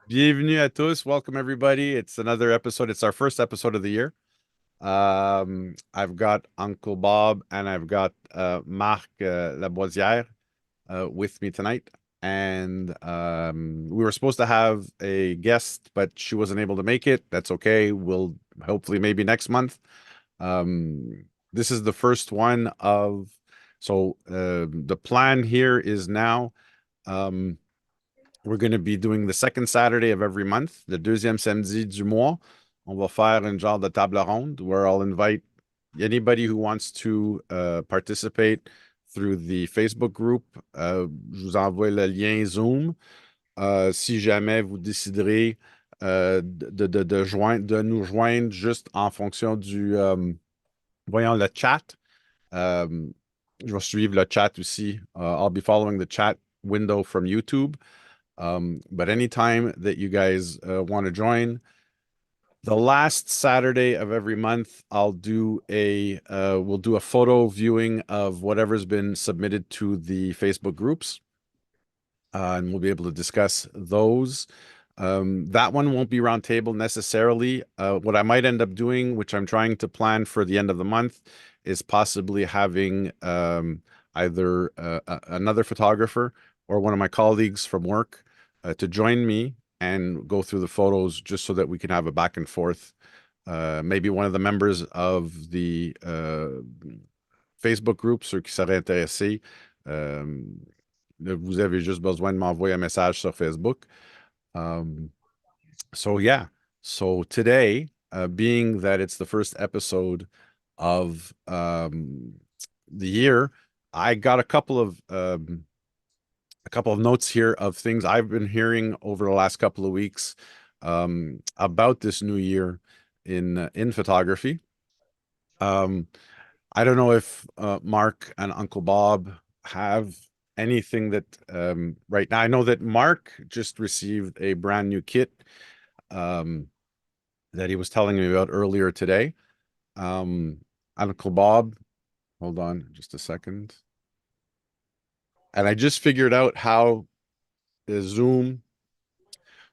Bienvenue à tous. Welcome everybody. It's another episode. It's our first episode of the year. I've got Uncle Bob and I've got Marc La Boissiere with me tonight. And we were supposed to have a guest, but she wasn't able to make it. That's okay. We'll hopefully maybe next month. This is the first one of, the plan here is now. Um, we're going to be doing the second Saturday of every month, le deuxième samedi du mois. On va faire une genre de table ronde where I'll invite anybody who wants to participate through the Facebook group. Je vous envoie le lien Zoom. Si jamais vous déciderez de nous joindre juste en fonction voyons, le chat. Je vais suivre le chat aussi. I'll be following the chat window from YouTube. But anytime that you guys want to join, the last Saturday of every month, we'll do a photo viewing of whatever's been submitted to the Facebook groups, and we'll be able to discuss those. That one won't be roundtable necessarily. What I might end up doing, which I'm trying to plan for the end of the month, is possibly having either another photographer or one of my colleagues from work to join me and go through the photos just so that we can have a back and forth. Maybe one of the members of the Facebook group, ceux qui seraient intéressés, vous avez juste besoin de m'envoyer un message sur Facebook. So yeah, so today, being that it's the first episode of the year, I got a couple of notes here of things I've been hearing over the last couple of weeks about this new year in photography. I don't know if Marc and Uncle Bob have anything that right now. I know that Marc just received a brand new kit that he was telling me about earlier today. Uncle Bob, hold on just a second. And I just figured out how the Zoom.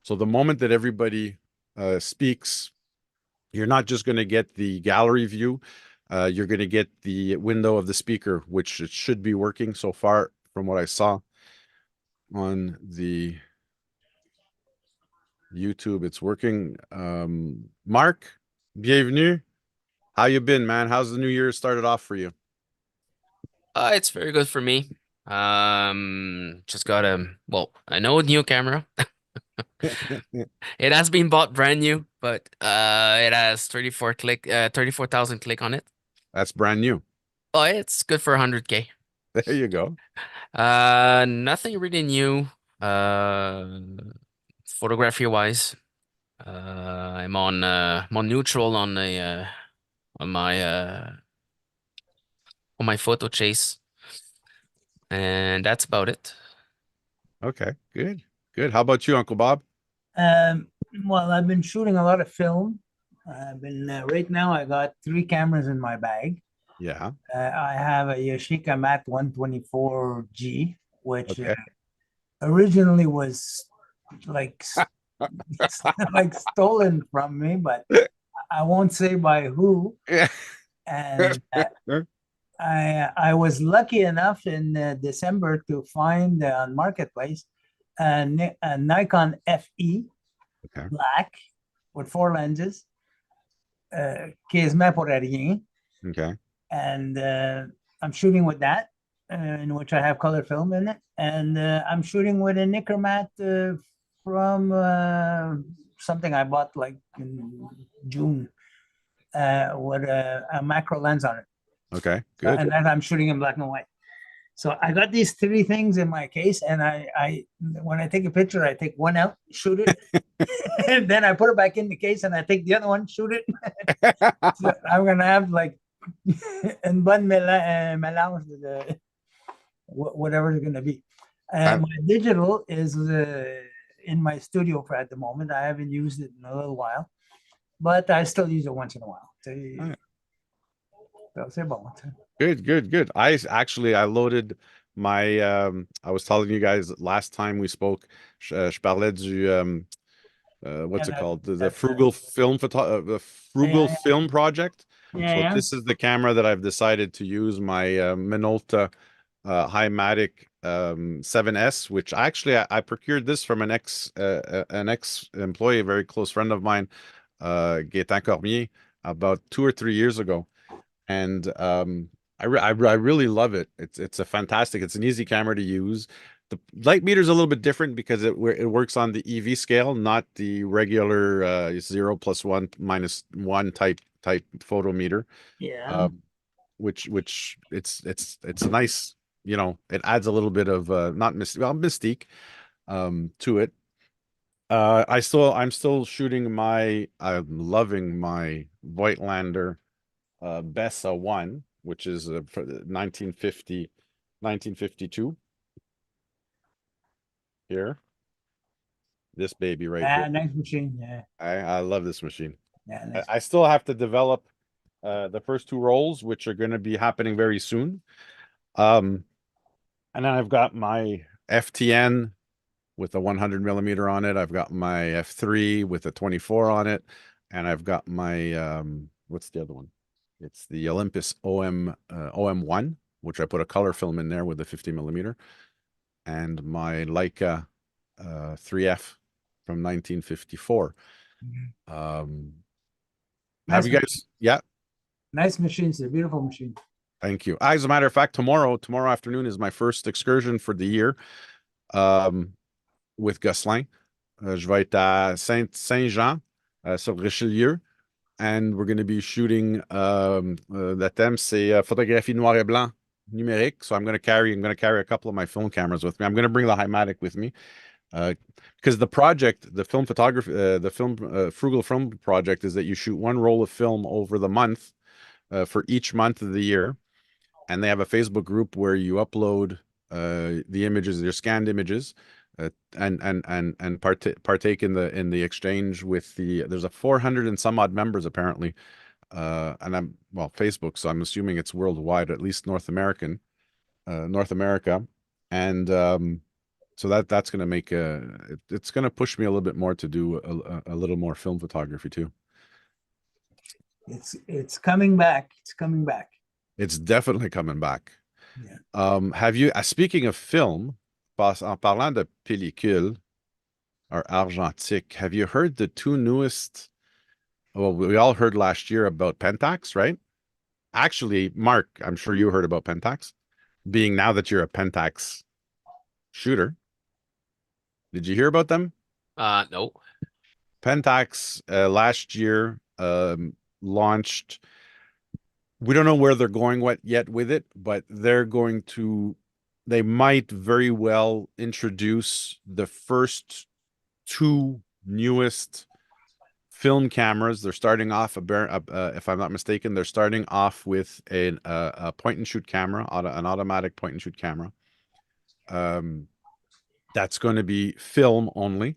So the moment that everybody speaks, you're not just going to get the gallery view. You're going to get the window of the speaker, which it should be working so far from what I saw on the YouTube. It's working. Marc, bienvenue. How you been, man? How's the new year started off for you? It's very good for me. Just got I know a new camera. It has been bought brand new, but it has 34,000 click on it. That's brand new. Oh, it's good for 100K. There you go. Nothing really new. Uh, Photography wise. I'm on neutral on my on my photo chase, and that's about it. Okay, good. Good. How about you, Uncle Bob? Um, well, I've been shooting a lot of film. I've been right now. I got three cameras in my bag. Yeah. I have a Yashica Mat 124G, which Okay. originally was like like stolen from me, but I won't say by who. And I was lucky enough in December to find on Marketplace a Nikon FE Okay. black with four lenses, quasiment pour rien. Okay. And I'm shooting with that, in which I have color film in it. And I'm shooting with a Nikkermat from something I bought like in June with a macro lens on it. Okay. Good. And then I'm shooting in black and white. So I got these three things in my case, and I when I take a picture, I take one out, shoot it, and then I put it back in the case, and I take the other one, shoot it. So I'm gonna have like une bonne mélange de whatever it's gonna be. And my digital is in my studio for at the moment. I haven't used it in a little while, but I still use it once in a while. C'est bon. Good, good, good. I loaded my I was telling you guys last time we spoke, je parlais what's Yeah, it called? The that's frugal film photo the frugal yeah. film project. Yeah, So yeah. this is the camera that I've decided to use, my Minolta Highmatic 7S, which actually I procured this from an ex employee, a very close friend of mine, Gaetan Cormier, about 2 or 3 years ago. And I really love it. It's a fantastic. It's an easy camera to use. The light meter is a little bit different because it works on the EV scale, not the regular 0 + 1 - 1 type photometer. Yeah. Um, which it's a nice, it adds a little bit of not mystique to it. I'm still shooting I'm loving my Voigtlander Bessa 1, which is for 1952 here. This baby right here. Yeah, nice machine. Yeah. I love this machine. Yeah, nice. I still have to develop the first two rolls, which are going to be happening very soon. And then I've got my FTN with a 100mm on it. I've got my F3 with a 24 on it, and I've got my what's the other one? It's the Olympus OM1, which I put a color film in there with a 50mm, and my Leica 3F from 1954. Um, have Nice, you guys? Yeah, nice machines. They're beautiful machines. thank you. As a matter of fact, tomorrow afternoon is my first excursion for the year with Gosselin. Je vais être à Saint-Jean sur Richelieu, and we're going to be shooting. The theme c'est photographie noir et blanc numérique. So I'm going to carry a couple of my film cameras with me. I'm going to bring the Highmatic with me because the project, the film photography, the film frugal film project is that you shoot one roll of film over the month for each month of the year, and they have a Facebook group where you upload the images, your scanned images, and partake in the exchange with there's a 400 and some odd members apparently, and Facebook, so I'm assuming it's worldwide, at least North America, and so that's going to make it's going to push me a little bit more to do a little more film photography too. It's coming back. It's coming back. It's definitely coming back. Yeah. Have you, speaking of film, en parlant de pellicule or argentique, have you heard the two newest? Well, we all heard last year about Pentax, right? Actually, Mark, I'm sure you heard about Pentax, being now that you're a Pentax shooter. Did you hear about them? No. Pentax last year launched. We don't know where they're going yet with it, but they might very well introduce the first two newest film cameras. They're starting off, if I'm not mistaken, they're starting off with a point and shoot camera, an automatic point and shoot camera. That's going to be film only.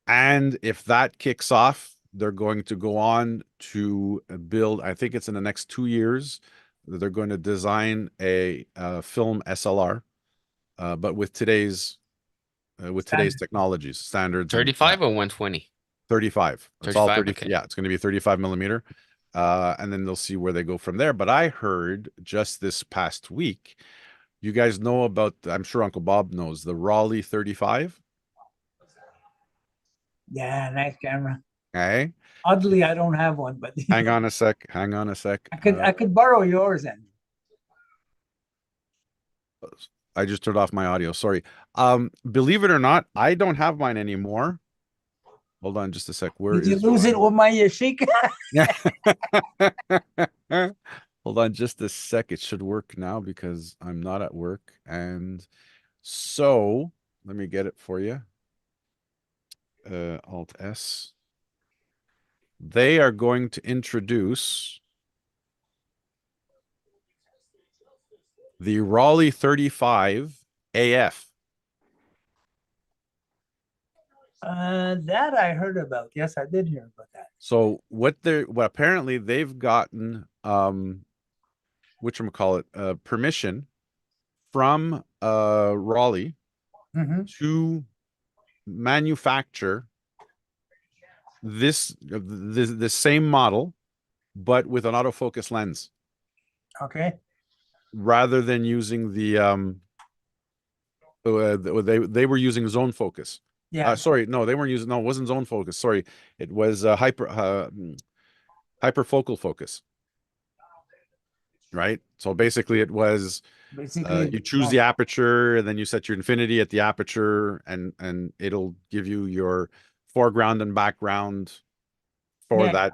And if that kicks off, they're going to go on to build, I think it's in the next 2 years, they're going to design a film SLR, but with today's technologies, standards, and 35 or 120? 35. It's all 30. Okay. Yeah, it's going to be 35mm. And then they'll see where they go from there. But I heard just this past week, you guys know about, I'm sure Uncle Bob knows, the Rollei 35. Yeah, nice camera. Okay. Oddly, I don't have one, but Hang on a sec. I could borrow yours then. I just turned off my audio. Sorry. Believe it or not, I don't have mine anymore. Hold on just a sec. Did you lose it with my Yashica? Yeah. Hold on just a sec. It should work now because I'm not at work. And so let me get it for you. Alt S. They are going to introduce the Rollei 35 AF. That I heard about. Yes, I did hear about that. So what apparently they've gotten whatchamacallit, permission from Rollei Mm-hmm. to manufacture this same model, but with an autofocus lens, Okay. rather than using the they were using zone focus. Yeah. Sorry, no, they weren't using. No, it wasn't zone focus. Sorry, it was hyperfocal focus. Right. So basically, it was Basically, you choose the aperture, and then you set your infinity at the aperture, and it'll give you your foreground and background for yeah. that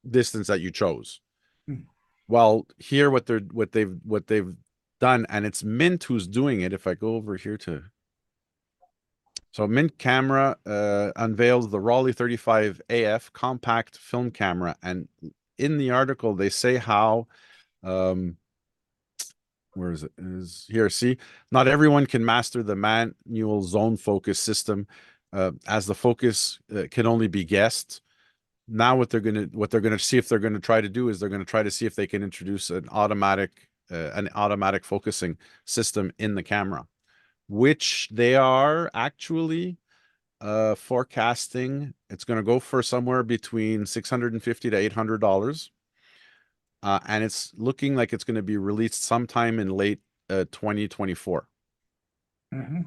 distance that you chose. Hmm. Well, here what they've done, and it's Mint who's doing it. If I go over here to so Mint Camera unveils the Rollei 35 AF compact film camera, and in the article they say how where is it? Is here. See, not everyone can master the manual zone focus system, as the focus can only be guessed. Now, what they're gonna see if they're gonna try to do is they're gonna try to see if they can introduce an automatic focusing system in the camera, which they are actually forecasting. It's going to go for somewhere between $650 to $800. And it's looking like it's going to be released sometime in late 2024. Mm-hmm.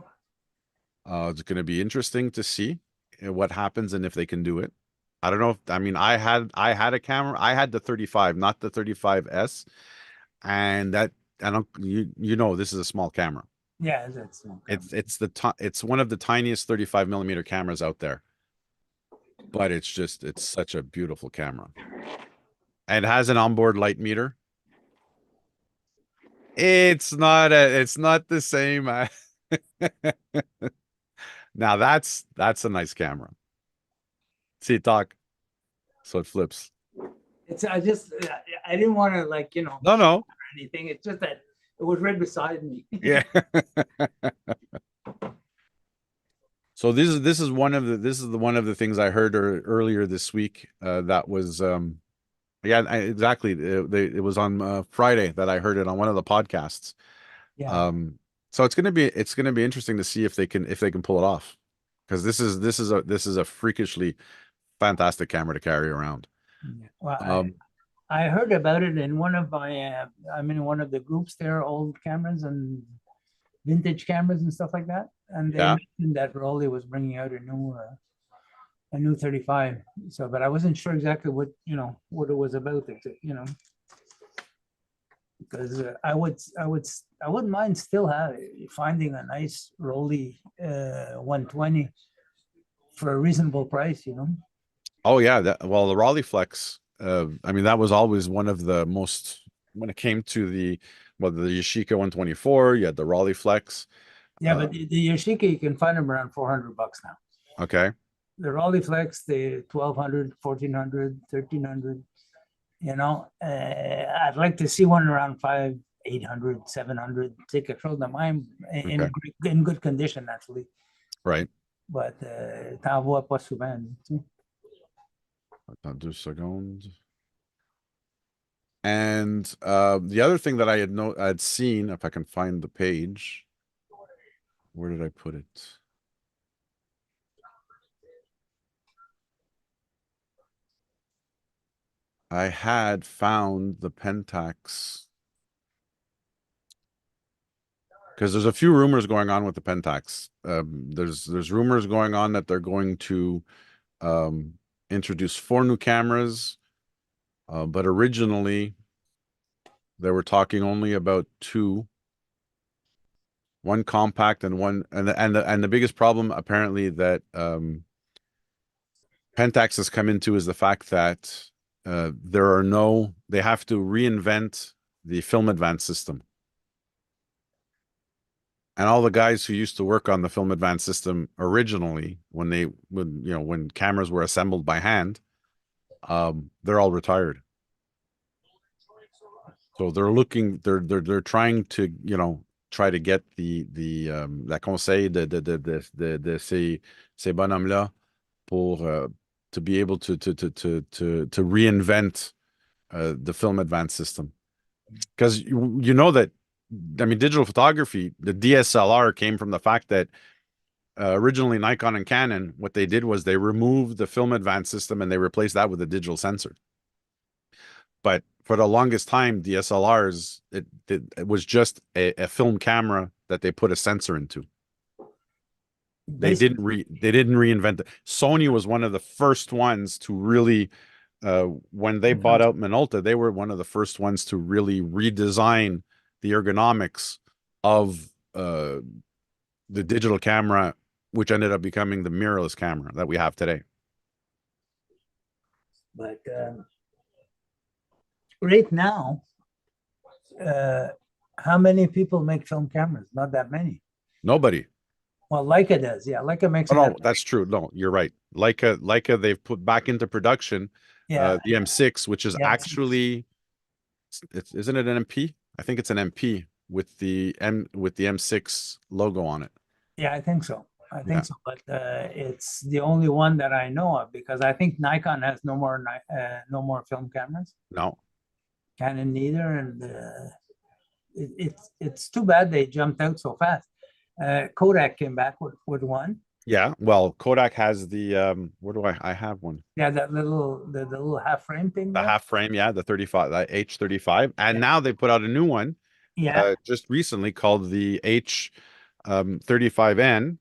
It's going to be interesting to see what happens and if they can do it. I don't know if, I mean, I had a camera. I had the 35, not the 35S, and that I don't you know this is a small camera. Yeah, that's It's one of the tiniest 35 millimeter cameras out there, but it's such a beautiful camera. And it has an onboard light meter. It's not the same. Now that's a nice camera. See, talk. So it flips. it's I didn't want to No. or anything. It's just that it was right beside me. Yeah. So this is one of the things I heard earlier this week. That was yeah, exactly. It was on Friday that I heard it on one of the podcasts. Yeah. So it's gonna be interesting to see if they can pull it off, because this is a freakishly fantastic camera to carry around. Well, I heard about it in one of my I'm in one of the groups there, old cameras and vintage cameras and stuff like that, and they Yeah. mentioned that Rollei was bringing out a new 35. So, but I wasn't sure exactly what what it was about. Because I wouldn't mind still finding a nice Rollei 120 for a reasonable price. Oh yeah. Well, the Raleigh Flex. I mean, that was always one of the most, when it came to the Yashica 124. You had the Raleigh Flex. Yeah, but the Yashica, you can find them around $400 now. Okay. The Raleigh Flex, the 1200, 1400, 1300. I'd like to see one around 500, 800, 700. Take control of mine Okay. in good condition, actually. Right. But t'en vois pas souvent. Attends 2 secondes. And the other thing that I'd seen, if I can find the page, where did I put it? I had found the Pentax, because there's a few rumors going on with the Pentax. There's rumors going on that they're going to introduce 4 new cameras, but originally they were talking only about 2, one compact and one, and the biggest problem apparently that Pentax has come into is the fact that they have to reinvent the film advance system. And all the guys who used to work on the film advance system originally, when cameras were assembled by hand, they're all retired. So they're trying to, try to get la conseil de ces bonhommes-là pour to be able to reinvent the film advance system. Because that, I mean, digital photography, the DSLR came from the fact that originally Nikon and Canon, what they did was they removed the film advance system and they replaced that with a digital sensor. But for the longest time, DSLRs, it was just a film camera that they put a sensor into. They didn't reinvent it. Sony was one of the first ones to really, when they bought out Minolta, they were one of the first ones to really redesign the ergonomics of the digital camera, which ended up becoming the mirrorless camera that we have today. But right now, how many people make film cameras? Not that many. Nobody. Well, Leica does. Yeah, Leica makes. Oh, no, that's true. No, you're right. Leica, they've put back into production the M6, which is actually, isn't it an MP? I think it's an MP with the M6 logo on it. Yeah, I think so. I think so, but it's the only one that I know of, because I think Nikon has no more film cameras. No, Canon neither, and it's too bad they jumped out so fast. Kodak came back with one. Yeah, well, Kodak has the where do I have one? Yeah, the little half frame thing. The half frame, yeah, the 35, the H35, and now they put out a new one. Yeah, just recently called the H35N.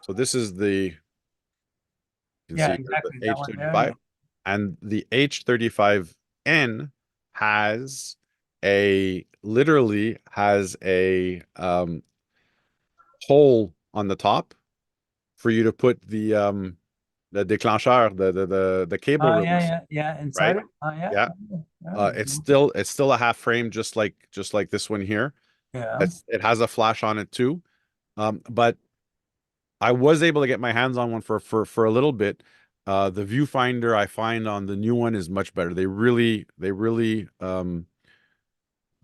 So this is the exactly the H35, and the H35N has literally has a hole on the top for you to put the déclencheur, the cable release. Inside right? it. Oh yeah. Yeah. It's still a half frame, just like this one here. Yeah. It has a flash on it too. But I was able to get my hands on one for a little bit. The viewfinder I find on the new one is much better. They really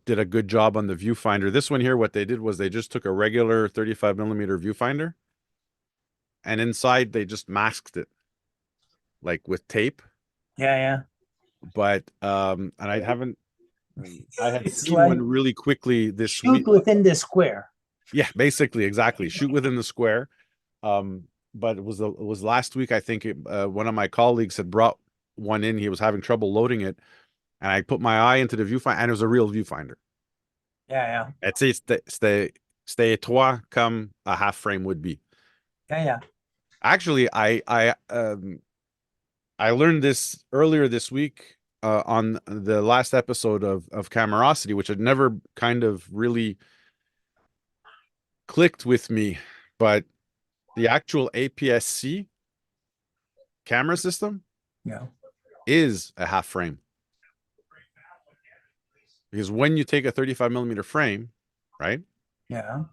did a good job on the viewfinder. This one here, what they did was they just took a regular 35 millimeter viewfinder, and inside they just masked it like with tape. Yeah. But and I had It's seen like one really quickly this shoot week. within the square. Yeah, basically, exactly. Shoot within the square. But it was last week, I think one of my colleagues had brought one in. He was having trouble loading it, and I put my eye into the viewfinder, and it was a real viewfinder. Yeah. C'était étroit comme a half frame would be. Yeah. Actually, I learned this earlier this week on the last episode of Camerosity, which had never kind of really clicked with me, but the actual APS-C camera system is a half frame. Because when you take a 35 millimeter frame, right? Yeah.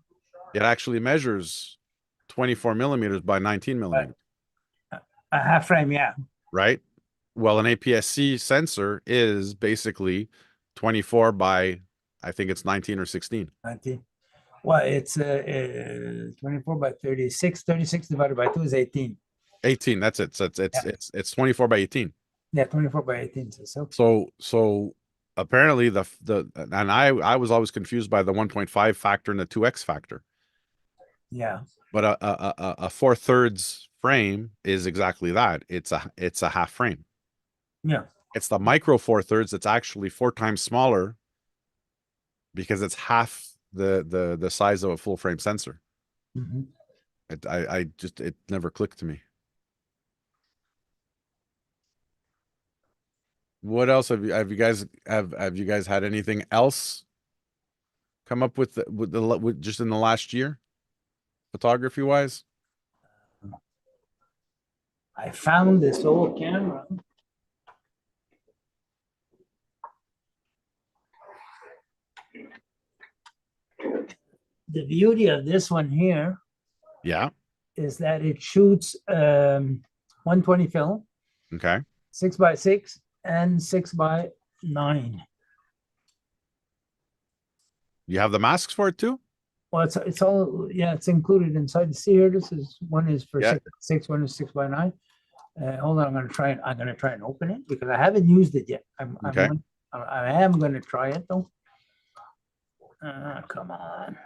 It actually measures 24 millimeters by 19 millimeters. A half frame, yeah. Right? Well, an APS-C sensor is basically 24 by, I think it's 19 or 16. 19. Well, it's 24 by 36. 36 divided by 2 is 18. 18, that's it. So it's 24 by 18. Yeah, 24 by 18. So apparently and I was always confused by the 1.5 factor and the 2x factor. Yeah. But a 4/3 frame is exactly that. It's a half frame. Yeah. It's the micro 4/3 that's actually 4 times smaller because it's half the size of a full frame sensor. Mm-hmm. It never clicked to me. What else have you guys had anything else come up with just in the last year, photography wise? I found this old camera. The beauty of this one here, is that it shoots 120 film. Okay. 6x6 and 6x9. You have the masks for it too? Well, it's all it's included inside. See here, this is one is for 6x6, one is 6x9. Hold on, I'm gonna try and open it because I haven't used it yet. I am gonna try it though. Come on.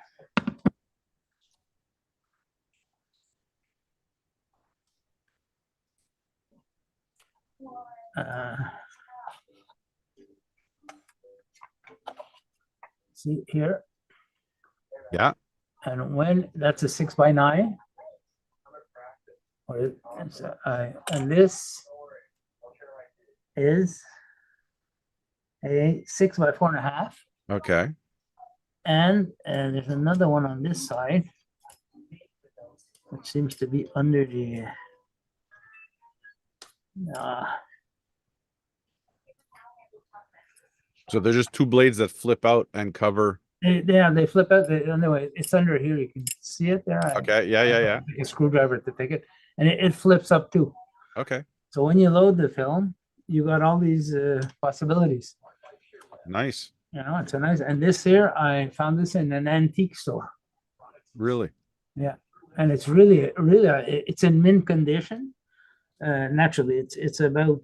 See here, Yeah. and when that's a 6x9, and this is a 6x4.5. Okay. And there's another one on this side, which seems to be under the. So there's just two blades that flip out and cover. Yeah, they flip out. Anyway, it's under here. You can see it there. Okay. Yeah. Yeah. Yeah. Take a screwdriver to take it, and it flips up too. Okay. So when you load the film, you got all these possibilities. Nice. You know, it's a nice. And this here, I found this in an antique store. Really? Yeah, and it's really, really, it's in mint condition. Naturally, it's about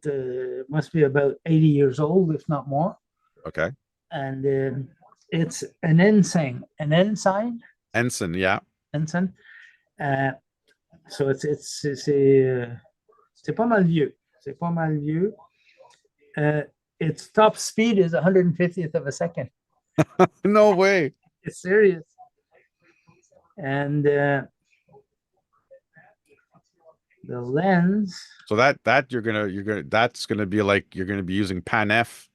must be about 80 years old, if not more. Okay. And it's an ensign, Ensign. Yeah. ensign. So c'est pas mal vieux. C'est pas mal vieux. Its top speed is 150th of a second. No way. It's serious. And the lens. So that's gonna be like you're gonna be using Pan F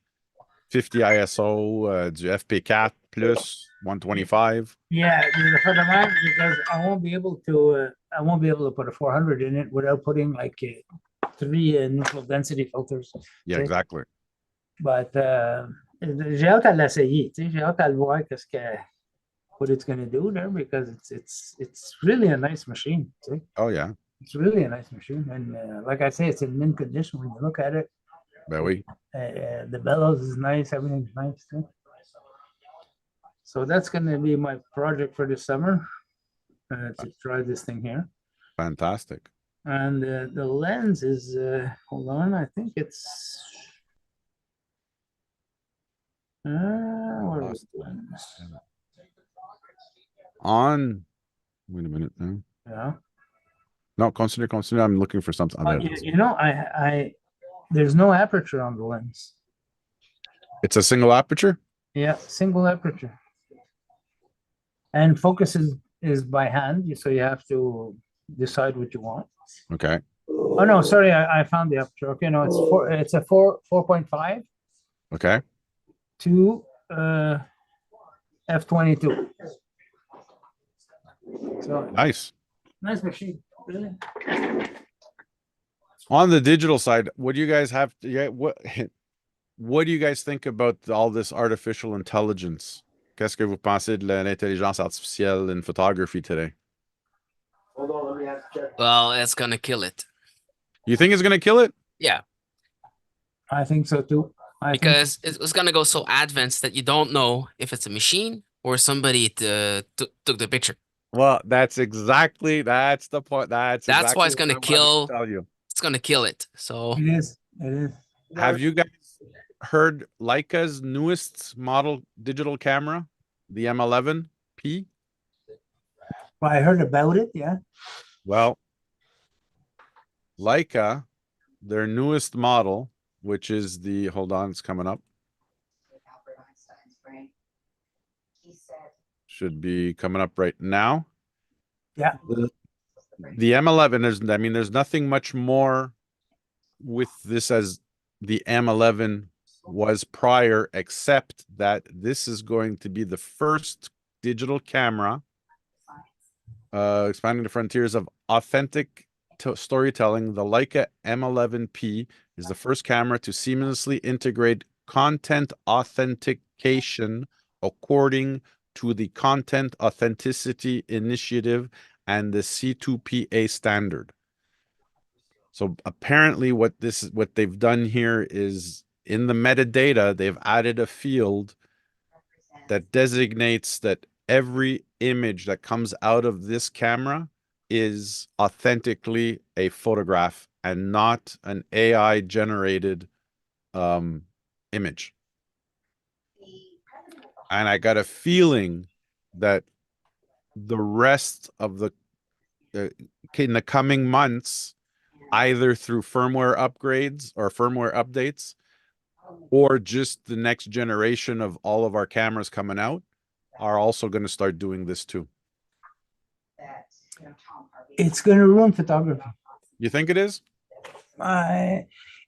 50 ISO, du FP4 plus 125. Yeah, for the Mac, because I won't be able to put a 400 in it without putting like 3 neutral density filters. Yeah, See? exactly. But j'ai hâte à l'essayer. J'ai hâte à le voir what it's going to do there, because it's really a nice machine. See? Oh yeah. It's really a nice machine, and like I say, it's in mint condition when you look at it. Ben oui. The bellows is nice. Everything's nice too. So that's going to be my project for this summer, to try this thing here. Fantastic. And the lens is, hold on, I think it's, where was the lens? Wait a minute now. Yeah. No, continue. I'm looking for something. You know, there's no aperture on the lens. It's a single aperture? Yeah, single aperture. And focus is by hand, so you have to decide what you want. Okay. Oh no, sorry, I found the aperture. Okay, no, it's a 4.5 Okay. to f/22. So Nice. nice machine, really. On the digital side, what do you guys have to, yeah, what do you guys think about all this artificial intelligence? Qu'est-ce que vous pensez de l'intelligence artificielle in photography today? Hold on, let me ask Jeff. Well, it's gonna kill it. You think it's gonna kill it? Yeah, I think so too. because it's gonna go so advanced that you don't know if it's a machine or somebody took the picture. Well, that's the point. That's why exactly it's gonna what I wanted kill. to tell you. It's gonna kill it. So It is. Have you guys heard Leica's newest model digital camera, the M11P? Well, I heard about it, yeah. Well, Leica, their newest model, which is hold on, it's coming up. Should be coming up right now. Yeah. The M11, there's nothing much more with this as the M11 was prior, except that this is going to be the first digital camera expanding the frontiers of authentic storytelling. The Leica M11P is the first camera to seamlessly integrate content authentication according to the Content Authenticity Initiative and the C2PA standard. So apparently what they've done here is in the metadata, they've added a field that designates that every image that comes out of this camera is authentically a photograph and not an AI generated image. And I got a feeling that the rest of in the coming months, either through firmware upgrades or firmware updates, or just the next generation of all of our cameras coming out are also going to start doing this too. It's going to ruin photography. You think it is?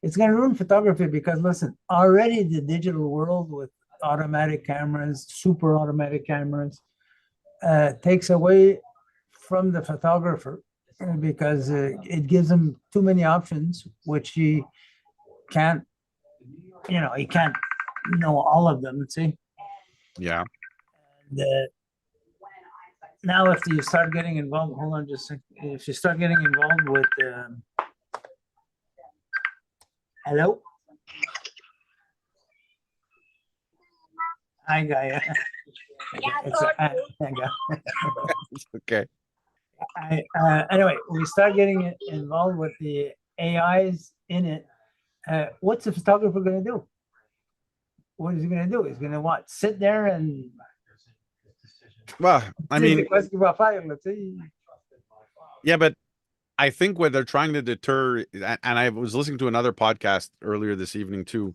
It's going to ruin photography because, listen, already the digital world with automatic cameras, super automatic cameras, takes away from the photographer because it gives him too many options, which he can't, he can't know all of them, see? Yeah. And, now if you start getting involved, hold on just a second. If you start getting involved with, hello? Hi, Gaia. Okay. Anyway, we start getting involved with the AIs in it. What's the photographer going to do? What is he going to do? He's going to what? Sit there and. Well, I mean, let's see. yeah, but I think what they're trying to deter, and I was listening to another podcast earlier this evening too,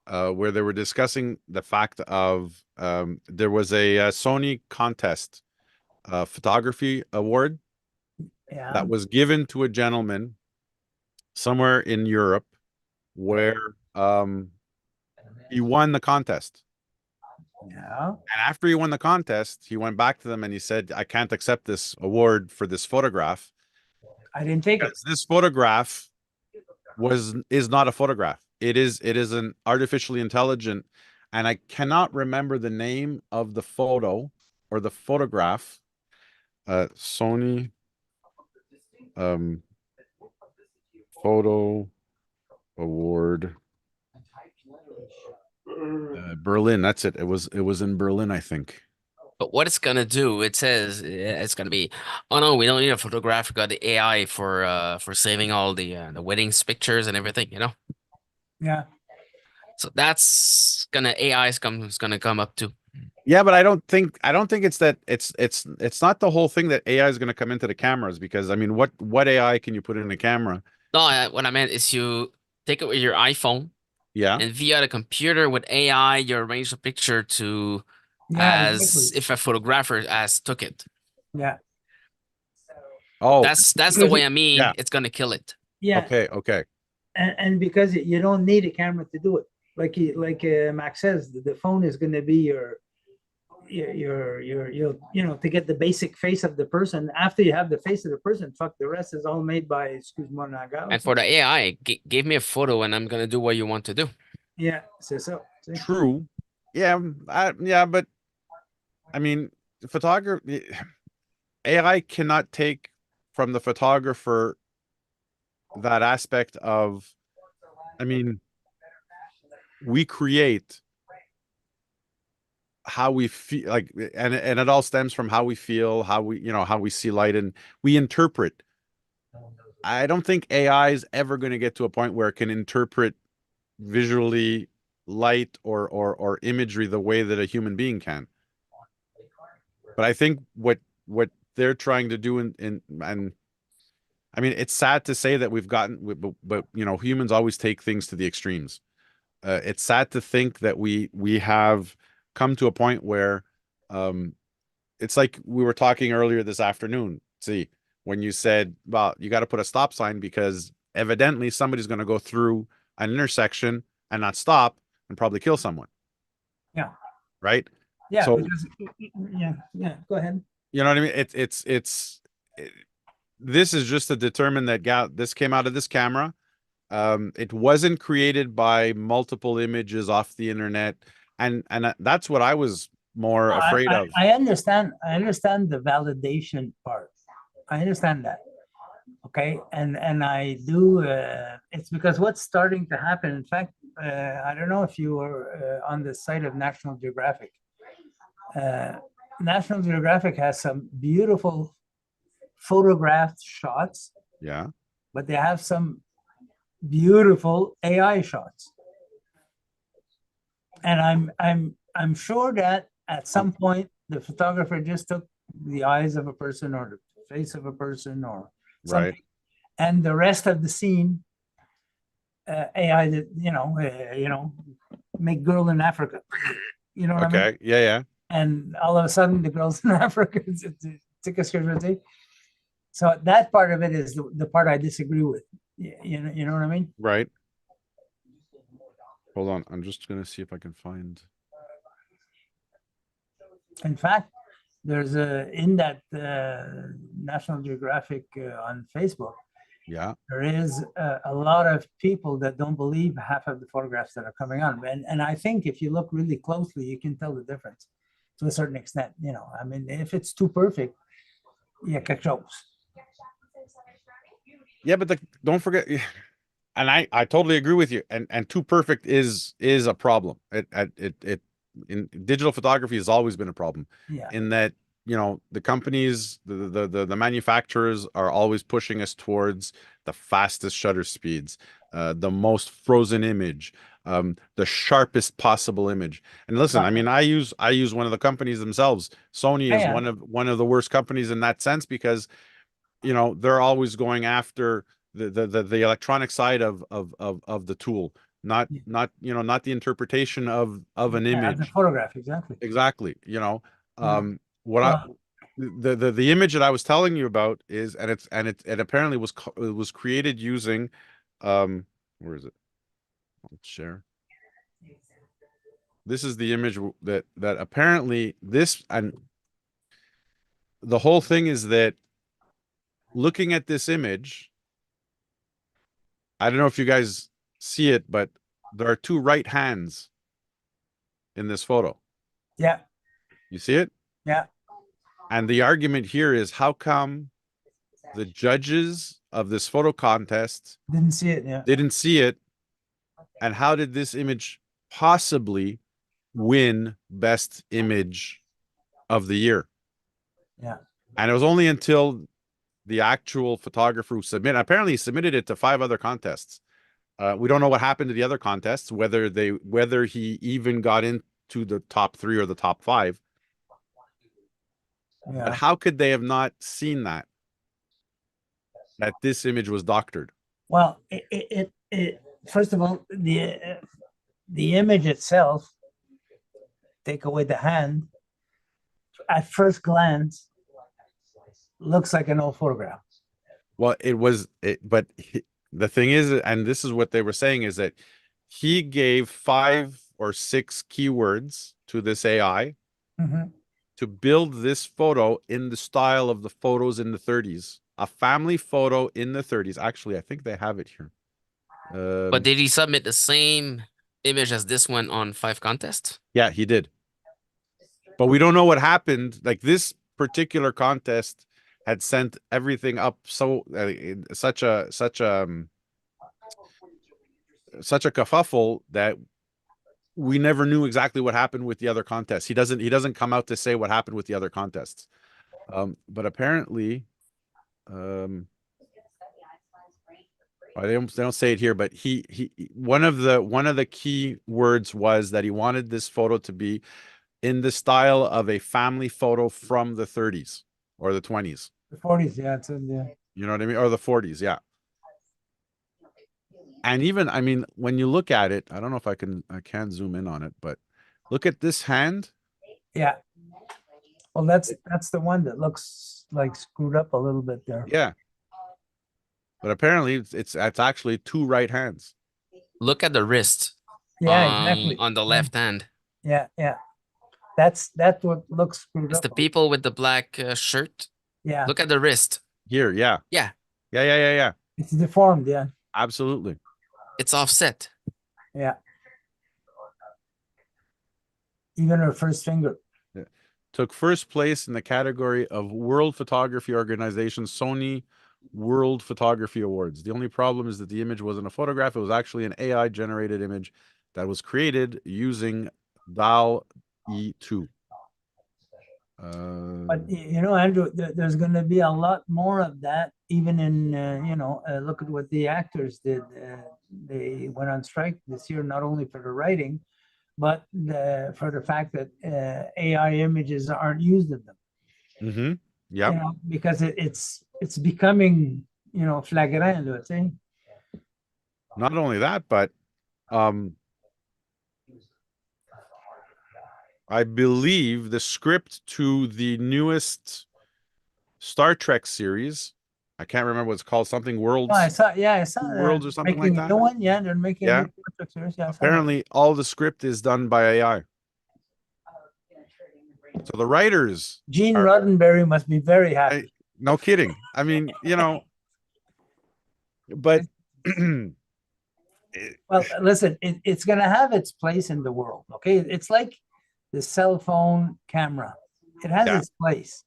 where they were discussing the fact of there was a Sony contest, photography award that was given to a gentleman somewhere in Europe where he won the contest. Yeah. And after he won the contest, he went back to them and he said, I can't accept this award for this photograph. I didn't take it. This photograph is not a photograph. It is an artificially intelligent, and I cannot remember the name of the photo or the photograph. Sony photo award, Berlin. That's it. It was in Berlin, I think. But what it's gonna do, it says it's gonna be, oh no, we don't need a photograph. We got the AI for saving all the weddings pictures and everything, Yeah. So that's AI is gonna come up too. Yeah, but I don't think it's that it's not the whole thing that AI is going to come into the cameras, because I mean, what AI can you put in a camera? No, what I meant is you take it with your iPhone, Yeah. and via the computer with AI, you arrange the picture to as exactly. if a photographer as took it. Yeah. Oh, That's the way I mean. yeah. It's gonna kill it. Yeah. Okay. And because you don't need a camera to do it, like Max says, the phone is going to be your to get the basic face of the person. After you have the face of the person, fuck, the rest is all made by excuse-moi naga. And for the AI, give me a photo and I'm gonna do what you want to do. Yeah, so see? True. Yeah, yeah, but I mean, photography, AI cannot take from the photographer that aspect of, I mean, we create how we feel, like, and it all stems from how we feel, how we see light, and we interpret. I don't think AI is ever going to get to a point where it can interpret visually light or imagery the way that a human being can. But I think what they're trying to do and I mean, it's sad to say that we've gotten, but humans always take things to the extremes. It's sad to think that we have come to a point where it's like we were talking earlier this afternoon. See, when you said, well, you got to put a stop sign because evidently somebody's going to go through an intersection and not stop and probably kill someone. Yeah. Right. Yeah. So, yeah. Go ahead. You know what I mean? This is just to determine that this came out of this camera. It wasn't created by multiple images off the internet, and that's what I was more afraid of. I understand the validation part. I understand that. Okay, and I do. It's because what's starting to happen. In fact, I don't know if you were on the site of National Geographic. National Geographic has some beautiful photographed shots. Yeah. But they have some beautiful AI shots. And I'm sure that at some point the photographer just took the eyes of a person or the face of a person or something, right, and the rest of the scene, AI that make girl in Africa. You know what I mean? Okay. Yeah, yeah. And all of a sudden, the girls in Africa. So that part of it is the part I disagree with. You know what I mean? Right. Hold on. I'm just gonna see if I can find. In fact, there's in that National Geographic on Facebook, Yeah. there is a lot of people that don't believe half of the photographs that are coming on. And I think if you look really closely, you can tell the difference to a certain extent. I mean, if it's too perfect, yeah, quelque chose. Yeah, but don't forget, and I totally agree with you. And too perfect is a problem. It in digital photography has always been a problem. Yeah. In that, the companies, the manufacturers are always pushing us towards the fastest shutter speeds, the most frozen image, the sharpest possible image. And listen, I mean, I use one of the companies themselves. Sony is one of the worst companies in that sense, because they're always going after the electronic side of the tool, not the interpretation of an the image. photograph, exactly. Exactly. What Well, the image that I was telling you about is, and it apparently was created using, where is it? Let's share. This is the image that apparently this, and the whole thing is that looking at this image, I don't know if you guys see it, but there are two right hands in this photo. yeah, You see it? yeah. And the argument here is, how come the judges of this photo contest Didn't see it. Yeah. didn't see it? And how did this image possibly win best image of the year? Yeah. And it was only until the actual photographer who apparently submitted it to 5 other contests. We don't know what happened to the other contests, whether he even got into the top 3 or the top 5. Yeah. But how could they have not seen that this image was doctored? Well, it first of all, the image itself, take away the hand, at first glance, looks like an old photograph. Well, but the thing is, and this is what they were saying, is that he gave 5 or 6 keywords to this AI to build this photo in the style of the photos in the 30s, a family photo in the 30s. Actually, I think they have it here. But did he submit the same image as this one on 5 contests? Yeah, he did. But we don't know what happened. Like, this particular contest had sent everything up so such a kerfuffle that we never knew exactly what happened with the other contests. He doesn't come out to say what happened with the other contests. But apparently, they don't say it here, but he one of the key words was that he wanted this photo to be in the style of a family photo from the 30s or the 20s. The 40s, yeah, it's in there. You know what I mean? Or the 40s, yeah. And even, I mean, when you look at it, I don't know if I can zoom in on it, but look at this hand. Yeah. Well, that's the one that looks like screwed up a little bit there. Yeah. But apparently it's actually 2 right hands. Look at the wrist. Yeah, exactly. On the left hand. Yeah, yeah. That's what looks screwed It's up. the people with the black shirt. Yeah. Look at the wrist. Here, yeah. Yeah. Yeah. It's deformed, yeah. Absolutely. It's offset. Yeah. Even her first finger. Yeah. Took first place in the category of World Photography Organization Sony World Photography Awards. The only problem is that the image wasn't a photograph. It was actually an AI generated image that was created using DALL-E 2. But Andrew, there's going to be a lot more of that, even in look at what the actors did. They went on strike this year, not only for the writing, but for the fact that AI images aren't used in them. Yeah. Because it's becoming flagrant, là, tu sais. Not only that, but I believe the script to the newest Star Trek series, I can't remember what it's called, something Oh, I Worlds, saw, yeah, I saw Worlds or something like making a that. new one. Yeah, they're making a Yeah. new Star Trek series. Yeah, I saw that. Apparently, all the script is done by AI. So the writers Gene are, Roddenberry must be very happy. no kidding. I mean, but Well, listen, it's going to have its place in the world. Okay. It's like the cell phone camera, it has Yeah. its place.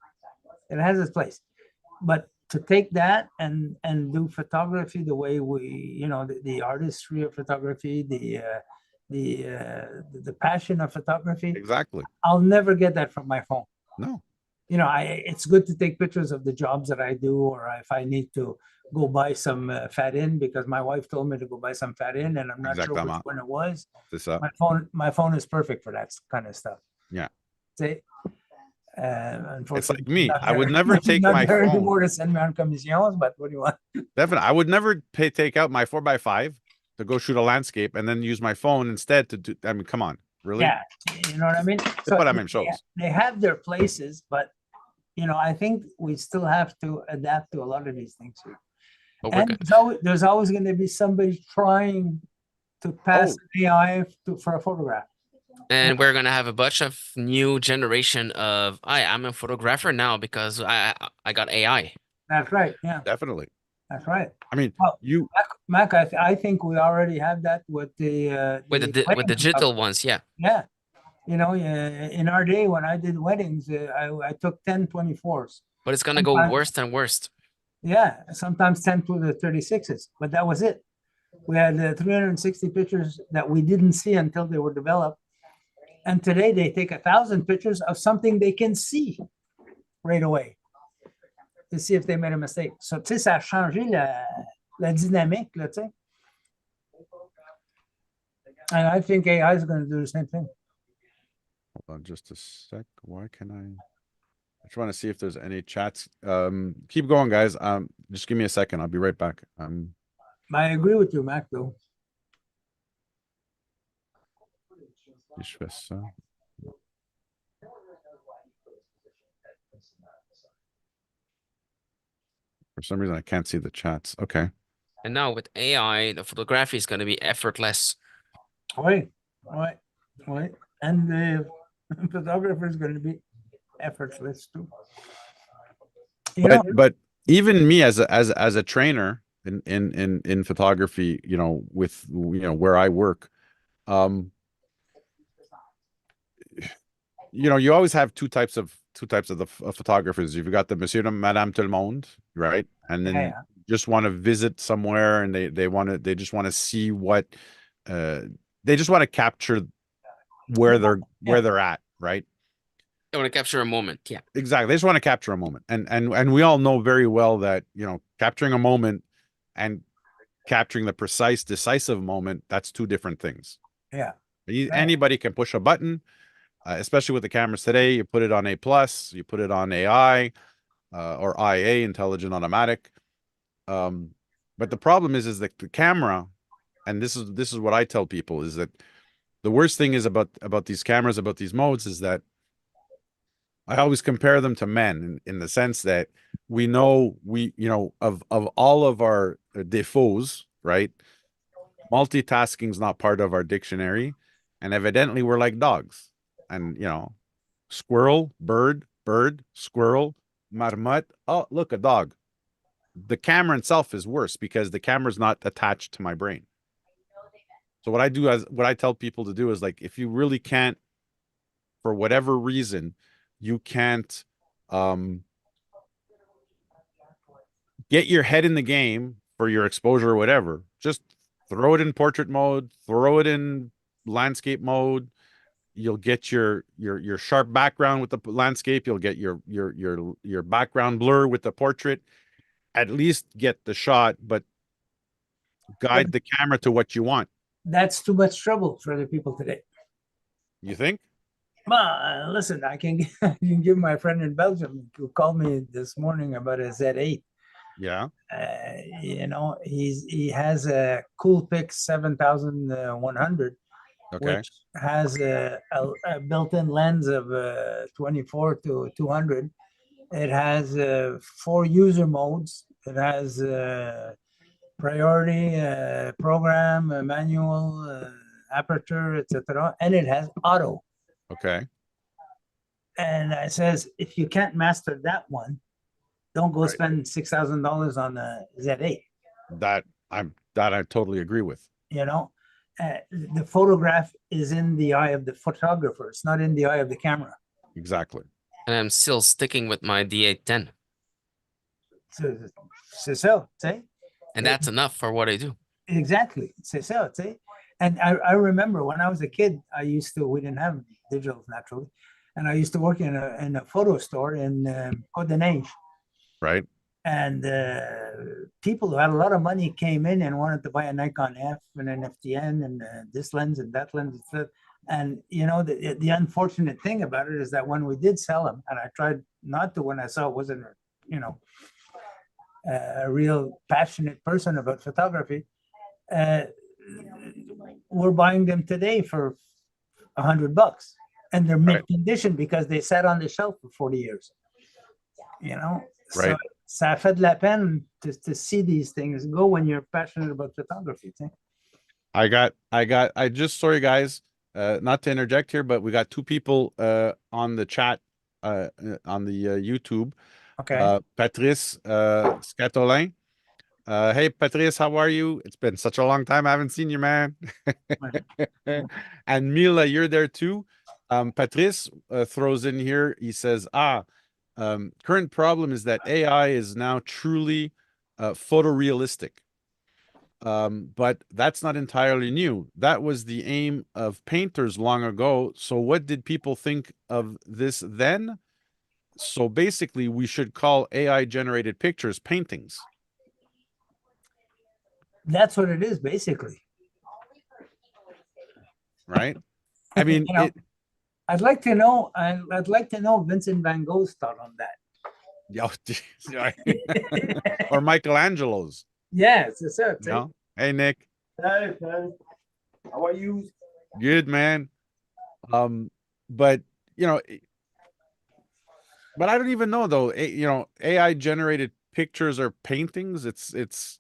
It has its place. But to take that and do photography the way we, the artistry of photography, the passion of photography, exactly. I'll never get that from my phone. No. It's good to take pictures of the jobs that I do, or if I need to go buy some fat in, because my wife told me to go buy some fat in, and I'm not sure which one it was. C'est ça. My phone is perfect for that kind of stuff. Yeah. See, it's like me. I would never take my phone. Anymore to send me on commissions, but what do you want? Definitely, I would never take out my 4x5 to go shoot a landscape and then use my phone instead to do. I mean, come on, really? Yeah, you know what I mean. They have their places, but I think we still have to adapt to a lot of these things here. And there's always going to be somebody trying to pass AI for a photograph. And we're gonna have a bunch of new generation of I'm a photographer now because I got AI. That's right. Yeah, definitely. That's right. I mean, Mac, I think we already have that with the with digital ones. Yeah. Yeah. In our day when I did weddings, I took 10 24s. But it's gonna go worse and worse. Yeah, sometimes 10 to the 36s, but that was it. We had 360 pictures that we didn't see until they were developed. And today they take 1,000 pictures of something they can see right away to see if they made a mistake. So, tu sais, ça a changé la dynamique, là, tu sais. And I think AI is going to do the same thing. Hold on just a sec. Why can I just want to see if there's any chats. Keep going, guys. Just give me a second. I'll be right back. I agree with you, Mac, though. Je fais ça. For some reason, I can't see the chats. Okay. And now with AI, the photography is going to be effortless. Right. And the photographer is going to be effortless too. But even me as a trainer in photography, with where I work, you always have two types of the photographers. You've got the Monsieur and Madame Tout le Monde, right? And then just want to visit somewhere, and they just want to see what they just want to capture where they're at, right? They want to capture a moment. Yeah, exactly. They just want to capture a moment, and we all know very well that capturing a moment and capturing the precise, decisive moment, that's two different things. Yeah. Anybody can push a button. Especially with the cameras today, you put it on A+, you put it on AI, or IA, intelligent automatic. But the problem is that the camera, and this is what I tell people, is that the worst thing is about these cameras, about these modes, is that I always compare them to men in the sense that we know of all of our défauts, right? Multitasking is not part of our dictionary, and evidently we're like dogs. And squirrel, bird, squirrel, marmot. Oh, look, a dog. The camera itself is worse because the camera's not attached to my brain. So what I tell people to do is, like, if you really can't, for whatever reason, you can't get your head in the game for your exposure or whatever, just throw it in portrait mode, throw it in landscape mode. You'll get your sharp background with the landscape. You'll get your background blur with the portrait. At least get the shot, but guide the camera to what you want. That's too much trouble for the people today. You think? Well, listen, I can give my friend in Belgium who called me this morning about a Z8. Yeah. You know, he has a Coolpix 7100, Okay. which has a built-in lens of 24 to 200. It has 4 user modes. It has priority, program, manual, aperture, etc. And it has auto. Okay. And it says, if you can't master that one, don't go Right. spend $6,000 on a Z8. That I totally agree with. You know, the photograph is in the eye of the photographer. It's not in the eye of the camera. Exactly. And I'm still sticking with my D810. So, see? And that's enough for what I do. Exactly. So, see? And I remember when I was a kid, we didn't have digitals naturally. And I used to work in a photo store in Côte des Neiges. Right. And people who had a lot of money came in and wanted to buy a Nikon F and an FTN and this lens and that lens. And, you know, the unfortunate thing about it is that when we did sell them, and I tried not to when I saw it wasn't, you know, a real passionate person about photography, we're buying them today for $100, and they're mint condition because they sat on the shelf for 40 years. You know, Right. so ça fait de la peine to see these things go when you're passionate about photography. I just, sorry guys, not to interject here, but we got 2 people on the chat on the YouTube. Okay. Patrice Scattolin. Hey Patrice, how are you? It's been such a long time. I haven't seen you, man. And Mila, you're there too. Patrice throws in here. He says, current problem is that AI is now truly photorealistic. But that's not entirely new. That was the aim of painters long ago. So what did people think of this then? So basically, we should call AI generated pictures paintings. That's what it is, basically. Right? I mean, you know, I'd like to know Vincent van Gogh's thought on that. Or Michelangelo's. Yes, it's it. No? Hey, Nick. Hey, how are you? Good, man. But you know, but I don't even know though. You know, AI generated pictures or paintings. It's.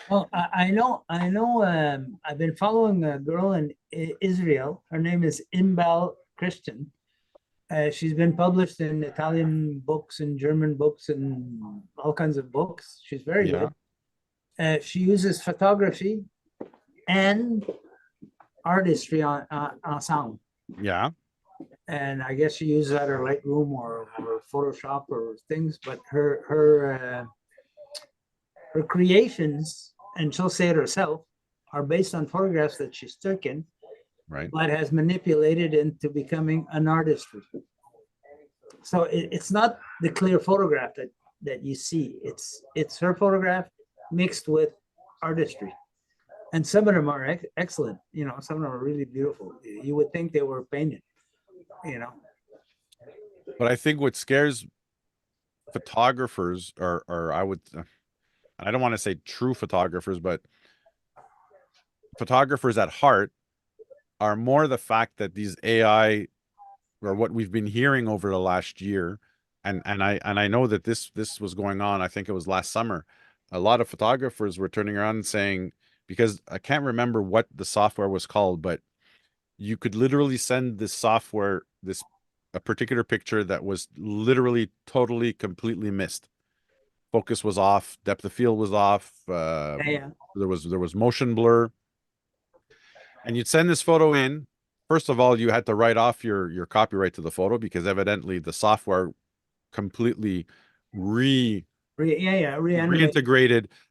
Well, I know. I've been following a girl in Israel. Her name is Imbal Christian. She's been published in Italian books and German books and all kinds of books. She's very good. She uses photography and artistry on sound. Yeah. And I guess she uses that or Lightroom or Photoshop or things. But her creations, and she'll say it herself, are based on photographs that she's taken, right, but has manipulated into becoming an artistry. So it's not the clear photograph that you see. It's her photograph mixed with artistry. And some of them are excellent. You know, some of them are really beautiful. You would think they were painted, you know. But I think what scares photographers, or I don't want to say true photographers, but photographers at heart, are more the fact that these AI, or what we've been hearing over the last year, and I know that this was going on. I think it was last summer. A lot of photographers were turning around and saying, because I can't remember what the software was called, but you could literally send this software a particular picture that was literally totally completely missed. Focus was off, depth of field was off, there was motion blur. And you'd send this photo in. First of all, you had to write off your copyright to the photo because evidently the software completely reintegrated.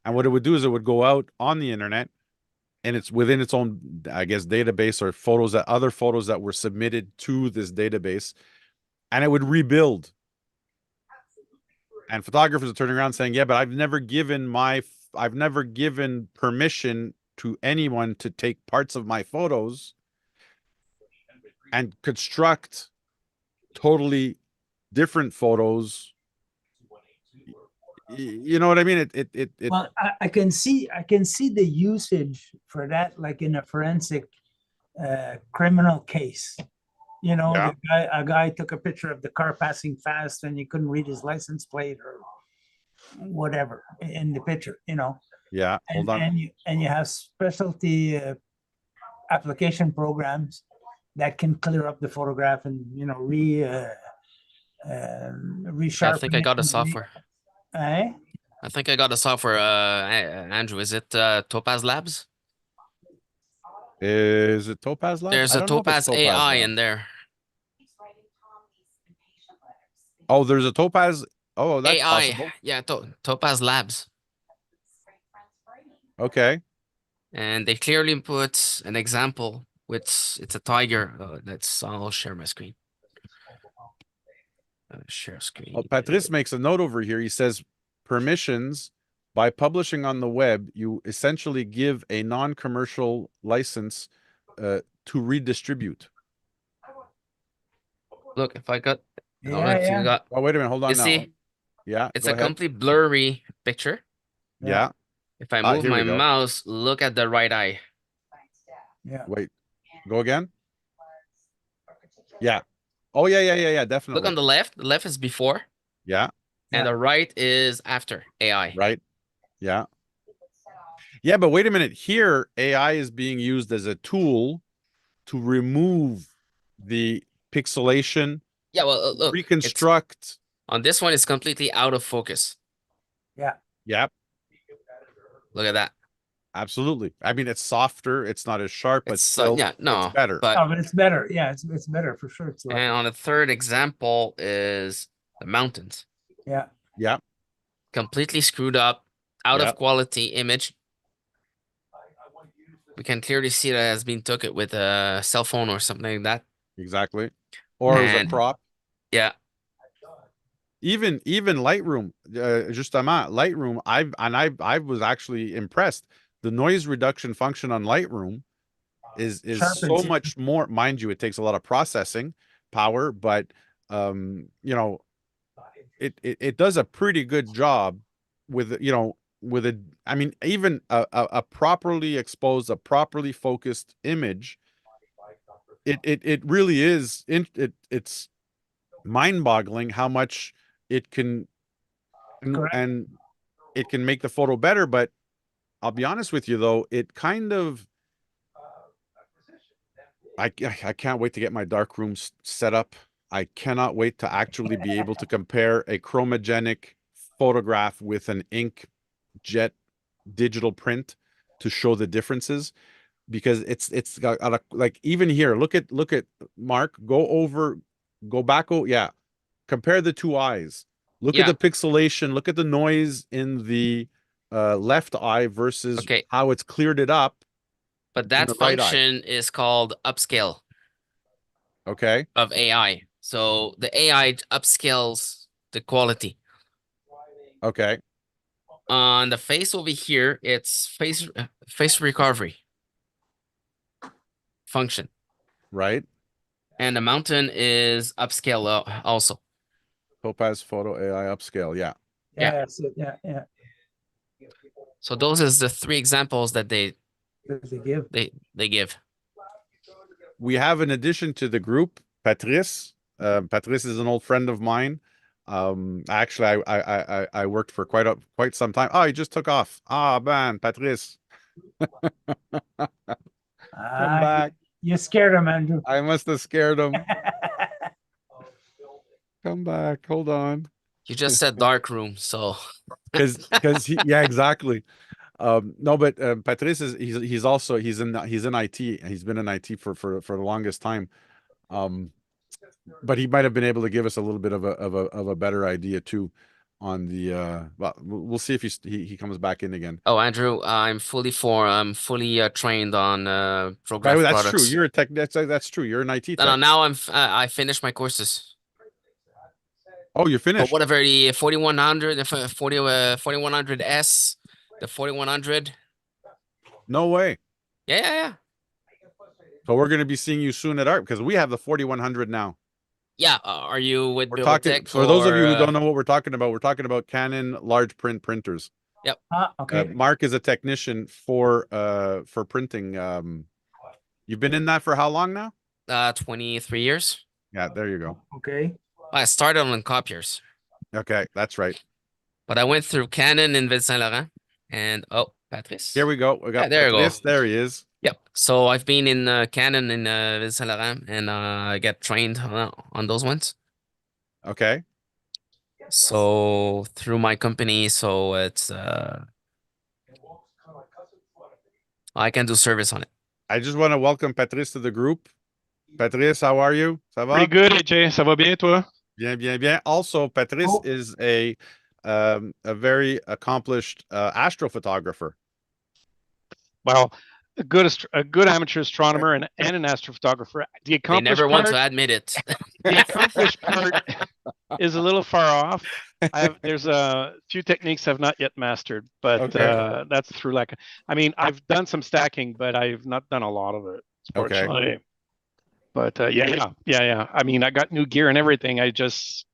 And what it would do is it would go out on the internet, and it's within its own, I guess, database, or other photos that were submitted to this database, and it would rebuild. And photographers are turning around saying, yeah, but I've never given permission to anyone to take parts of my photos and construct totally different photos, you know what I mean? It Well, I can see the usage for that, like in a forensic criminal case. You know, Yeah. a guy took a picture of the car passing fast and you couldn't read his license plate or whatever in the picture, you know. Yeah, hold on. And you have specialty application programs that can clear up the photograph and, you know, resharpen I think I got it the and software. eh? I think I got the software. Andrew, is it Topaz Labs? Is it Topaz Labs? There's I a don't know if it's Topaz Topaz AI Labs. in there. Oh, there's a Topaz. Oh, that's AI, possible. yeah, Topaz Labs, Okay. and they clearly put an example. Which it's a tiger. I'll share my screen. Share screen. Oh, Patrice makes a note over here. He says, permissions, by publishing on the web, you essentially give a non-commercial license to redistribute. Look, if I got, I don't know Yeah, if you yeah. got, Oh, wait a minute. Hold you on now. see, Yeah, it's go a ahead. complete blurry picture. Yeah. If I move Here my we go. mouse, look at the right eye. Yeah. Wait, go again. Yeah. Oh, yeah, Look on definitely. the left. The left is before, Yeah, and the right is after AI. right. Yeah. Yeah, but wait a minute. Here, AI is being used as a tool to remove the pixelation, Yeah, well, look, it's reconstruct. on this one. It's completely out of focus. Yeah. Yeah, Look at that. absolutely. I mean, it's softer. It's not as sharp, but It's still, yeah, it's no, better. but Oh, but it's better. Yeah, it's better for sure. It's like, and on the third example is the mountains. yeah. Yeah, Completely screwed up, out yeah, of quality image. We can clearly see that it has been took it with a cell phone or something like that. exactly. Or as a And prop. yeah, Even Lightroom, justement, Lightroom, I was actually impressed. The noise reduction function on Lightroom is so Sharpens. much more. Mind you, it takes a lot of processing power, but you know, it does a pretty good job with, you know, with a, I mean, even a properly exposed, a properly focused image. It really is it's mind-boggling how much it can Correct. and it can make the photo better. But I'll be honest with you though, it kind of, I can't wait to get my dark rooms set up. I cannot wait to actually be able to compare a chromogenic photograph with an inkjet digital print to show the differences, because it's got a, like, even here, look at Mark, go back. Oh yeah, compare the two eyes. Look at yeah. the pixelation. Look at the noise in the left eye versus Okay, how it's cleared it up but in that the right eye. function is called upscale Okay. of AI. So the AI upscales the quality. Okay. On the face over here, it's face recovery function, Right. and the mountain is upscale also. Topaz Photo AI upscale. Yeah. Yeah. Yeah, that's it. Yeah, yeah. So those is the three examples that they They give. give. We have, in addition to the group, Patrice. Patrice is an old friend of mine. Actually, I worked for quite some time. Oh, he just took off. Ah, man, Patrice, come back. You scared him, Andrew. I must have scared him. Come back. Hold on. You just said dark room, so Because yeah, exactly. No, but Patrice is, he's also, he's in IT. He's been in IT for the longest time. But he might have been able to give us a little bit of a better idea too on the well, we'll see if he comes back in again. oh, Andrew, I'm fully trained on Right, Prograph that's true. products. You're a tech. That's true. You're an IT No, tech. now I finished my courses. Oh, you're But finished. whatever, the 4100, the 4100S, the 4100. No way. Yeah. So we're going to be seeing you soon at art, because we have the 4100 now. Yeah, are you with We're talking, Bibliothèque for those of you who or don't know what we're talking about Canon large print printers. Yep. Okay. Mark is a technician for printing. You've been in that for how long now? 23 years. Yeah, there you go. Okay. I started on copiers, Okay, that's right. but I went through Canon in Ville Saint Laurent, and oh, Patrice. Here we go. We Yeah, got there you go. Patrice. There he is. Yep. So I've been in Canon in Ville Saint Laurent, and I get trained on those ones. Okay. So through my company, so it's I can do service on it. I just want to welcome Patrice to the group. Patrice, how are you? Ça va? Pretty good, AJ. Ça va bien, toi? Bien, bien, bien. Also, Patrice is a very accomplished astrophotographer. Well, a good amateur astronomer and an astrophotographer. The They never accomplished want to part, admit it. the accomplished part is a little far off. There's a few techniques I've not yet mastered, but Okay. that's through like, I mean, I've done some stacking, but I've not done a lot of it, Okay. fortunately. But yeah. I mean, I got new gear and everything. I just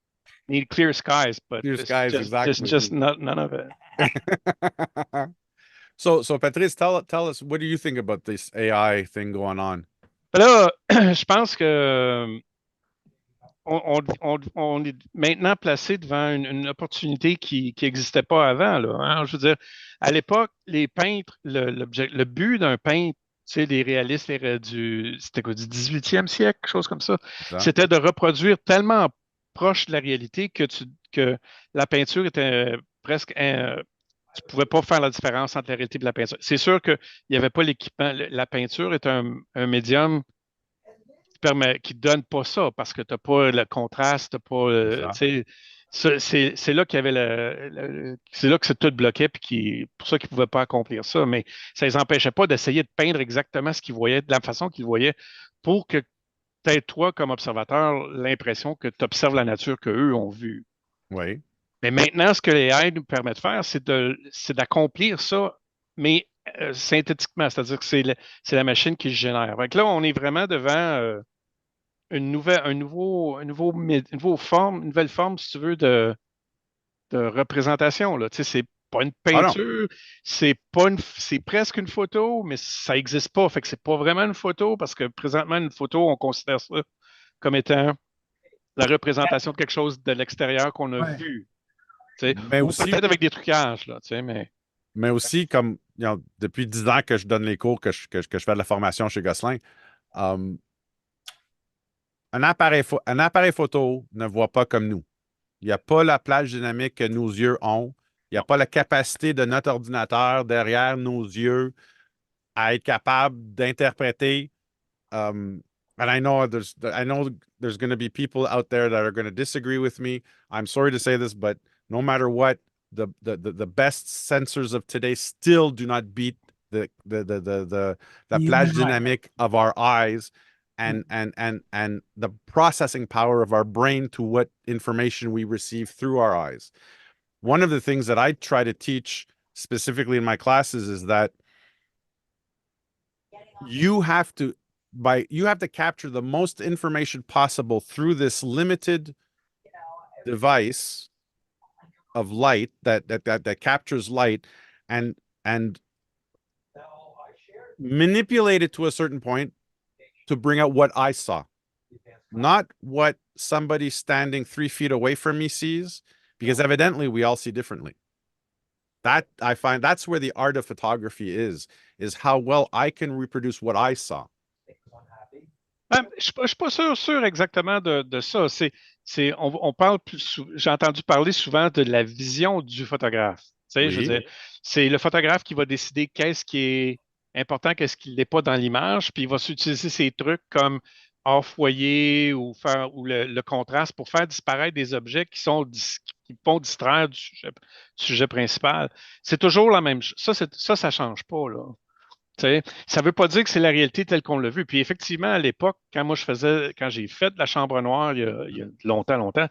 need clear skies, but Clear it's skies, exactly. just none of it. So Patrice, tell us, what do you think about this AI thing going on? Ben là, je pense que on est maintenant placé devant une opportunité qui n'existait pas avant, là, hein. Je veux dire, à l'époque, les peintres, le but d'un peintre, tu sais, les réalistes, c'était quoi, du 18e siècle, quelque chose comme ça, Ça? c'était de reproduire tellement proche de la réalité que la peinture était presque tu pouvais pas faire la différence entre la réalité et la peinture. C'est sûr qu'il n'y avait pas l'équipement. La peinture est un médium qui ne donne pas ça parce que tu n'as pas le contraste, t'as pas. C'est là qu'il y avait c'est là que c'est tout bloqué, puis pour ça qu'ils ne pouvaient pas accomplir ça. Mais ça ne les empêchait pas d'essayer de peindre exactement ce qu'ils voyaient, de la façon qu'ils voyaient, pour que tu aies, toi, comme observateur, l'impression que tu observes la nature qu'eux ont vue. Oui. Mais maintenant, ce que les AI nous permettent de faire, c'est d'accomplir ça, mais synthétiquement, c'est-à-dire que c'est la machine qui le génère. Donc là, on est vraiment devant une nouvelle forme, si tu veux, de représentation, là. Tu sais, c'est pas une Ah non. peinture, c'est presque une photo, mais ça n'existe pas. Fait que c'est pas vraiment une photo parce que présentement, une photo, on considère ça comme étant la représentation de quelque chose de l'extérieur qu'on a Ouais. vu. Tu sais. Mais Ou aussi, peut-être avec des trucages, là, tu sais, mais aussi comme depuis 10 ans que je donne les cours, que je fais de la formation chez Gosselin, um, un appareil photo ne voit pas comme nous. Il n'y a pas la plage dynamique que nos yeux ont. Il n'y a pas la capacité de notre ordinateur derrière nos yeux à être capable d'interpréter. And I know there's going to be people out there that are going to disagree with me. I'm sorry to say this, but no matter what, the best sensors of today still do not beat the plage dynamique of our eyes and the processing power of our brain to what information we receive through our eyes. One of the things that I try to teach specifically in my classes is that you have to capture the most information possible through this limited device of light that captures light and manipulate it to a certain point to bring out what I saw, not what somebody standing 3 feet away from me sees, because evidently we all see differently. That I find that's where the art of photography is how well I can reproduce what I saw. je ne suis pas sûr exactement de ça. On parle j'ai entendu parler souvent de la vision du photographe. Tu sais, je veux dire, c'est le photographe qui va décider qu'est-ce qui est important, qu'est-ce qui n'est pas dans l'image, puis il va utiliser ces trucs comme hors foyer ou le contraste pour faire disparaître des objets qui vont distraire du sujet principal. C'est toujours la même chose. Ça ne change pas, là. sais. Ça ne veut pas dire que c'est la réalité telle qu'on l'a vue. Puis effectivement, à l'époque, quand j'ai fait de la chambre noire il y a longtemps, longtemps,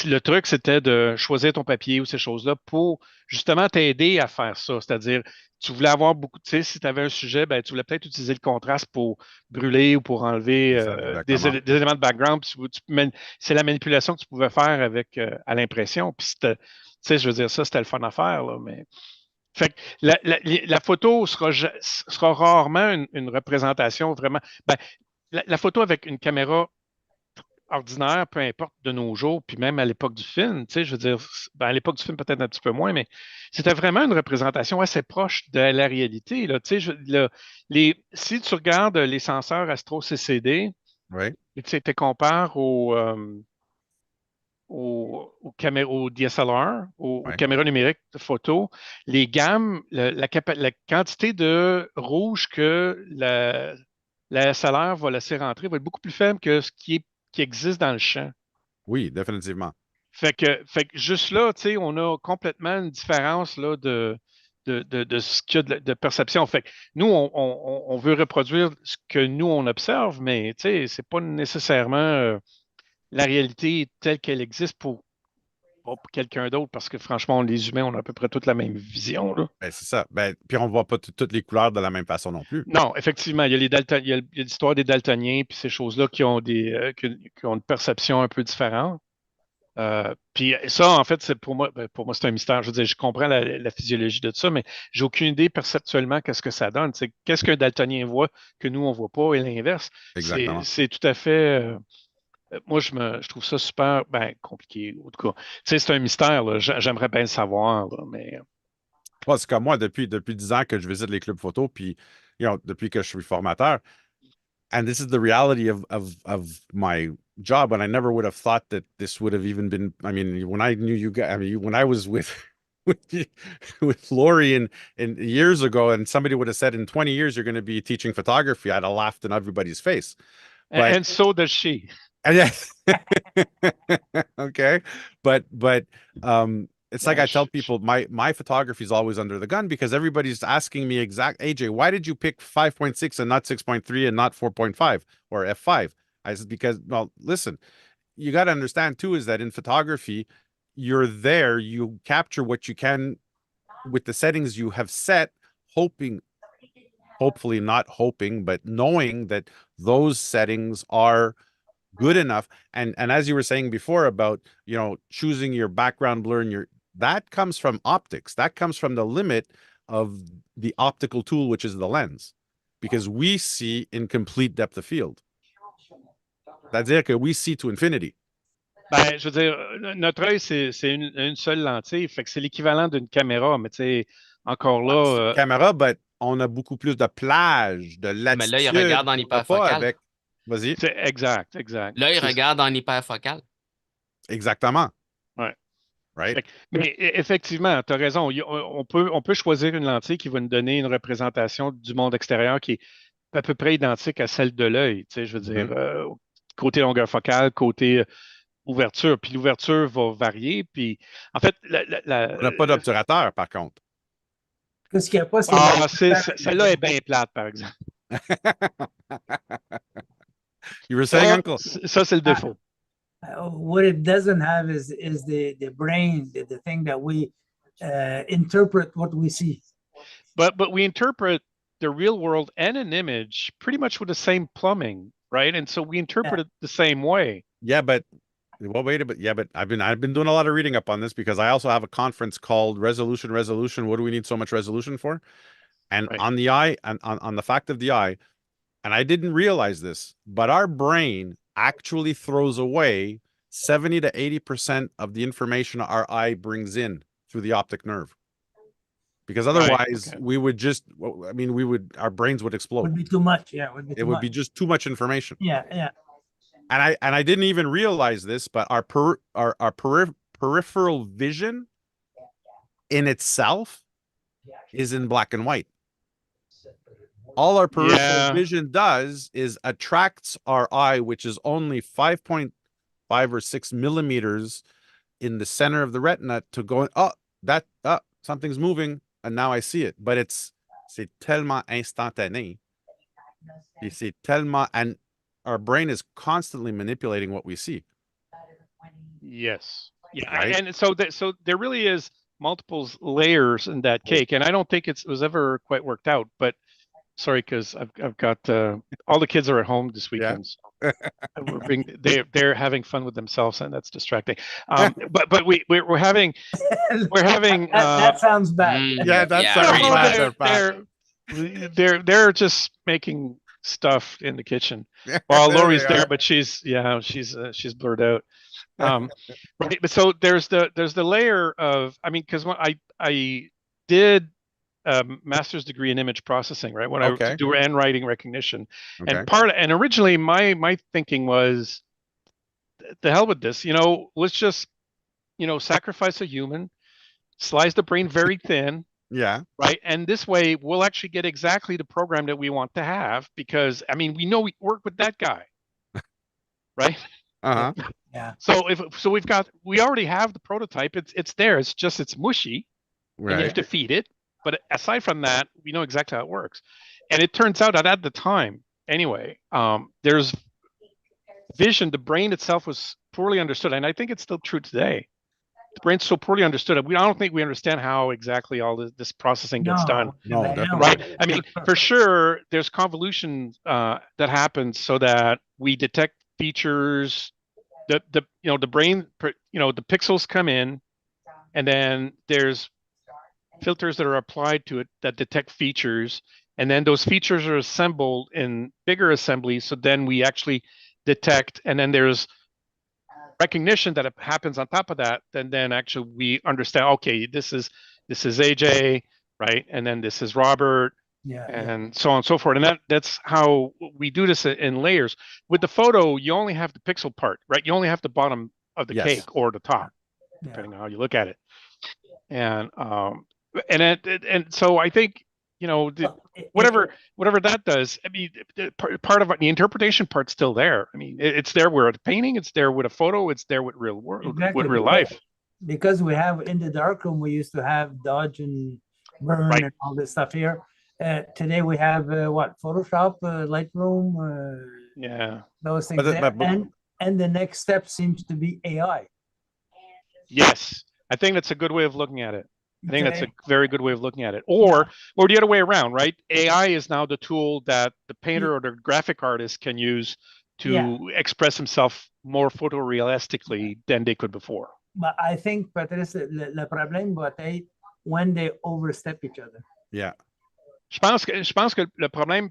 le truc, c'était de choisir ton papier ou ces choses-là pour justement t'aider à faire ça. C'est-à-dire, tu voulais avoir beaucoup, tu sais, si tu avais un sujet, ben, tu voulais peut-être utiliser le contraste pour brûler ou pour enlever C'est ça, exactement. des éléments de background. C'est la manipulation que tu pouvais faire avec à l'impression. Puis, tu sais, je veux dire, ça, c'était le fun à faire, là, mais. Fait que la photo sera rarement une représentation vraiment. Ben, la photo avec une caméra ordinaire, peu importe de nos jours, puis même à l'époque du film, tu sais, je veux dire, ben, à l'époque du film peut-être un petit peu moins, mais c'était vraiment une représentation assez proche de la réalité. Là, tu sais, si tu regardes les senseurs Astro CCD, Oui, et tu sais, tu compares aux DSLR, aux oui. caméras numériques de photo, les gammes, la quantité de rouge que la SLR va laisser rentrer va être beaucoup plus faible que qui existe dans le champ. Oui, définitivement. Fait que juste là, tu sais, on a complètement une différence là, de ce qu'il y a de perception. Fait que nous, on veut reproduire ce que nous, on observe, mais tu sais, c'est pas nécessairement la réalité telle qu'elle existe pour quelqu'un d'autre, parce que franchement, les humains, on a à peu près toute la même vision, là. Ben, c'est ça. Ben, puis on voit pas toutes les couleurs de la même façon non plus. Non, effectivement, il y a l'histoire des daltoniens, puis ces choses-là qui ont une perception un peu différente. Puis ça, en fait, pour moi, c'est un mystère. Je veux dire, je comprends la physiologie de ça, mais j'ai aucune idée perceptuellement qu'est-ce que ça donne. Qu'est-ce qu'un daltonien voit que nous, on voit pas, et l'inverse. Exactement. C'est tout à fait. Moi, je trouve ça super compliqué. En tout cas, tu sais, c'est un mystère, là. J'aimerais bien le savoir, là, mais. Moi, c'est comme moi, depuis 10 ans que je visite les clubs photo, puis depuis que je suis formateur. And this is the reality of my job. And I never would have thought that this would have even been. I mean, when I knew you guys, I mean, when I was with with Lori and years ago, and somebody would have said in 20 years you're going to be teaching photography, I'd have laughed in everybody's face. But And so does she. and yeah. Okay. But it's like Yeah, I tell people my photography is always under the gun because everybody's asking me AJ, why did you pick 5.6 and not 6.3 and not 4.5 or f5? I said because well, listen, you got to understand too is that in photography, you're there, you capture what you can with the settings you have set, hopefully not hoping, but knowing that those settings are good enough. And as you were saying before about choosing your background blur and that comes from optics. That comes from the limit of the optical tool, which is the lens, because we see in complete depth of field. C'est-à-dire que we see to infinity. Ben, je veux dire, notre œil, c'est une seule lentille, fait que c'est l'équivalent d'une caméra, mais tu sais, encore là. Caméra, but on a beaucoup plus de plage, de Mais là, il regarde latitude en qu'on n'a pas hyperfocal. avec. Vas-y. C'est exact, exact. Là, il regarde en hyperfocal. Exactement. Ouais. Right? Mais effectivement, tu as raison. On peut choisir une lentille qui va nous donner une représentation du monde extérieur qui est à peu près identique à celle de l'œil. Tu sais, je veux dire, côté longueur focale, côté ouverture. Puis l'ouverture va varier. Puis en fait, On n'a pas d'obturateur, par contre. Ce qu'il n'y a pas, c'est celle-là est bien plate, par exemple. You were saying, Uncle? Ça, c'est le défaut. What it doesn't have is the brain, the thing that we interpret what we see. But we interpret the real world and an image pretty much with the same plumbing, right? And so we interpret it the same way. Yeah, but well, wait a bit. Yeah, but I've been doing a lot of reading up on this because I also have a conference called Resolution. What do we need so much resolution for? And on the eye, and on the fact of the eye, and I didn't realize this, but our brain actually throws away 70 to 80% of the information our eye brings in through the optic nerve. Because otherwise we would our brains would explode. Would be too much. Yeah, it would be just too much information. Yeah, yeah. And I didn't even realize this, but our peripheral vision in itself is in black and white. All our peripheral vision does is attracts our eye, which is only 5.5 or 6 millimeters in the center of the retina, to go, something's moving, and now I see it. But it's c'est tellement instantané. Et c'est tellement, and our brain is constantly manipulating what we see. Yes. Yeah. Right? And so there really is multiple layers in that cake, and I don't think it was ever quite worked out. But sorry, because I've got all the kids are at home this Yeah. weekend. So they're having fun with themselves, and that's distracting. But we're having that sounds bad. Yeah, that yeah, sounds really bad. bad. they're just making stuff in the kitchen while Lori's there, but she's blurred out. Right, but so there's the layer of, I mean, because when I did master's degree in image processing, right, when I Okay. do handwriting recognition, Okay. and originally my thinking was, the hell with this, let's just sacrifice a human, slice the brain very thin, Yeah. right, and this way we'll actually get exactly the program that we want to have, because I mean, we know we work with that guy, right? Uh-huh. Yeah. So we already have the prototype. It's there. It's mushy, and you Right. have to feed it. But aside from that, we know exactly how it works. And it turns out that at the time, anyway, there's vision. The brain itself was poorly understood, and I think it's still true today. The brain's so poorly understood. I don't think we understand how exactly all this processing gets done. No, I know. definitely. Right. I mean, for sure, there's convolution that happens so that we detect features. The brain, the pixels come in, and then there's filters that are applied to it that detect features, and then those features are assembled in bigger assemblies. So then we actually detect, and then there's recognition that happens on top of that. Then actually we understand. Okay, this is AJ, right, and then this is Robert. Yeah. And so on and so forth. And that's how we do this in layers. With the photo, you only have the pixel part, right? You only have the bottom of the Yes. cake or the top, Yeah. depending on how you look at it. And so I think, whatever that does, I mean, part of the interpretation part's still there. I mean, it's there with a painting, it's there with a photo, it's there with real world, Exactly. with real life. Because we have in the darkroom, we used to have dodge and burn Right. and all this stuff here. Today we have Photoshop, Lightroom, Yeah. those things But- there. but- And the next step seems to be AI. Yes. I think that's a good way of looking at it. I think that's a Okay? very good way of looking at it. Or the other way around, right? AI is now the tool that the painter or the graphic artist can use to express himself more photorealistically than they could before. But I think, Patrice, le problème va être when they overstep each other. Yeah. Je pense que le problème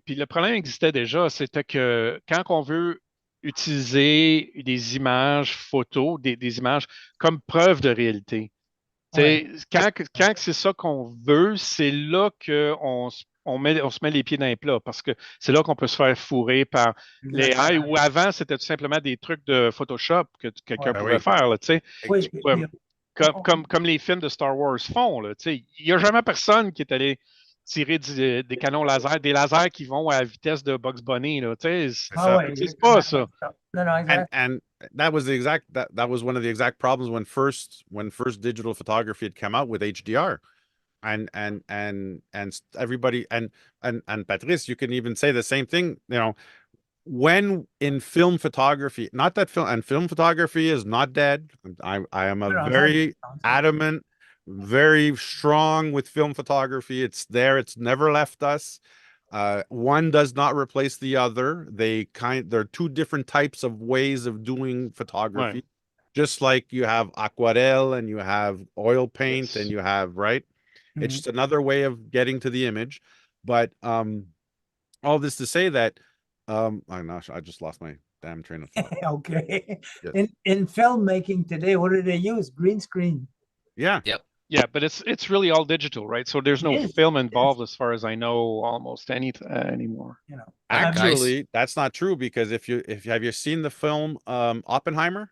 existait déjà, c'était que quand on veut utiliser des images photos, des images comme preuve de réalité, Ouais. quand c'est ça qu'on veut, c'est là qu'on se met les pieds dans les plats, parce que c'est là qu'on peut se faire fourrer par les AI, ou avant, c'était tout simplement des trucs de Photoshop que quelqu'un Ouais. pouvait faire, là, tu sais. Oui, Ouais. Comme les films de Star Wars font, là, tu sais. Il n'y a jamais personne qui est allé tirer des canons laser, des lasers qui vont à la vitesse de Bugs Bunny, là, tu sais. C'est pas ça. No, exactly. And that was the exact that was one of the exact problems when first digital photography had come out with HDR. And everybody and Patrice, you can even say the same thing, when in film photography, not that film photography is not dead. I am a very adamant, very strong with film photography. It's there, it's never left us. One does not replace the other. They're two different types of ways of doing photography. Right. Just like you have aquarelle and you have oil paint, Yes. and you have, right? It's Mhm. just another way of getting to the image. But all this to say that oh gosh, I just lost my damn train of thought. Okay. Yes. In filmmaking today, what do they use? Green screen. Yeah. Yeah, but it's really all digital, right? So there's no It is, film it is. involved, as far as I know, almost anymore. You know. Alright, guys. Actually, that's not true, because if you have you seen the film Oppenheimer?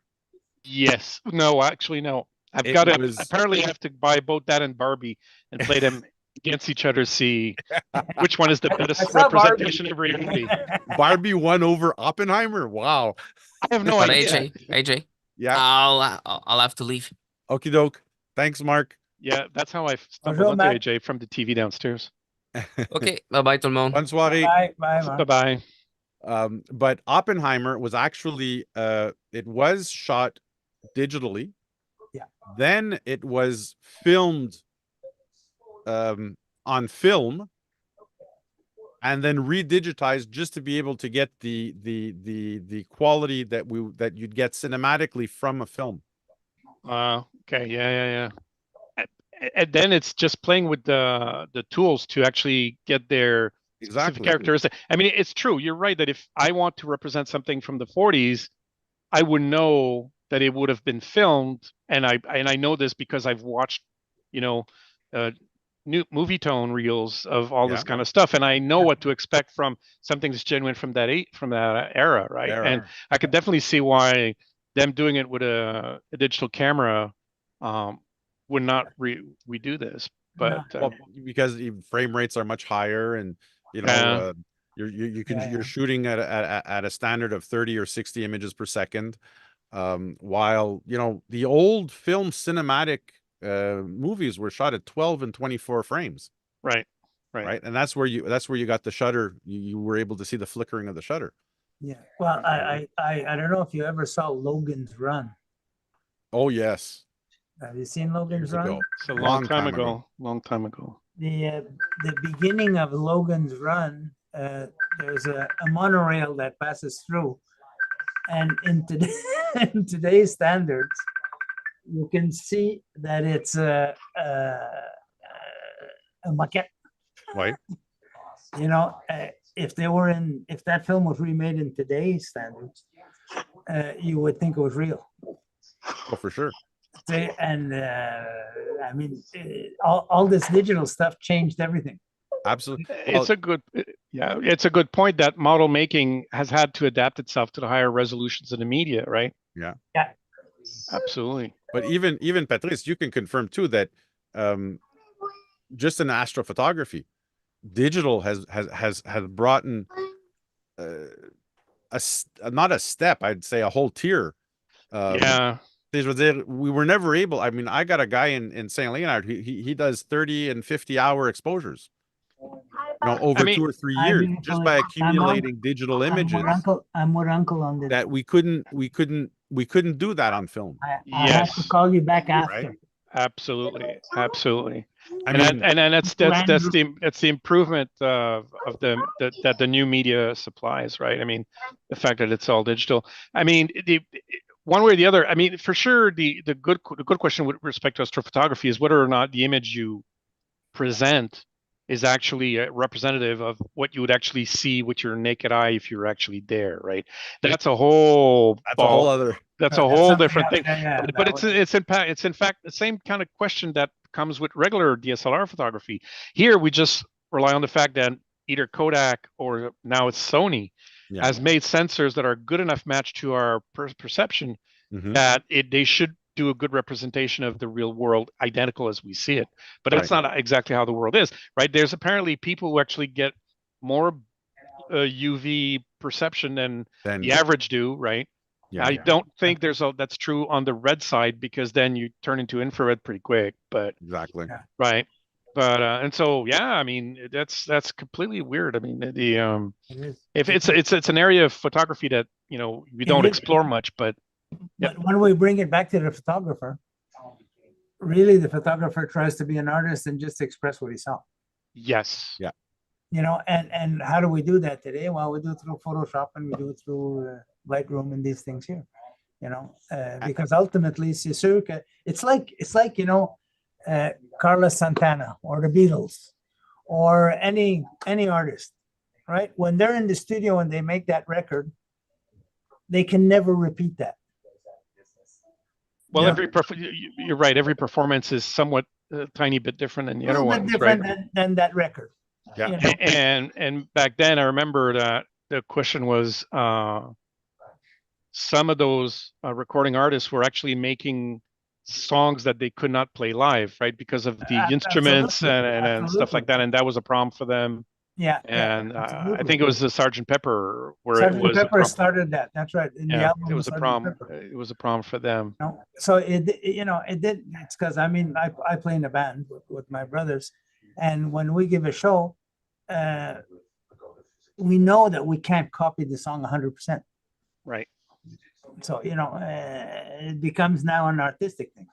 Yes. No, actually, no. I've It got to was- apparently have to buy both that and Barbie and play them against each other, see which one is the I best saw Barbie. representation of reality. Barbie won over Oppenheimer. Wow. I have no But idea. AJ, Yeah. I'll have to leave. Okie doke. Thanks, Mark. Yeah, that's how I stumbled Bonjour, onto Matt. AJ from the TV downstairs. OK, bye-bye tout le monde. Bonne soirée. Bye, bye, Mark. Bye-bye. But Oppenheimer was actually it was shot digitally. Yeah. Then it was filmed on film and then redigitized just to be able to get the quality that you'd get cinematically from a film. Okay, yeah. And then it's just playing with the tools to actually get their specific Exactly. characteristic. I mean, it's true. You're right that if I want to represent something from the 40s, I would know that it would have been filmed, and I know this because I've watched, you know, new movie tone reels of all this Yeah. kind of stuff, and I know what to expect from something that's genuine from that era, right? Era. And I could definitely see why them doing it with a digital camera would not redo this, but Well, because frame rates are much higher, and Yeah. you're shooting at a standard of 30 or 60 images per second, while the old film cinematic movies were shot at 12 and 24 frames, right. and that's where you got the shutter. You were able to see the flickering of the shutter. Yeah. Well, I don't know if you ever saw Logan's Run. Oh yes, Have you seen Logan's years Run? ago. It's a long time ago. Long time ago. The beginning of Logan's Run, there's a monorail that passes through, and in today's standards, you can see that it's a maquette. Right. If that film was remade in today's standards, you would think it was real. Oh, for sure. And I mean, all this digital stuff changed everything. Absolutely. It's a good point that model making has had to adapt itself to the higher resolutions of the media, right? Yeah. Yeah. Absolutely. But even Patrice, you can confirm too that just in astrophotography, digital has brought in not a step, I'd say a whole tier. Yeah. We were never able. I mean, I got a guy in St. Leonard. He does 30 and 50-hour exposures, over 2 or 3 years, just by accumulating digital images. I'm with Uncle on this. That we couldn't do that on film. I have to call you back after. Right? Absolutely. I mean, that's the improvement of that the new media supplies, right? I mean, the fact that it's all digital. I mean, one way or the other. I mean, for sure, the good question with respect to astrophotography is whether or not the image you present is actually representative of what you would actually see with your naked eye if you're actually there, right? That's a whole different thing. But it's in fact the same kind of question that comes with regular DSLR photography. Here we just rely on the fact that either Kodak or now it's Sony has made sensors that are good enough match to our perception that they should do a good representation of the real world, identical as we see it. But that's not exactly how the world is, right? There's apparently people who actually get more UV perception than the average do, right? I don't think that's true on the red side, because then you turn into infrared pretty quick. But exactly, right. But and so I mean that's completely weird. I mean if it's an area of photography that we don't explore much, but when we bring it back to the photographer, really the photographer tries to be an artist and just express what he saw. Yes. Yeah. And how do we do that today? Well, we do it through Photoshop, and we do it through Lightroom and these things here. Because ultimately it's like Carlos Santana or the Beatles or any artist, right? When they're in the studio and they make that record, they can never repeat that. Well, you're right. Every performance is somewhat a tiny bit different than the other ones, different right? than that record. Yeah. And back then, I remember that the question was, some of those recording artists were actually making songs that they could not play live, right? Because of the instruments and stuff like that. And that was a problem for them. Yeah. And I think it was the Sgt. Pepper where Sgt. Pepper started that. That's right. In the album, it was a problem. It was a problem for them. So it did. It's because I play in a band with my brothers, and when we give a show, we know that we can't copy the song 100%. Right. So, it becomes now an artistic thing.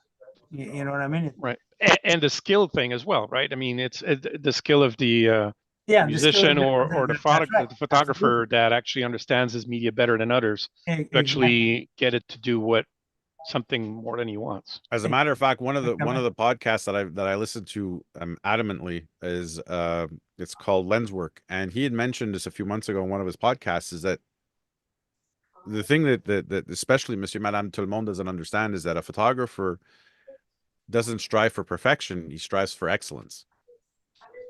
You know what I mean? Right. And the skill thing as well, right? I mean, it's the skill of the musician or the photographer that actually understands his media better than others to actually get it to do something more than he wants. As a matter of fact, one of the podcasts that I listened to adamantly is it's called Lenswork, and he had mentioned this a few months ago in one of his podcasts, is that the thing that especially Monsieur Madame Tout le Monde doesn't understand is that a photographer doesn't strive for perfection, he strives for excellence.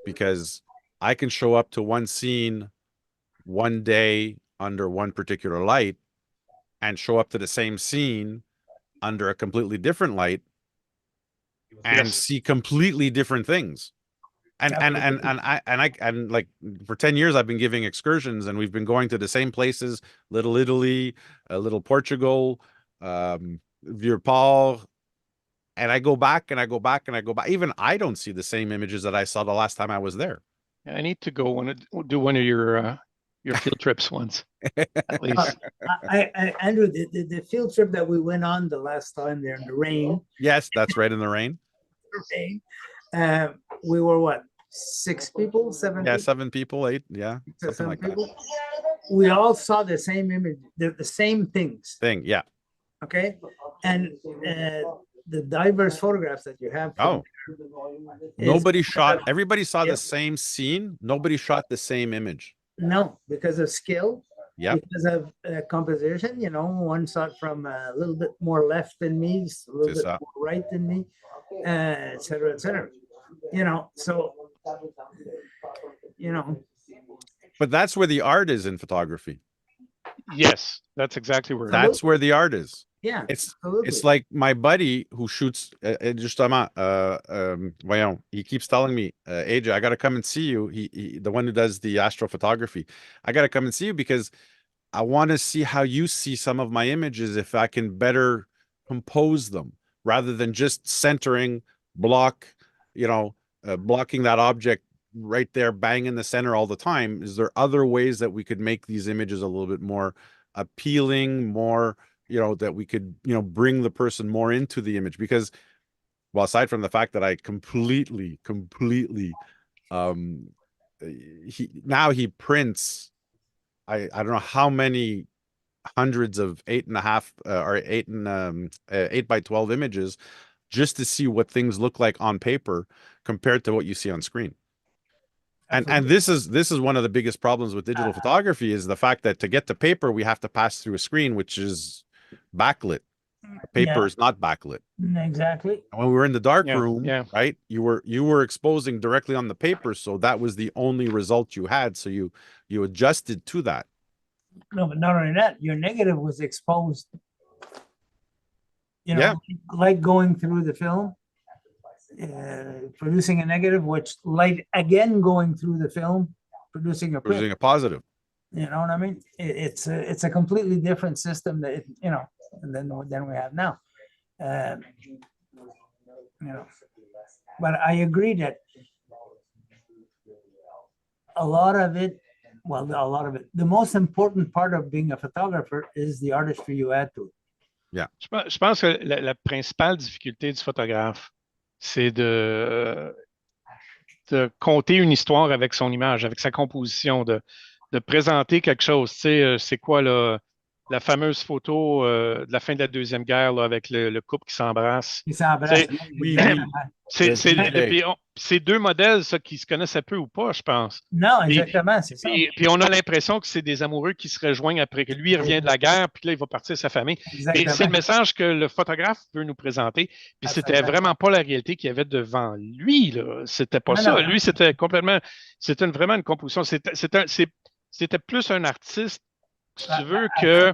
Because I can show up to one scene one day under one particular light and show up to the same scene under a completely different light and see completely different things. And like for 10 years I've been giving excursions, and we've been going to the same places: Little Italy, Little Portugal, Vieux-Port. And I go back and I go back and I go back. Even I don't see the same images that I saw the last time I was there. I need to go do one of your field trips once, at least. Andrew, the field trip that we went on the last time there in the rain. Yes, that's right, in the rain. We were what, 6 people, 7? Yeah, people? 7 people, 8. Yeah, something like people. that. We all saw the same image, the same things. Yeah. Okay, and the diverse photographs that you have. Nobody shot. Everybody saw the same scene. Nobody shot the same image. No, because of skill. Yeah. Because of composition. One shot from a little bit more left than me, a little bit more right than me, et cetera, et cetera. So. But that's where the art is in photography. Yes, that's exactly where. That's where the art is. Yeah, it's like my buddy who shoots. Justement, he keeps telling me, AJ, I got to come and see you. He the one who does the astrophotography. I got to come and see you because I want to see how you see some of my images, if I can better compose them rather than just centering, blocking that object right there, bang in the center all the time. Is there other ways that we could make these images a little bit more appealing, more, that we could, bring the person more into the image? Because, well, aside from the fact that I completely, he prints, I don't know how many hundreds of 8.5 or 8 by 12 images just to see what things look like on paper compared to what you see on screen. And this is one of the biggest problems with digital photography, is the fact that to get to paper, we have to pass through a screen, which is backlit. Paper is not backlit. Exactly. And when we were in the dark room, right, you were exposing directly on the paper, so that was the only result you had. So you adjusted to that. No, but not only that, your negative was exposed. Like going through the film. Producing a negative, which light again going through the film, producing a positive. You know what I mean? It's a completely different system that and then we have now. But I agree that a lot of it, the most important part of being a photographer is the artistry you add to it. Yeah. Je pense que la principale difficulté du photographe, c'est de conter une histoire avec son image, avec sa composition, de présenter quelque chose. Tu sais, c'est quoi la fameuse photo de la fin de la Deuxième Guerre là, avec le couple qui s'embrasse. Qui s'embrasse. C'est 2 modèles ça, qui se connaissent peu ou pas, je pense. Non, exactement, c'est ça. Puis on a l'impression que c'est des amoureux qui se rejoignent après que lui revient de la guerre, puis là, il va partir sa famille. Et c'est le message que le photographe veut nous présenter. Puis c'était vraiment pas la réalité qu'il y avait devant lui. C'était pas ça. Lui, c'était complètement... C'était vraiment une composition. C'était plus un artiste, si tu veux, que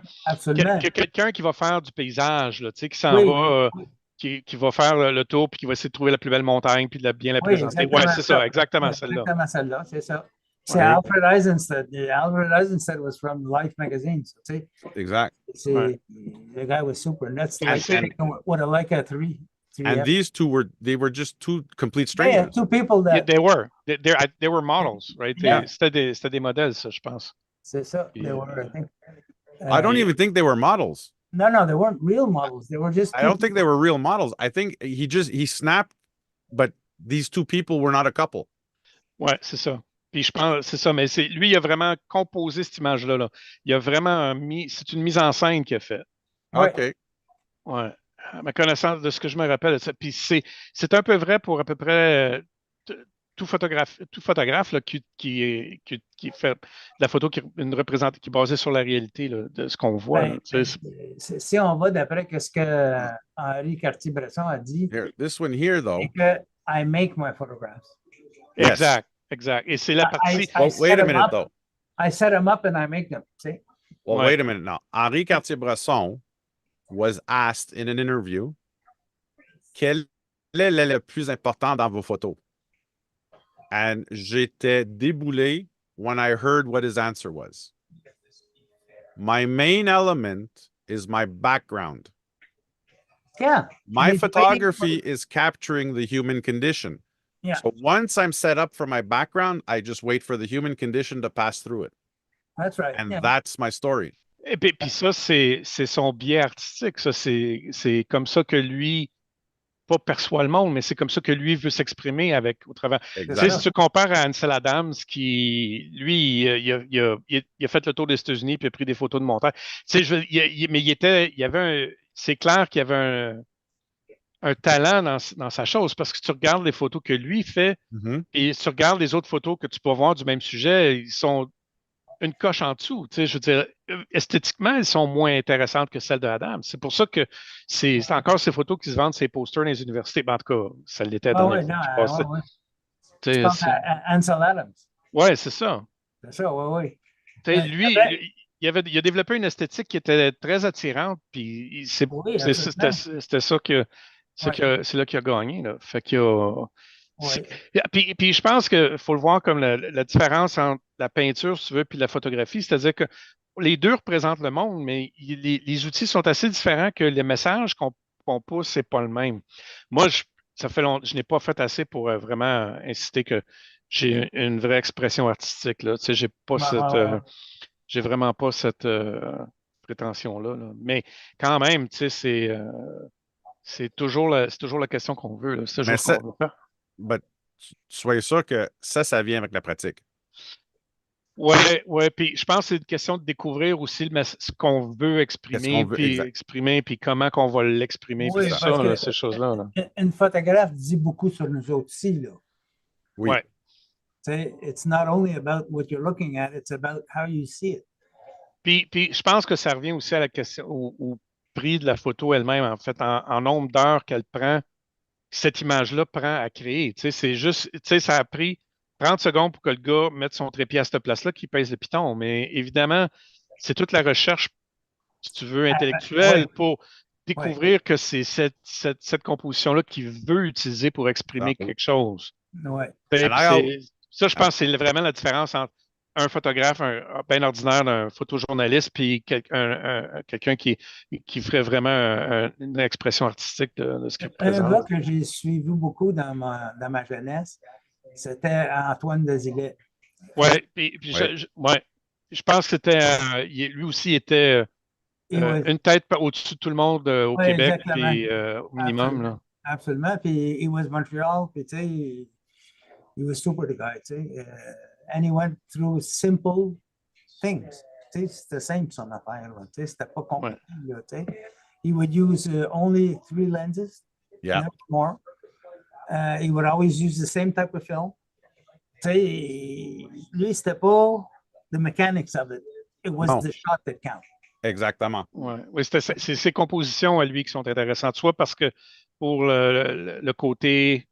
quelqu'un qui va faire du paysage, là, qui s'en va... Qui va faire le tour puis qui va essayer de trouver la plus belle montagne puis de bien la présenter. Oui, c'est ça, exactement celle-là. Exactement celle-là, c'est ça. C'est Alfred Eisenstedt. Alfred Eisenstedt was from Life magazine. So, exact. The guy was super. And that's like with a Leica 3. And 3F. these two were just two complete Yeah, strangers. two people Yeah, that. they were models, right? Yeah. C'était des modèles, ça, je pense. C'est ça. They Yeah. were, I think. I don't even think they were models. No, they weren't real models. They were just. I don't think they were real models. I think he snapped, but these two people were not a couple. Ouais, c'est ça. Puis je pense, c'est ça, mais lui, il a vraiment composé cette image-là. Là. Il a vraiment mis, c'est une mise en scène qu'il a fait. Ouais. Okay. Ouais. À ma connaissance de ce que je me rappelle de ça. Puis c'est un peu vrai pour à peu près tout photographe là, qui fait de la photo qui est basée sur la réalité là, de ce qu'on voit. Ben, si on va d'après ce que Henri Cartier-Bresson a dit, Here, this one here, though. c'est que I make my photographs. Yes. Exact, exact. Et c'est la partie. Well, wait a minute, though. I set them up and I make them. See? Well, Ouais. wait a minute now. Henri Cartier-Bresson was asked in an interview, quel est le plus important dans vos photos? And j'étais déboulé when I heard what his answer was. My main element is my background. Yeah. My He's photography is capturing the human condition. Yeah. So once I'm set up for my background, I just wait for the human condition to pass through it. That's right. And Yeah. that's my story. Et puis ça, c'est son biais artistique. Ça, c'est comme ça que lui, pas perçoit le monde, mais c'est comme ça que lui veut s'exprimer au travers. Tu sais, Exactly. si tu compares à Ansel Adams, qui, lui, il a fait le tour des États-Unis puis il a pris des photos de montagne. Tu sais, mais c'est clair qu'il y avait un talent dans sa chose parce que tu regardes les photos que lui fait Mhm. et tu regardes les autres photos que tu peux voir du même sujet, ils sont une coche en dessous. Tu sais, je veux dire, esthétiquement, elles sont moins intéressantes que celles de Adam. C'est pour ça que c'est encore ces photos qui se vendent, ces posters dans les universités. Ben, en tout cas, ça l'était dans les ouais, non, qui passaient. ouais. Tu Tu sais, penses à Ansel Adams. ouais, c'est ça. C'est ça, ouais. Tu sais, lui, il a développé une esthétique qui était très attirante, puis Oui, c'était ça que c'est là qu'il a gagné. Là. Fait qu'il a. Ouais. Puis je pense qu'il faut le voir comme la différence entre la peinture, si tu veux, puis la photographie. C'est-à-dire que les deux représentent le monde, mais les outils sont assez différents que les messages qu'on pousse, c'est pas le même. Moi, ça fait longtemps, je n'ai pas fait assez pour vraiment insister que j'ai une vraie expression artistique. Là. Tu sais, j'ai vraiment pas cette prétention-là. Là. Mais quand même, tu sais, c'est toujours la question qu'on veut. Là. C'est toujours ce qu'on veut faire. But soyez sûr que ça vient avec la pratique. Ouais, puis je pense que c'est une question de découvrir aussi ce qu'on veut exprimer, puis comment qu'on va l'exprimer, puis tout ça, là, ces choses-là. Là. Une photographe dit beaucoup sur nous autres aussi, là. Oui. Ouais. It's not only about what you're looking at, it's about how you see it. Puis je pense que ça revient aussi à la question, au prix de la photo elle-même, en fait, en nombre d'heures qu'elle prend, cette image-là prend à créer. Tu sais, c'est juste, tu sais, ça a pris 30 secondes pour que le gars mette son trépied à cette place-là qui pèse le piton. Mais évidemment, c'est toute la recherche, si tu veux, intellectuelle pour découvrir que c'est cette composition-là qu'il veut utiliser pour exprimer quelque chose. Ouais. Ça, je pense que c'est vraiment la différence entre un photographe bien ordinaire d'un photojournaliste puis quelqu'un qui ferait vraiment une expression artistique de ce qu'il présente. Un gars que j'ai suivi beaucoup dans ma jeunesse, c'était Antoine Desilets. Oui, je pense que c'était lui aussi était une tête au-dessus de tout le monde au Québec, puis au minimum. Là. Absolument, puis he was Montreal, puis tu sais, he was super the guy, tu sais. And he went through simple things. C'était simple son affaire. C'était pas compliqué. Ouais. He would use only 3 lenses, not more. He would always use the same type of film. Lui, c'était pas the mechanics of it. It was the shot that counted. Exactement. Oui, c'est ses compositions à lui qui sont intéressantes, soit parce que pour le côté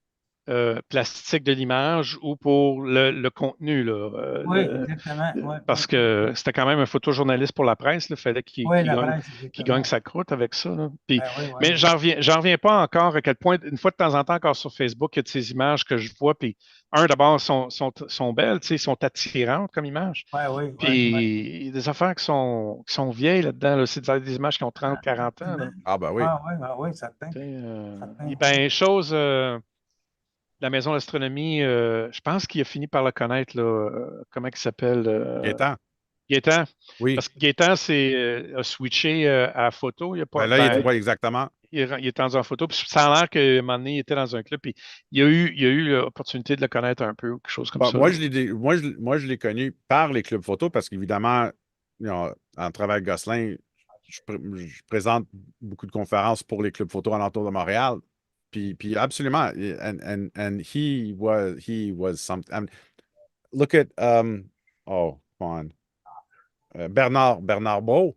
plastique de l'image ou pour le contenu, là, Oui, exactement. Ouais, parce que c'était quand même un photojournaliste pour la presse. Il fallait oui, la presse, qu'il gagne exactement. sa croûte avec ça. Là. Puis, Ben oui, oui. mais j'en reviens pas encore à quel point, une fois de temps en temps, encore sur Facebook, il y a de ces images que je vois. Puis, d'abord, sont belles, sont attirantes comme images. Ouais, oui, Puis, ouais, il y a des affaires qui sont vieilles là-dedans. Là. C'est des images qui ont 30, 40 ans. Là. Ah, ben oui. Ah, oui, certain. Et ben, chose, la maison d'astronomie, je pense qu'il a fini par le connaître, là, comment il s'appelle? Gaétan. Gaétan. Oui. Parce que Gaétan a switché à photo. Il, a pas, Ben là, ouais, exactement. il est rendu en photo. Puis ça a l'air qu'à un moment donné, il était dans un club. Puis il a eu l'opportunité de le connaître un peu ou quelque chose comme Bon, ça. moi, Là. je l'ai connu par les clubs photo parce qu'évidemment, en travail avec Gosselin, je présente beaucoup de conférences pour les clubs photo alentour de Montréal. Puis absolument. And he was something. I mean, look at, oh, come on. Bernard Beau.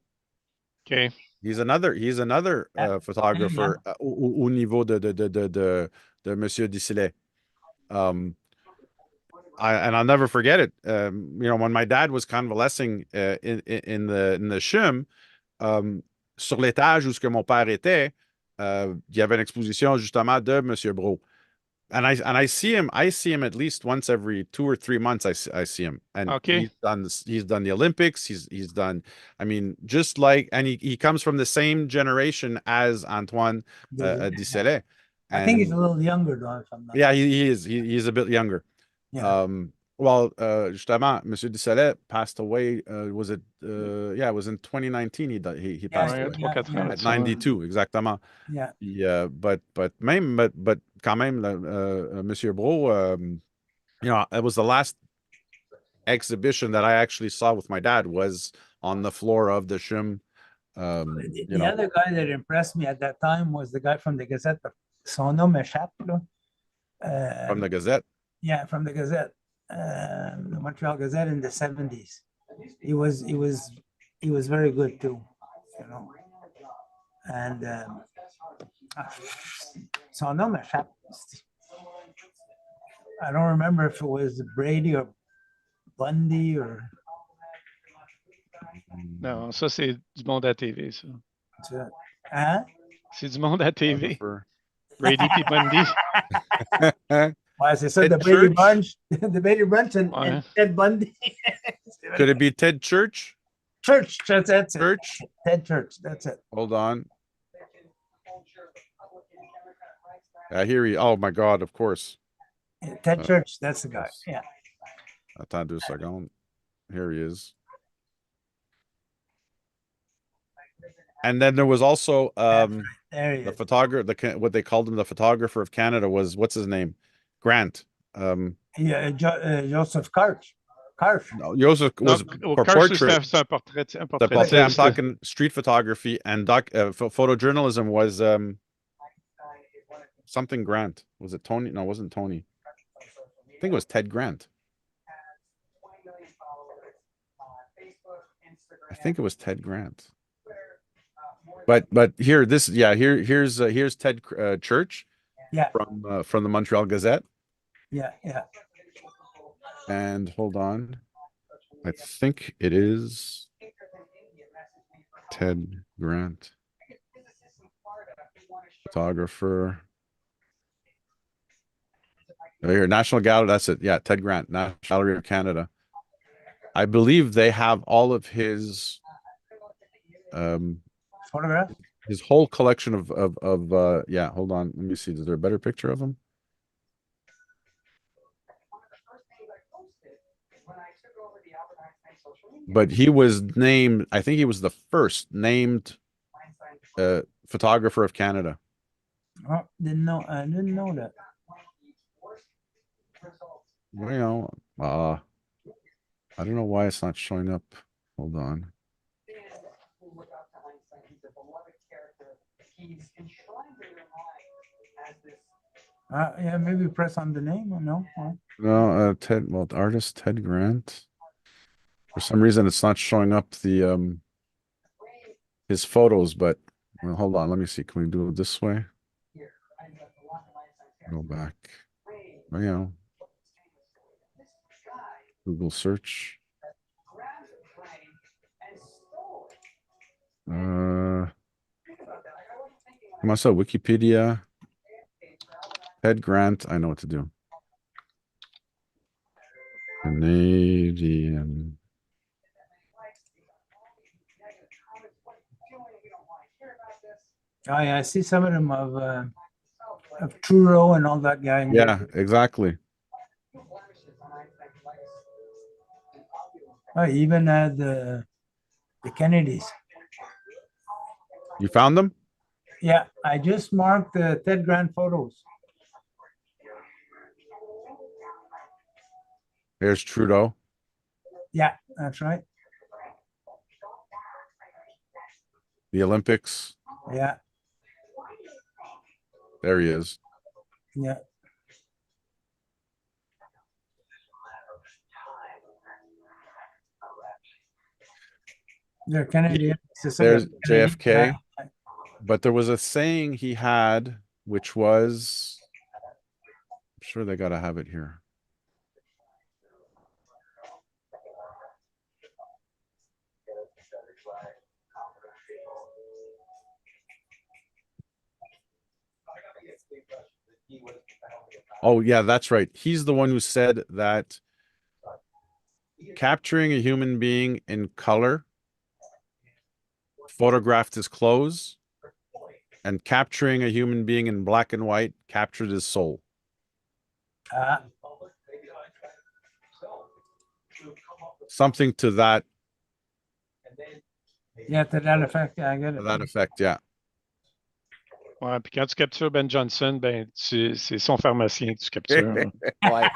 OK. He's another photographer au niveau de Monsieur Disilet. And I'll never forget it. When my dad was convalescing in the shim, sur l'étage où ce que mon père était, il y avait une exposition justement de Monsieur Bro. And I see him at least once every 2 or 3 months. I see him, and OK. he's done the Olympics. He's done. I mean, just like, and he comes from the same generation as Antoine Disselet. I think he's a little younger, though. If I'm not Yeah, he is. He's a bit younger. Yeah. Well, justement, Monsieur Disselet passed away. Was it? Yeah, it was in 2019. He passed Ouais, away 3-4 ans. at 92, exactement. Yeah. But quand même, Monsieur Bro, it was the last exhibition that I actually saw with my dad was on the floor of the Shim. The other guy that impressed me at that time was the guy from the Gazette. Son nom m'échappe, là. From the Gazette. Yeah, from the Gazette, the Montreal Gazette in the 70s. He was very good too, And son nom m'échappe. I don't remember if it was Brady or Bundy or. Non, ça, c'est du monde à TV, ça. Hein? C'est du monde à TV. Brady puis Bundy. Ouais, c'est ça, the Brady Bunch, the Brady Bunch and Ted Bundy. Could it be Ted Church? Church, that's it. Church? Ted Church, that's it. Hold on. Here he. Oh my God! Of course. Ted Church, that's the guy. Yeah. Attends 2 secondes. Here he is. And then there was also the photographer, what they called him, the photographer of Canada was, what's his name? Grant. Yeah, Joseph Karch. No, Joseph was for portrait. C'est un portrait. The portrait, I'm talking street photography and photojournalism was something Grant. Was it Tony? No, it wasn't Tony. I think it was Ted Grant. I think it was Ted Grant. But here's Ted Church. Yeah. From the Montreal Gazette. Yeah. And hold on, I think it is Ted Grant, photographer. Here, National Gallery. That's it. Yeah, Ted Grant, National Gallery of Canada. I believe they have all of his photograph. His whole collection of yeah. Hold on, let me see. Is there a better picture of him? But he was named, I think he was the first named photographer of Canada. Oh, I didn't know that. Well, I don't know why it's not showing up. Hold on. Yeah, maybe press on the name or no? No, Ted. Well, the artist Ted Grant. For some reason, it's not showing up the his photos. But well, hold on. Let me see. Can we do it this way? Go back. you know, Google search. Comment ça, Wikipedia, Ted Grant. I know what to do. Canadian. Oh yeah, I see some of them of Trudeau and all that guy. Yeah, exactly. Oh, even the Kennedys. You found them? Yeah, I just marked the Ted Grant photos. Here's Trudeau. Yeah, that's right. The Olympics. Yeah, There he is. yeah. They're Canadian. There's JFK. But there was a saying he had, which was, I'm sure they got to have it here. Oh, yeah, that's right. He's the one who said that capturing a human being in color photographed his clothes, and capturing a human being in black and white captured his soul. Something to that. Yeah, to that effect, I get it. To that effect, yeah. Ouais, puis quand tu captures Ben Johnson, ben c'est son pharmacien que tu captures. Ouais.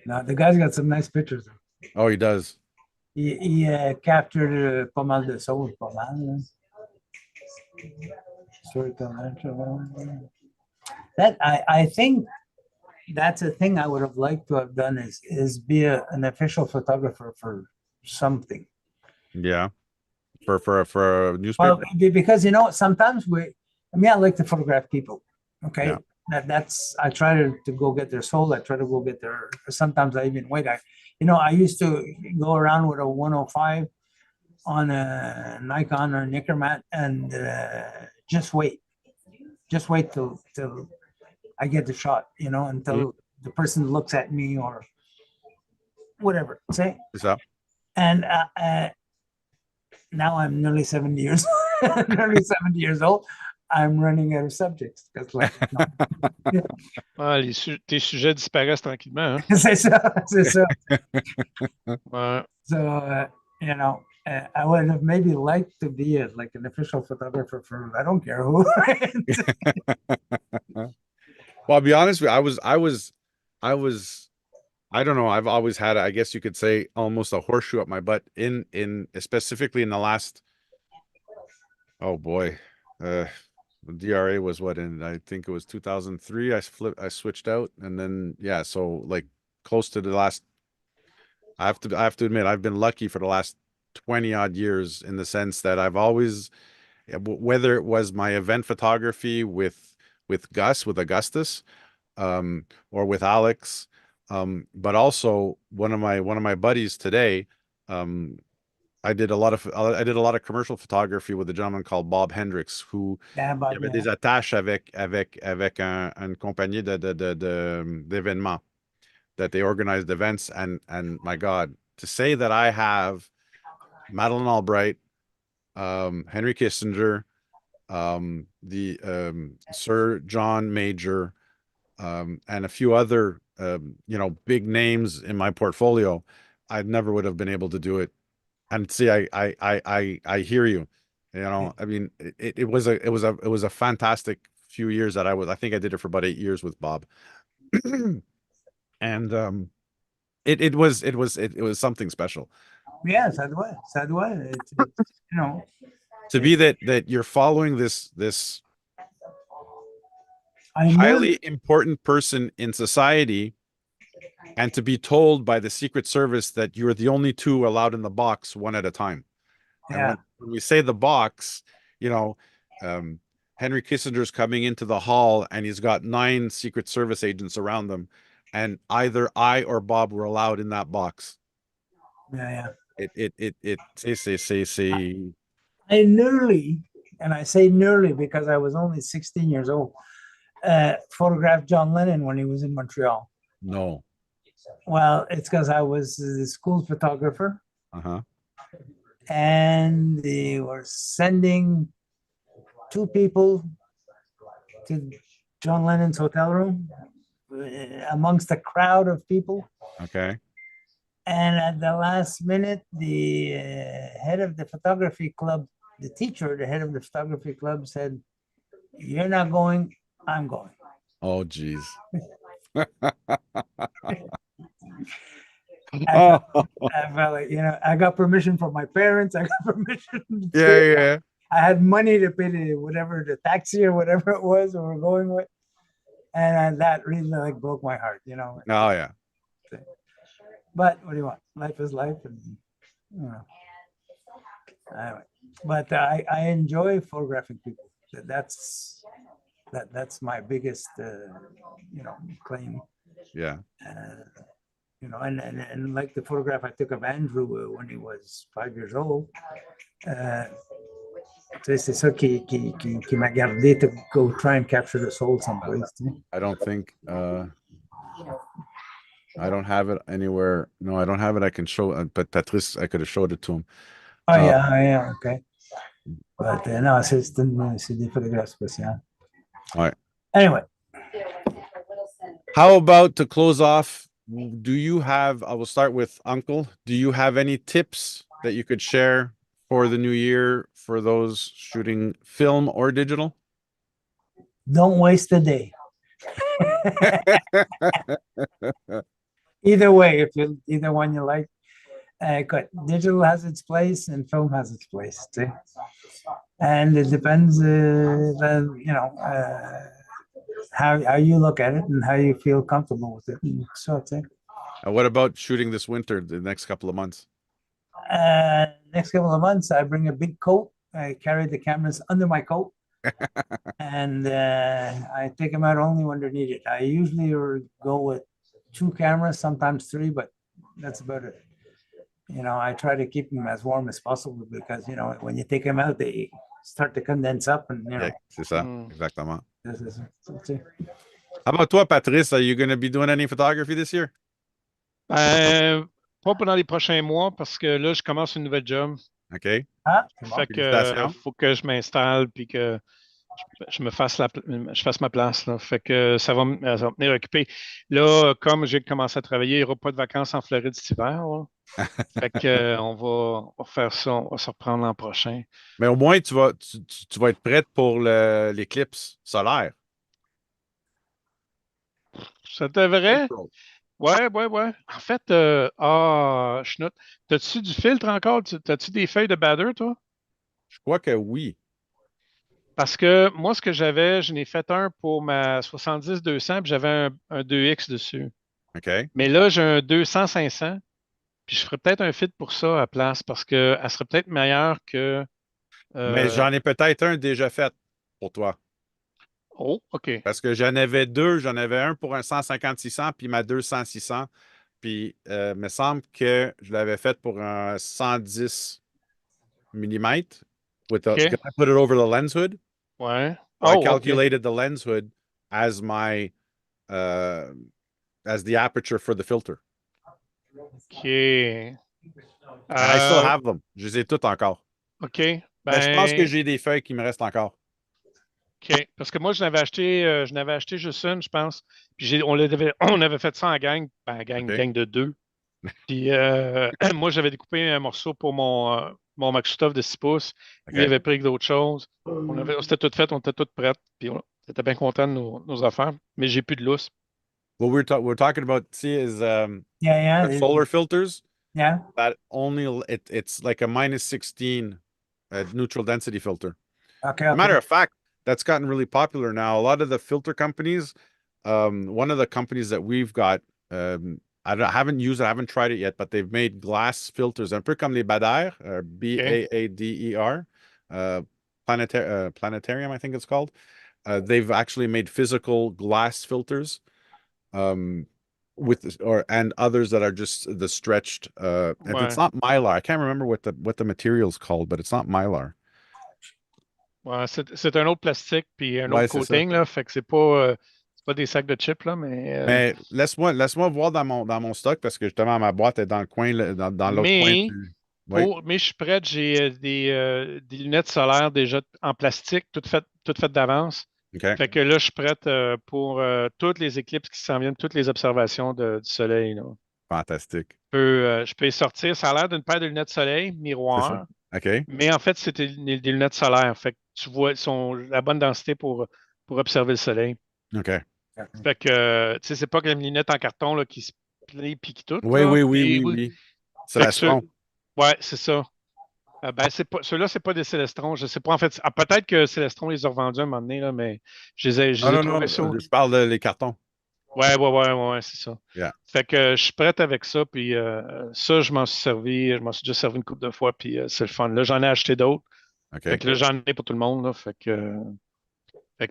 No, the guy's got some nice pictures. Oh, he does. He captured pas mal de souls, pas mal. That I think that's a thing I would have liked to have done is be an official photographer for something. Yeah. For a newspaper. Well, because sometimes I like to photograph people. Okay. Yeah. That's I try to go get their soul. I try to go get their. Sometimes I even wait. I used to go around with a 105 on a Nikon or Nikkermat and just wait till I get the shot. Until the person looks at me or whatever. Say. So. And now I'm nearly 70 years old. I'm running out of subjects. Tes sujets disparaissent tranquillement. Hein? C'est ça. Ouais. So, I would have maybe liked to be like an official photographer for I don't care who. Well, I'll be honest with you, I don't know. I've always had, I guess you could say, almost a horseshoe up my butt in specifically in the last. Oh boy, the DRA was what I think it was 2003. I switched out, and then yeah, so like close to the last. I have to admit, I've been lucky for the last 20 odd years in the sense that I've always, whether it was my event photography with Augustus, or with Alex. But also one of my buddies today, I did a lot of commercial photography with a gentleman called Bob Hendricks, who avait des attaches avec une compagnie d'événements, that they organized events, and my God, to say that I have Madeleine Albright, Henry Kissinger, the Sir John Major, and a few other big names in my portfolio, I never would have been able to do it. And see, I hear you. I mean, it was a fantastic few years that I think I did it for about 8 years with Bob. And it was something special. Yeah, ça doit. To be that you're following this highly important person in society, and to be told by the Secret Service that you're the only two allowed in the box, one at a time. Yeah. And when we say the box, Henry Kissinger's coming into the hall and he's got 9 Secret Service agents around them, and either I or Bob were allowed in that box. Yeah. See. I nearly, and I say nearly because I was only 16 years old, photographed John Lennon when he was in Montreal. No. Well, it's because I was the school photographer, Uh-huh. and they were sending 2 people to John Lennon's hotel room amongst a crowd of people. Okay. And at the last minute, the head of the photography club, the teacher, the head of the photography club said, "You're not going, I'm going." Oh, geez. I felt like, I got permission from my parents. I got permission. Yeah. I had money to pay the taxi or whatever it was we were going with. And that really like broke my heart, Oh, yeah. But what do you want? Life is life. And, anyway, but I enjoy photographing people. That's my biggest, claim. Yeah. And like the photograph I took of Andrew when he was 5 years old, c'est ça qui m'a gardé to go try and capture the soul someplace. I don't think I don't have it anywhere. No, I don't have it. I can show, but Patrice, I could have showed it to him. Oh, yeah, okay. But no, c'est des photographes spéciaux. All right. Anyway. How about to close off? Do you have, I will start with Uncle. Do you have any tips that you could share for the new year for those shooting film or digital? Don't waste a day. Either way, either one you like. Good. Digital has its place and film has its place too. And it depends, how you look at it and how you feel comfortable with it. So what about shooting this winter, the next couple of months? Next couple of months, I bring a big coat. I carry the cameras under my coat. And I take them out only when they're needed. I usually go with 2 cameras, sometimes 3, but that's about it. I try to keep them as warm as possible because, when you take them out, they start to condense up and, Yeah, c'est ça, exactement. How about toi, Patrice? Are you going to be doing any photography this year? Pas pendant les prochains mois parce que là, je commence une nouvelle job. OK. Fait que faut que je m'installe puis que je fasse ma place. Là. Fait que ça va me tenir occupé. Là, comme j'ai commencé à travailler, il n'y aura pas de vacances en Floride cet hiver. Fait que on va faire ça, on va se reprendre l'an prochain. Mais au moins, tu vas être prête pour l'éclipse solaire. Ça devrait? Ouais. En fait, je note. T'as-tu du filtre encore? T'as-tu des feuilles de batter, toi? Je crois que oui. Parce que moi, ce que j'avais, je n'ai fait un pour ma 70-200, puis j'avais un 2X dessus. OK. Mais là, j'ai un 200-500, puis je ferais peut-être un fit pour ça à place, parce qu'elle serait peut-être meilleure que... Mais j'en ai peut-être un déjà fait pour toi. Oh, OK. Parce que j'en avais 2. J'en avais un pour un 150-600, puis ma 200-600. Puis, il me semble que je l'avais fait pour un 110 mm. Okay. I put it over the lens hood. Ouais. I calculated the lens hood as my as the aperture for the filter. OK. I still have them. Je les ai toutes encore. OK. Mais je pense que j'ai des feuilles qui me restent encore. OK. Parce que moi, je n'avais acheté juste une, je pense. Puis on avait fait ça en gang, gang de 2. Puis moi, j'avais découpé un morceau pour mon Maxustov de 6 pouces. Okay. Lui avait pris d'autres choses. On s'était tout fait, on était toutes prêtes. Puis on était bien contents de nos affaires. Mais j'ai plus de lousse. What we're talking about, see, is solar filters. Yeah. That only it's like a -16 neutral density filter. Okay. As a matter of fact, that's gotten really popular now. A lot of the filter companies, one of the companies that we've got, I haven't used it, I haven't tried it yet, but they've made glass filters, un peu comme les Baader, Baader. Planetarium, I think it's called. They've actually made physical glass filters, and others that are just the stretched. And Ouais. it's not mylar. I can't remember what the material's called, but it's not mylar. Ouais, c'est un autre plastique puis un autre Ouais, c'est ça. coating, là. Fait que c'est pas des sacs de chips, là, mais. Mais laisse-moi voir dans mon stock parce que justement ma boîte est dans le coin, dans l'autre coin Mais, du. Oui, mais je suis prête, j'ai des lunettes solaires déjà en plastique, toutes faites d'avance. OK. Fait que là, je suis prête pour toutes les éclipses qui s'en viennent, toutes les observations du soleil, là. Fantastique. Je peux y sortir. Ça a l'air d'une paire de lunettes soleil, C'est ça. miroir, OK. mais en fait, c'est des lunettes solaires. Fait que tu vois, elles sont la bonne densité pour observer le soleil. OK. Fait que, tu sais, c'est pas comme une lunette en carton là, qui se plie puis qui tout, Oui, là. oui, oui, oui, Oui. oui. C'est Fait la que strong. ouais, c'est ça. Ben, ceux-là, c'est pas des Célestrons. Je sais pas, en fait. Peut-être que Célestron les a revendus un moment donné, là, mais je Non, les ai non, trouvés non. sur. Je parle des cartons. Ouais, c'est ça. Yeah. Fait que je suis prête avec ça, puis ça, je m'en suis déjà servi une couple de fois, puis c'est le fun. Là, j'en ai acheté d'autres. Fait OK. que là, j'en ai pour tout le monde, là. Fait que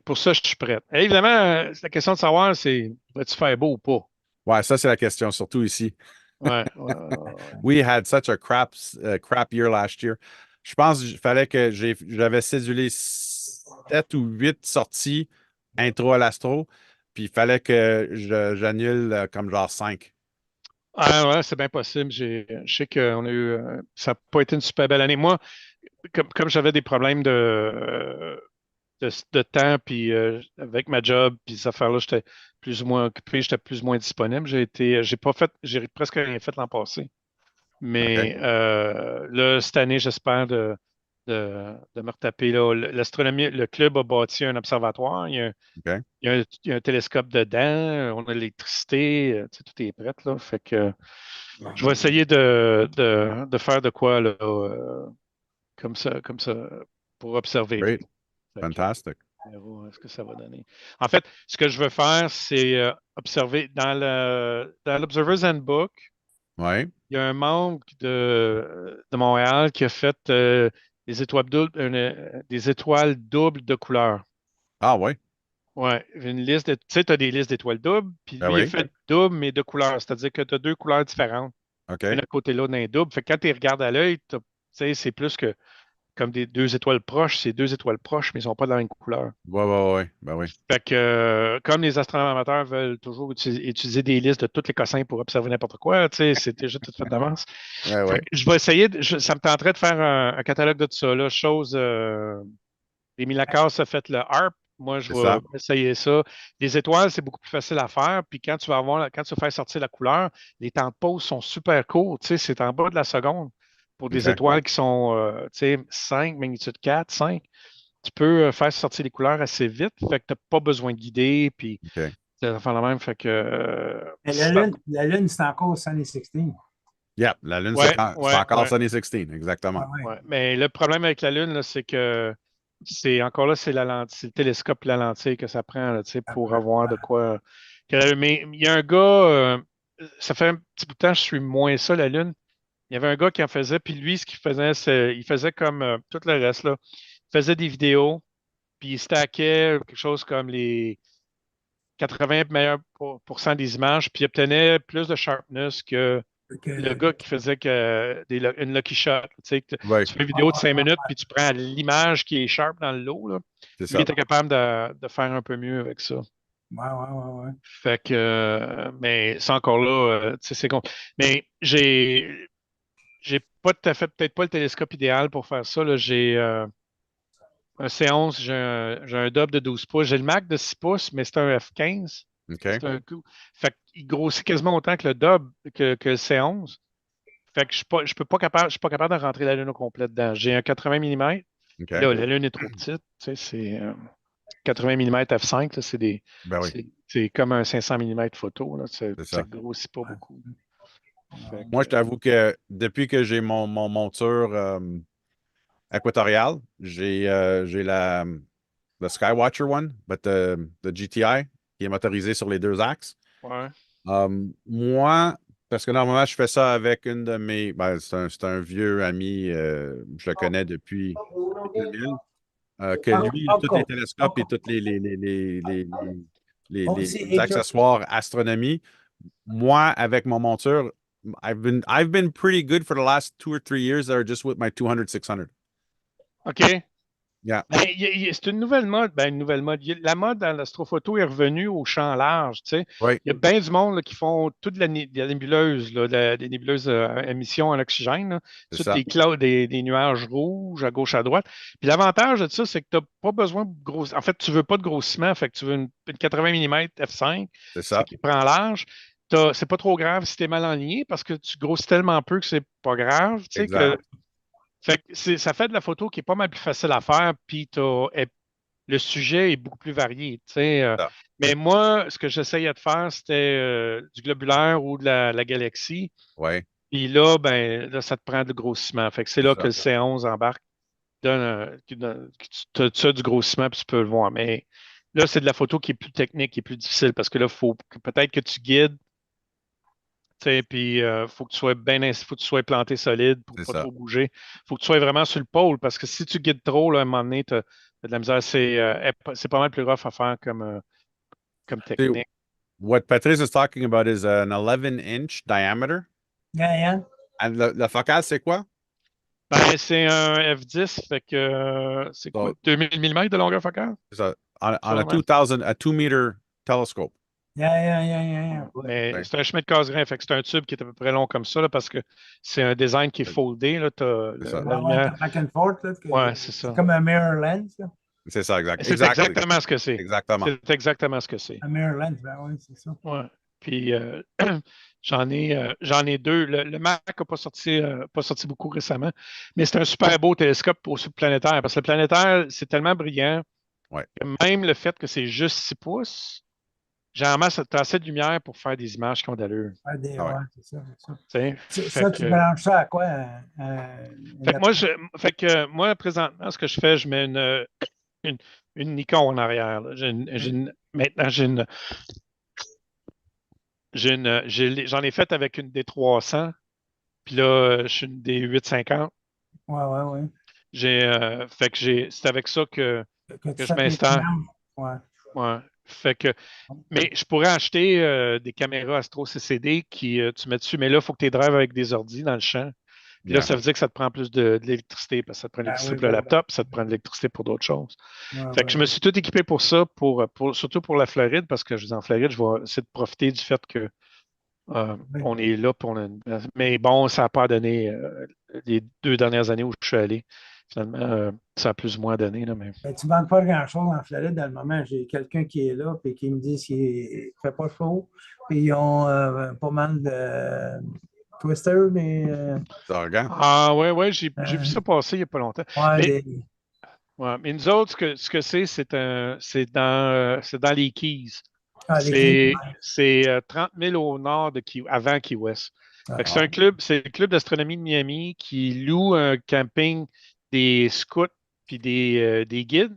pour ça, je suis prête. Et évidemment, la question de savoir, c'est vas-tu faire beau ou pas? Ouais, ça, c'est la question, surtout ici. Ouais. We had such a crap year last year. Je pense qu'il fallait que j'avais cédulé 7 ou 8 sorties intro à l'astro, puis il fallait que j'annule comme genre 5. Ah ouais, c'est bien possible. Je sais qu'on a eu. Ça n'a pas été une super belle année. Moi, comme j'avais des problèmes de temps, puis avec ma job, puis ces affaires-là, j'étais plus ou moins occupé, j'étais plus ou moins disponible. J'ai presque rien fait l'an passé. OK? Mais là, cette année, j'espère de me retaper. Là. L'astronomie, le club a bâti un observatoire. OK? Il y a un télescope dedans. On a l'électricité. Tu sais, tout est prêt, là. Fait que je vais essayer de faire de quoi, là, comme ça, pour observer. Great. Fait que, Fantastic. on verra ce que ça va donner. En fait, ce que je veux faire, c'est observer dans l'Observer's Handbook. Ouais. Il y a un membre de Montréal qui a fait des étoiles doubles de couleur. Ah, ouais. Ouais, une liste tu sais, tu as des listes d'étoiles doubles, puis Ben lui, il a oui. fait double, mais de couleurs. C'est-à-dire que tu as deux couleurs différentes, une OK. à côté de l'autre dans les doubles. Fait que quand tu les regardes à l'œil, tu sais, c'est plus que comme des deux étoiles proches, c'est deux étoiles proches, mais ils ne sont pas de la même couleur. Ouais. Ben oui. Fait que, comme les astronomes amateurs veulent toujours utiliser des listes de tous les cossins pour observer n'importe quoi, tu sais, c'est déjà tout fait d'avance. Fait Ouais. que je vais essayer, ça me tenterait de faire un catalogue de tout ça. Là, Rémi Lacasse a fait le HARP. Moi, je C'est vais ça. essayer ça. Les étoiles, c'est beaucoup plus facile à faire. Puis quand tu vas faire sortir la couleur, les temps de pause sont super courts. Tu sais, c'est en bas de la seconde pour des OK. étoiles qui sont, tu sais, 5, magnitude 4, 5. Tu peux faire sortir les couleurs assez vite. Fait que tu n'as pas besoin de guider. Puis, OK. ça va faire la même. Fait que, Mais ça- la Lune, c'est encore Sunny 16. Yeah, la Lune, ouais, c'est ouais, encore ouais. Sunny 16, exactement. Ouais. Ouais. Mais le problème avec la Lune, là, c'est que c'est encore là, c'est la lentille, c'est le télescope et la lentille que ça prend là, tu sais, pour Après, avoir de quoi. Mais il y a un gars, ça fait un petit bout de temps que je suis moins ça, la Lune. Il y avait un gars qui en faisait, puis lui, ce qu'il faisait, c'est il faisait comme tout le reste, là. Il faisait des vidéos, puis il stackait quelque chose comme les 80 meilleurs pourcents des images, puis il obtenait plus de sharpness que le que- gars qui faisait une lucky shot. Tu sais, Oui, tu fais une vidéo de 5 minutes, puis tu prends l'image qui est sharp dans le lot. Là. c'est Lui, il ça. était capable de faire un peu mieux avec ça. ouais. Fait que, mais c'est encore là, tu sais, c'est con. Mais j'ai pas tout à fait, peut-être pas le télescope idéal pour faire ça. Là. J'ai un C11, j'ai un Dob de 12 pouces. J'ai le Mac de 6 pouces, mais c'est un F15. OK. C'est un coup. Fait qu'il grossit quasiment autant que le Dob que le C11. Fait que je suis pas capable de rentrer la lune au complet dedans. J'ai un 80 mm. OK. Là, la lune est trop petite. Tu sais, c'est 80 mm f5. Là, Ben oui, c'est comme un 500 mm photo. Là, c'est ça ça. grossit pas beaucoup. Fait Moi, que, je t'avoue que depuis que j'ai mon monture équatoriale, j'ai le Skywatcher One, but the GTI, qui est motorisé sur les 2 axes. ouais. Moi, parce que normalement, je fais ça avec une de mes. Ben, c'est un vieux ami, je le connais depuis 2000. que lui, il a tous les télescopes et Uncle. tous OC les accessoires astronomie. Moi, avec mon monture, I've been pretty good for the last 2 or 3 years that are just with my 200-600. OK? Yeah. Ben, c'est une nouvelle mode. Ben, une nouvelle mode. La mode dans l'astrophoto est revenue au champ large. Tu sais. Oui, Il y a bien du monde là, qui font toute de la nébuleuse, là, des nébuleuses à émission en oxygène, là, c'est toutes ça. des clouds, des nuages rouges à gauche, à droite. Puis l'avantage de ça, c'est que tu n'as pas besoin de gros. En fait, tu ne veux pas de grossissement. Fait que tu veux une 80 mm f5, C'est ce ça. qui prend large. C'est pas trop grave si tu es mal aligné parce que tu grossis tellement peu que c'est pas grave. Tu sais, Exact. fait que ça fait de la photo qui est pas mal plus facile à faire, puis le sujet est beaucoup plus varié. Tu sais, Ça. mais moi, ce que j'essayais de faire, c'était du globulaire ou de la galaxie. Oui, Puis là, ben, là, ça te prend du grossissement. Fait que c'est c'est là ça. que le C11 embarque, que tu as du grossissement, puis tu peux le voir. Mais là, c'est de la photo qui est plus technique, qui est plus difficile, parce que là, il faut peut-être que tu guides. Puis il faut que tu sois faut que tu sois planté solide pour C'est pas ça. trop bouger. Il faut que tu sois vraiment sur le pôle parce que si tu guides trop, là, à un moment donné, tu as de la misère. C'est pas mal plus rough à faire comme See, technique. what Patrice is talking about is an 11-inch diameter. Yeah, yeah. And le focale, c'est quoi? Ben, c'est un F10, fait que c'est quoi? So, 2000 millimètres de longueur focale? it's on a Sûrement. 2 meter telescope. Yeah, yeah, yeah, yeah, yeah. Mais Ouais. c'est un chemin de casse-grain, fait que c'est un tube qui est à peu près long comme ça, là, parce que c'est un design qui est foldé. Là, C'est ça. la Ouais, ouais, lumière. back and forth, là, Ouais, c'est c'est ça. comme un mirror lens, là. C'est ça, exact. C'est Exactly. exactement ce que c'est. Exactement. C'est exactement ce que c'est. Un mirror lens, ben oui, c'est ça. Ouais. Puis j'en ai deux. Le Mac n'a pas sorti beaucoup récemment, mais c'est un super beau télescope pour le planétaire parce que le planétaire, c'est tellement brillant Ouais. que même le fait que c'est juste 6 pouces, généralement, tu as assez de lumière pour faire des images qui ont d'allure. Ouais, Ah ouais. ouais, c'est ça, c'est ça. Tu sais. Ça, tu mélanges ça à quoi? Fait que moi, présentement, ce que je fais, je mets une, une Nikon en arrière. Là. Maintenant, j'en ai fait avec une D300. Puis là, je suis une des 850. Ouais, ouais, ouais. C'est avec ça Que tu que je fais tes m'installe. images. Ouais. Ouais. Fait que, mais je pourrais acheter des caméras Astro CCD qui tu mets dessus, mais là, il faut que tu les drives avec des ordis dans le champ. Puis là, Yeah. ça veut dire que ça te prend plus de l'électricité, parce que ça te prend de Ben l'électricité oui, pour le ben, laptop, ça te prend de l'électricité pour d'autres choses. ouais, Fait que je me suis tout équipé pour ça, surtout pour la Floride, parce que je suis en Floride, je vais essayer de profiter du fait que oui. on est là pour mais bon, ça n'a pas donné les 2 dernières années où je suis allé. Finalement, ça a plus ou moins donné. Là, mais... Ben, tu ne manques pas grand-chose en Floride dans le moment. J'ai quelqu'un qui est là et qui me dit qu'il ne fait pas chaud. Puis ils ont pas mal de twisters, D'organ. Ah ouais, ouais, j'ai vu euh, ça passer il n'y a pas longtemps. ouais, Mais, ouais, mais nous autres, ce que c'est dans les Keys. les keys. C'est 30 000 au nord avant Key West. Fait que c'est le club d'astronomie de Miami qui loue un camping des scouts puis des guides.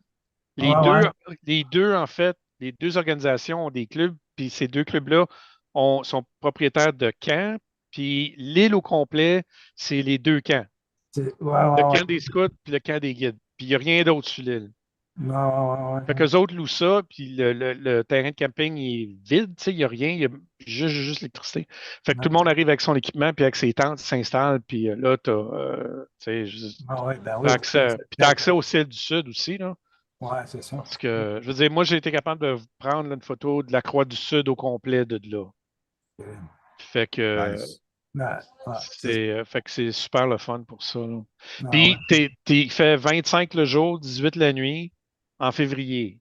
Les Ouais, deux, ouais. les deux, en fait, les deux organisations ont des clubs, puis ces deux clubs-là sont propriétaires de camps, puis l'île au complet, c'est les deux camps. Ouais, Le ouais, ouais. camp des scouts puis le camp des guides. Puis il n'y a rien d'autre sur l'île. Ouais, ouais, Fait ouais. qu'eux autres louent ça, puis le terrain de camping est vide, tu sais, il n'y a rien, il y a juste l'électricité. Fait que tout le monde arrive avec son équipement, puis avec ses tentes, il s'installe, puis là, tu sais, Ah ouais, ben oui. t'as accès, puis t'as accès au ciel du Sud aussi, là. Ouais, c'est ça. Parce que, je veux dire, moi, j'ai été capable de prendre là, une photo de la croix du Sud au complet de là. Fait que Nice. Ouais, ouais, fait que c'est super le fun pour ça. Là. ah ouais. Puis, il fait 25 le jour, 18 la nuit, en février.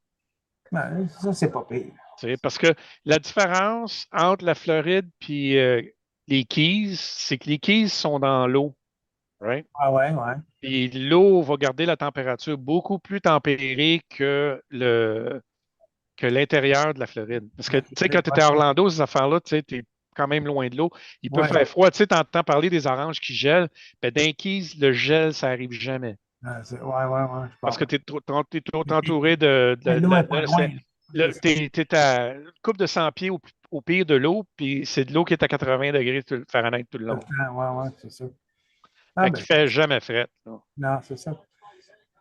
Ben, ça, c'est pas pire. Tu sais, parce que la différence entre la Floride et les Keys, c'est que les Keys sont dans l'eau. Right? Ah ouais, ouais. Et l'eau va garder la température beaucoup plus tempérée que l'intérieur de la Floride. Parce que, tu sais, quand tu étais à Orlando, ces affaires-là, tu sais, es quand même loin de l'eau. Il peut Ouais. faire froid. Tu sais, t'entends parler des oranges qui gèlent. Ben, dans les Keys, le gel, ça arrive jamais. Ouais, ouais, je Parce pense. que tu es trop entouré de L'eau est pas loin. t'es à une coupe de 100 pieds au pire de l'eau, puis c'est de l'eau qui est à 80 degrés Fahrenheit tout le long. Ouais, ouais, c'est ça. Ah Fait ben, qu'il fait jamais fret. Là. non, c'est ça.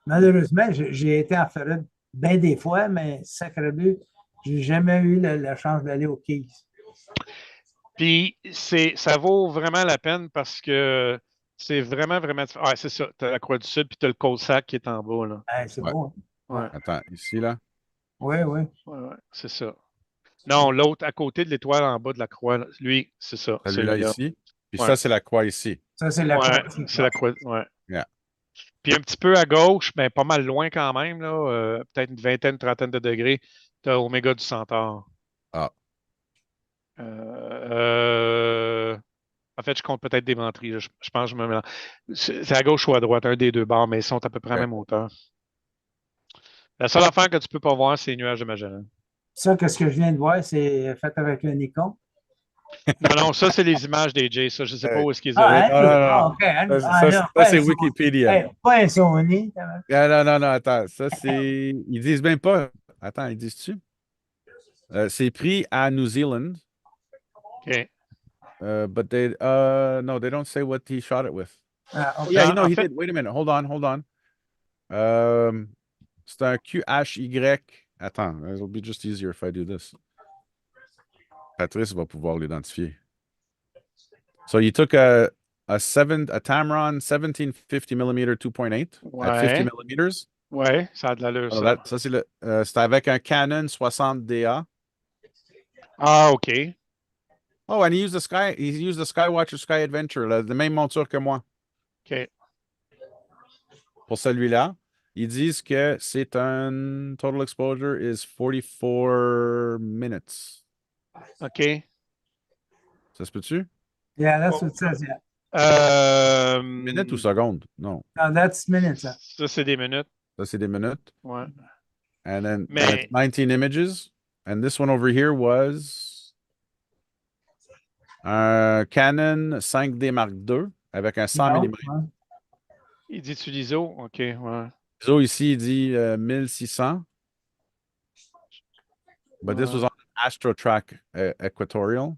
Malheureusement, j'ai été en Floride bien des fois, mais sacrébleu, j'ai jamais eu la chance d'aller aux Keys. Puis ça vaut vraiment la peine parce que c'est vraiment, vraiment. Ah, c'est ça. Tu as la Croix du Sud, puis tu as le cul-de-sac qui est en bas, là. C'est Ouais. beau, hein? Ouais. Ouais, Attends, ici, là. Oui, oui. ouais, c'est ça. Non, l'autre, à côté de l'étoile en bas de la croix, là, lui, c'est ça, Celui-là celui-là. ici. Puis Ouais, ça, c'est la croix ici. Ça, c'est la ouais, classique. c'est la croix. Ouais. Yeah. Puis un petit peu à gauche, mais pas mal loin quand même, là, peut-être une vingtaine, trentaine de degrés, tu as Oméga du Centaure. Ah, Euh, en fait, je compte peut-être des menteries. Je pense que je me mélange. C'est à gauche ou à droite, un des deux bords, mais ils sont à peu près à la OK. même hauteur. La seule affaire que tu peux pas voir, c'est les nuages de Magellan. Ça, que ce que je viens de voir, c'est fait avec un Nikon. Non, non, ça, c'est les images des Jays. Ça, je sais pas où est-ce qu'ils les Ah, auraient. Non, non, Andrew. non. Ah, OK, Andrew. Ah, Ça, non, ça, pas un c'est Sony. Wikipédia. Hey, pas un Sony. Ah, non, non, non, attends. Ça, c'est. Ils disent même pas. Attends, ils disent-tu? C'est pris à New Zealand. OK. But they no, they don't say what he shot it with. Ah, Oh OK. yeah, you know En he fait, did. Wait a minute. Hold on, hold on. C'est un QHY. Attends, it'll be just easier if I do this. Patrice va pouvoir l'identifier. So you took a Tamron 1750 millimeter 2.8 at 50 ouais, millimeters. ouais, ça a de l'allure, Alors, ça. ça c'est c'est avec un Canon 60DA. Ah, OK. Oh, and he used the Skywatcher Sky Adventure, la même monture que moi. OK. Pour celui-là, ils disent que c'est un total exposure is 44 minutes. OK. Ça se peut-tu? Yeah, that's Oh, what it says. Yeah. Minutes ou secondes? Non. No, that's minutes. Ça, c'est des minutes. Ça, c'est des minutes. Ouais. And it's Mais, 19 images. And this one over here was un Canon 5D Mark II avec un 100 No. mm. il dit-tu l'ISO? OK, ouais. ISO ici, il dit 1600. But this was Ouais. on an Astro Track Equatorial.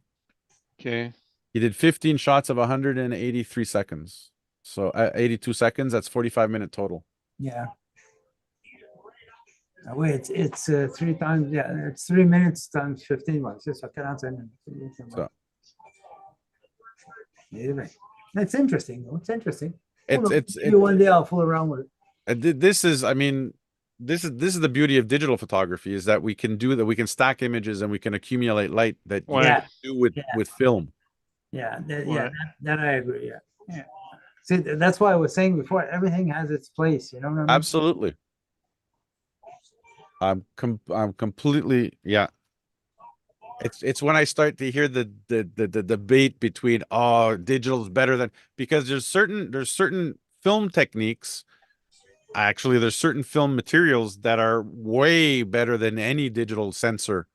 OK. He did 15 shots of 183 seconds. So 82 seconds, that's 45-minute total. Yeah. Oui, it's 3 times. Yeah, it's 3 minutes times 15. Ouais, c'est ça, 45 minutes. So Anyway, that's interesting. Though. It's interesting. it's Maybe one day I'll fool around with it. this is I mean this is the beauty of digital photography is that we can do that we can stack images and we can accumulate light that you Ouais. can't do with film. Yeah, Ouais. that I agree. Yeah, yeah. See, that's why I was saying before. Everything has its place. You know what I mean? Absolutely. I'm completely yeah. It's when I start to hear the debate between digital is better than because there's certain film techniques. Actually, there's certain film materials that are way better than any digital sensor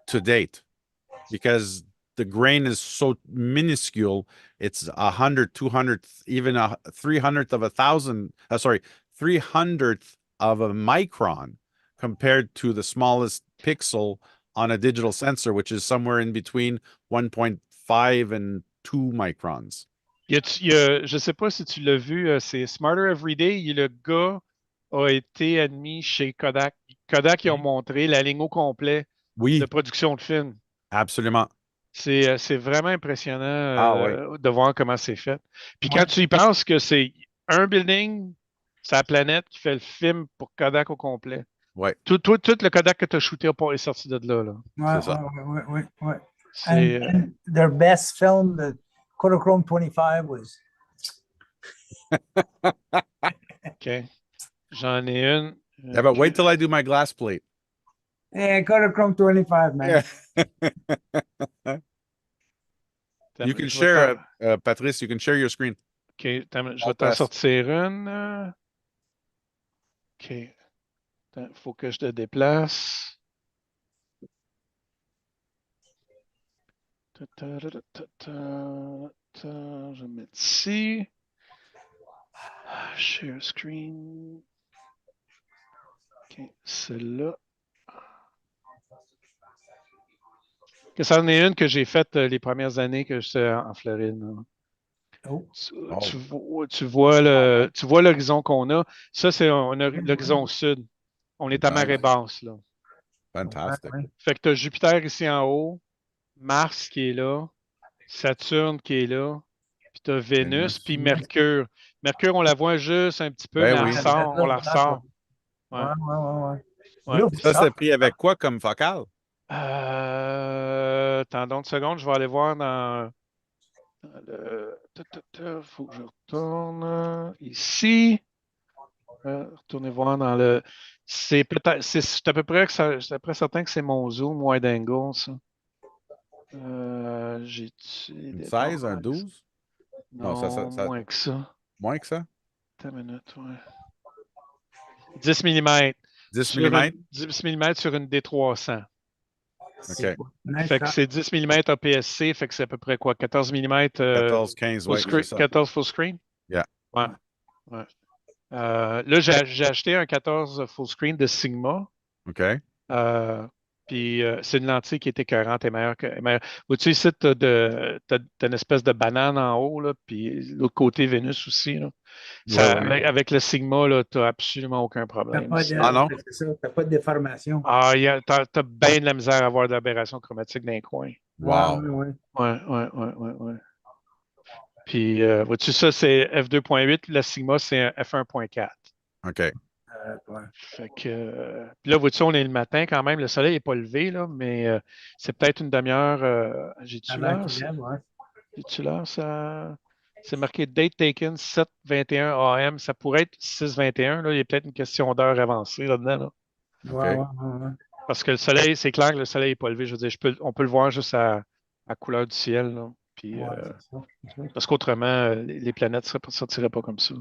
to date because the grain is so minuscule. It's 100, 200, even a 300th of a thousand. Sorry, 300th of a micron compared to the smallest pixel on a digital sensor, which is somewhere in between 1.5 and 2 microns. Je sais pas si tu l'as vu, c'est Smarter Everyday. Le gars a été admis chez Kodak. Kodak, ils ont montré la ligne au complet de Oui, production de films. absolument. C'est vraiment impressionnant Ah ouais. de voir comment c'est fait. Puis Ouais. quand tu y penses que c'est un building, c'est la planète qui fait le film pour Kodak au complet. Ouais, Tout le Kodak que tu as shooté est sorti de là. Ouais, c'est ça. ouais. C'est, And their best film, the Kodachrome 25, was OK. J'en ai une. Yeah, but wait till I do my glass plate. Kodachrome 25, man. Yeah. You can Je vais share, Patrice, you can share your screen. OK, je vais I'll t'en test. sortir une. OK. Il faut que je te déplace. Je vais mettre ici. Share screen. OK, celle-là. Que ça en est une que j'ai faite les premières années que j'étais en Floride. Oh. Tu vois l'horizon qu'on a. Ça, c'est l'horizon sud. On est à marée Nice. basse, là. Fantastic. Ouais. Fait que tu as Jupiter ici en haut, Mars qui est là, Saturne qui est là, puis tu as Vénus, puis Mercure. Mercure, on la voit juste un petit peu, Ben mais oui. on la ressort. Ouais. Ouais. Ça, c'est pris avec quoi comme focale? Attends une seconde, je vais aller voir dans le. Faut que je retourne ici. Retournez voir dans le. C'est peut-être. C'est à peu près que ça. C'est à peu près certain que c'est mon zoom wide angle, ça. J'ai-tu Une des 16, un bords? 12? Non, Non, moins que ça. moins que ça? Attends une minute, ouais. 10 mm. 10 mm? 10 mm sur une D300. OK. Fait que c'est 10 mm APS-C, fait que c'est à peu près quoi? 14 mm 14, 15, ouais, c'est ça. 14 full screen? Yeah. Ouais. Ouais. Là, j'ai acheté un 14 full screen de Sigma. OK. Puis c'est une lentille qui est écœurante et meilleure que. Vois-tu, ici, t'as une espèce de banane en haut, là, puis l'autre côté, Vénus aussi. Là. Ça, Ouais, oui. avec le Sigma, tu n'as absolument aucun problème. Ah non? C'est ça, t'as pas de déformation. Ah, t'as bien de la misère à avoir de l'aberration chromatique dans les coins. Wow. Ouais. Puis, vois-tu, ça, c'est F2.8, la Sigma, c'est un F1.4. OK. Fait que, puis là, vois-tu, on est le matin quand même, le soleil n'est pas levé, là, mais c'est peut-être une demi-heure. J'ai-tu Avant l'heure? qu'il lève, ouais. J'ai-tu l'heure, ça? C'est marqué date taken 7:21 AM. Ça pourrait être 6:21. Là. Il y a peut-être une question d'heure avancée là-dedans. Là. OK. Parce que le soleil, c'est clair que le soleil n'est pas levé. Je veux dire, on peut le voir juste à couleur du ciel. Là. Puis, C'est ça. parce qu'autrement, les planètes ne sortiraient pas comme ça.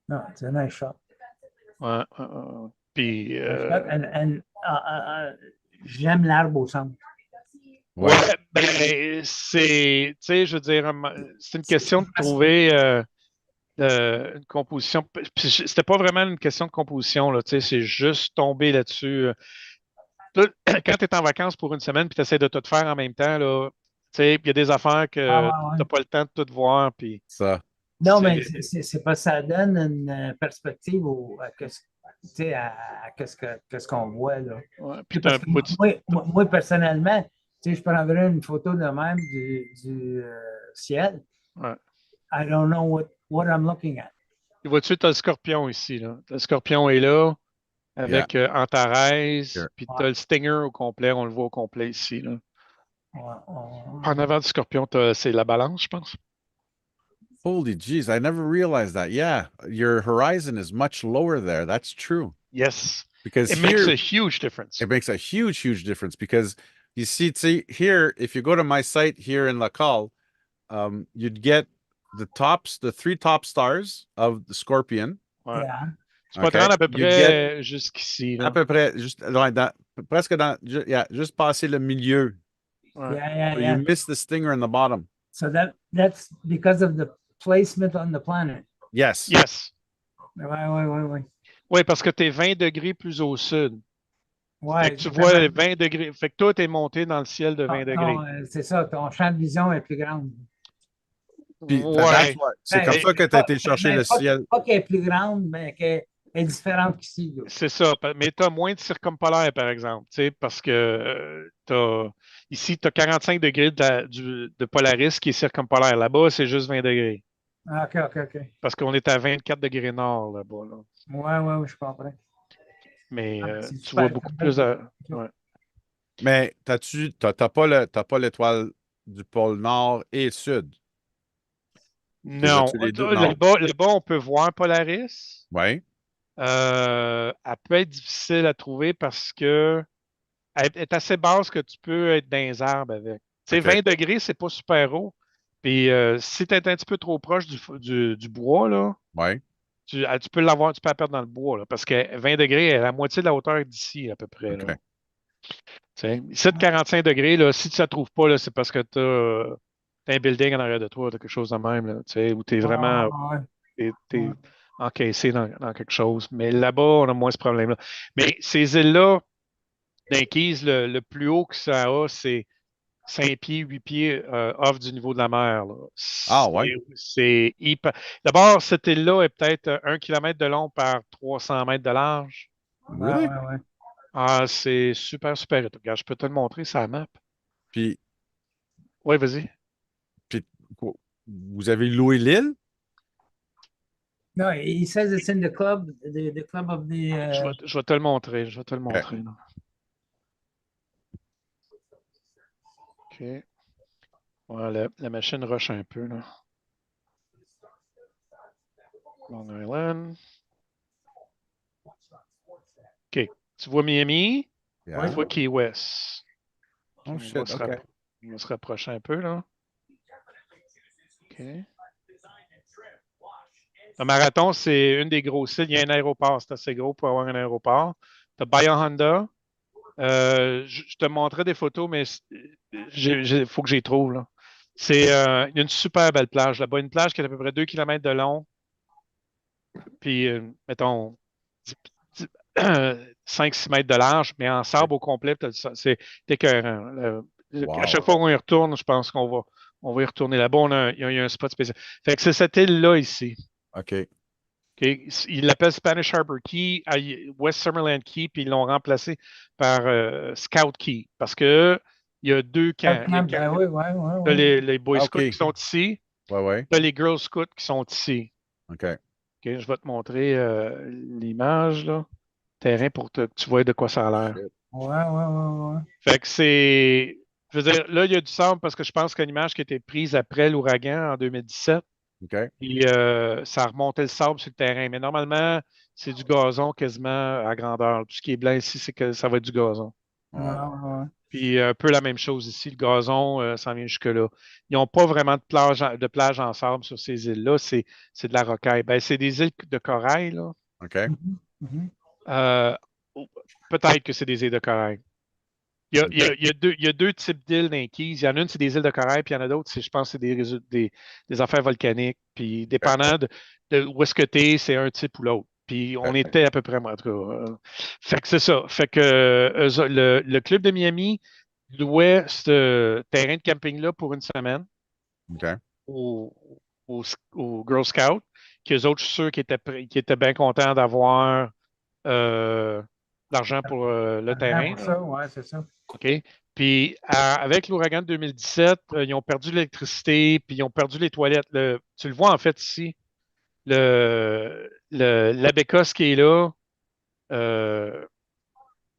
Non, c'est un nice shot. Ouais. Puis, j'aime l'arbre au centre. Ouais. ouais, ben, tu sais, je veux dire, c'est une question de trouver une composition. Puis c'était pas vraiment une question de composition, là, tu sais, c'est juste tomber là-dessus. Quand tu es en vacances pour une semaine puis tu essaies de tout faire en même temps, là, tu sais, il y a des affaires que tu n'as pas le temps de tout voir. Puis, Ça. Non, mais c'est pas ça donne une perspective à qu'est-ce qu'on voit là. ouais, puis Parce que moi, personnellement, je prendrais une photo de même du ciel. ouais. I don't know what I'm looking at. Vois-tu, tu as le scorpion ici. Là. Le scorpion est là avec Antares, puis tu as le Stinger au complet. On le voit au complet ici. Là. En avant du scorpion, c'est la balance, je pense. Holy jeez, I never realized that. Yeah, your horizon is much lower there. That's true. Yes. Because It here, makes a huge difference. it makes a huge, huge difference because you see, here, if you go to my site here in Lacal, you'd get the three top stars of the Scorpion. Ouais. Yeah. Tu peux te rendre à peu près jusqu'ici. Là. À peu près, juste, presque juste passer le milieu. Ouais. Yeah. So you miss the stinger in the bottom. So that's because of the placement on the planet. Yes. Ouais. Oui, parce que tu es 20 degrés plus au sud. Ouais, fait que tu vois 20 degrés. Fait que toi, tu es monté dans le ciel de 20 degrés. Non, c'est ça, ton champ de vision est plus grand. Puis, ouais. C'est comme ça que tu as été chercher le ciel. Pas qu'elle est plus grande, mais qu'elle est différente qu'ici. C'est ça, mais tu as moins de circumpolaire, par exemple, parce que ici, tu as 45 degrés de Polaris qui est circumpolaire. Là-bas, c'est juste 20 degrés. OK. Parce qu'on est à 24 degrés nord là-bas. Là. Ouais, je comprends. Mais tu vois beaucoup plus de. Ouais. Mais t'as pas l'étoile du pôle nord et sud. Non. Là-bas, on peut voir Polaris. Oui. Elle peut être difficile à trouver parce que elle est assez basse que tu peux être dans les arbres avec. Tu sais, 20 degrés, c'est pas super haut. Puis si tu es un petit peu trop proche du bois, là, ouais. tu peux l'avoir, tu peux la perdre dans le bois, là, parce que 20 degrés est à la moitié de la hauteur d'ici, à peu près. Là. Ici, de 45 degrés, là, si tu ne la trouves pas, c'est parce que tu as un building en arrière de toi, tu as quelque chose de même, là, où tu es vraiment t'es encaissé dans quelque chose. Mais là-bas, on a moins ce problème-là. Mais ces îles-là, dans les Keys, le plus haut que ça a, c'est 5 pieds, 8 pieds off du niveau de la mer. Là. Ah, ouais. C'est hyper. D'abord, cette île-là est peut-être 1 kilomètre de long par 300 mètres de large. Really? Ouais. Ah, c'est super, super. Regarde, je peux te le montrer, ça map. Puis, Oui, vas-y. puis, quoi, vous avez loué l'île? No, he says it's in the club, the club of the. Je vais te le montrer. Je vais te le OK. montrer. Là. OK. Voilà, la machine rush un peu. Là. Long Island. OK. Tu vois Miami? Yeah. Tu vois Key West. Oh, On shit, va OK. on va se rapprocher un peu, là. OK. Le marathon, c'est une des grosses îles. Il y a un aéroport. C'est assez gros pour avoir un aéroport. Tu as Baja Honda. Je te montrerai des photos, mais il faut que j'y trouve, là. C'est une super belle plage là-bas. Une plage qui a à peu près 2 kilomètres de long. Puis, mettons, 5-6 mètres de large, mais en sable au complet, c'est écœurant. À chaque Wow. fois qu'on y retourne, je pense on va y retourner là-bas. Il y a un spot spécial. Fait que c'est cette île-là ici. OK. Okay? Ils l'appellent Spanish Harbor Key, à West Summerland Key, puis ils l'ont remplacé par Scout Key. Parce que il y a deux camps. Ben oui, ouais. T'as les Boy Ah, Scouts OK. qui sont ici, Ouais, ouais. t'as les Girl Scouts qui sont ici. OK. Okay? Je vais te montrer l'image, là. Terrain pour que tu vois de quoi ça a l'air. Shit. Ouais. Fait que c'est. Je veux dire, là, il y a du sable parce que je pense qu'il y a une image qui a été prise après l'ouragan en 2017. OK. Puis ça remontait le sable sur le terrain. Mais normalement, c'est du gazon quasiment à grandeur. Tout ce qui est blanc ici, c'est que ça va être du gazon. Ouais. Puis un peu la même chose ici. Le gazon s'en vient jusque-là. Ils n'ont pas vraiment de plage en sable sur ces îles-là. C'est de la rocaille. Ben, c'est des îles de corail, là. OK. Euh, Peut-être que c'est des îles de corail. Il y a deux types d'îles dans les Keys. Il y en a une, c'est des îles de corail, puis il y en a d'autres, je pense, c'est des affaires volcaniques. Puis dépendant de où est-ce que tu es, c'est un type ou l'autre. Puis on était à peu près, en tout cas. Fait que c'est ça. Fait que le club de Miami louait ce terrain de camping-là pour une semaine OK. aux, aux Girl Scouts, qu'eux autres, je suis sûr, qui étaient bien contents d'avoir euh, l'argent pour le terrain. Pour Là. ça, ouais, c'est ça. OK? Puis, avec l'ouragan de 2017, ils ont perdu l'électricité, puis ils ont perdu les toilettes. Tu le vois, en fait, ici. La bécosse qui est là, euh,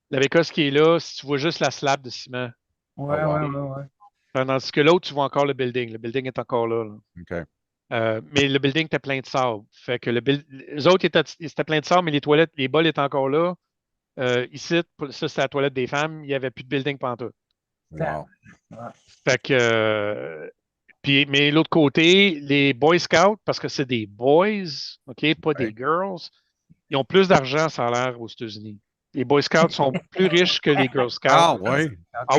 la bécosse qui est là, si tu vois juste la slab de ciment. Oh, wow. Ouais. Tandis que l'autre, tu vois encore le building. Le building est encore là. OK. Mais le building était plein de sable. Fait que les autres étaient plein de sable, mais les toilettes, les bols étaient encore là. Ici, ça, c'était la toilette des femmes. Il n'y avait plus de building pantoute. Wow. Fait que, puis, mais l'autre côté, les Boy Scouts, parce que c'est des boys, OK, pas des Ouais. girls, ils ont plus d'argent, ça a l'air, aux États-Unis. Les Boy Scouts sont plus riches que les Girl Ah, Scouts. ouais. Ah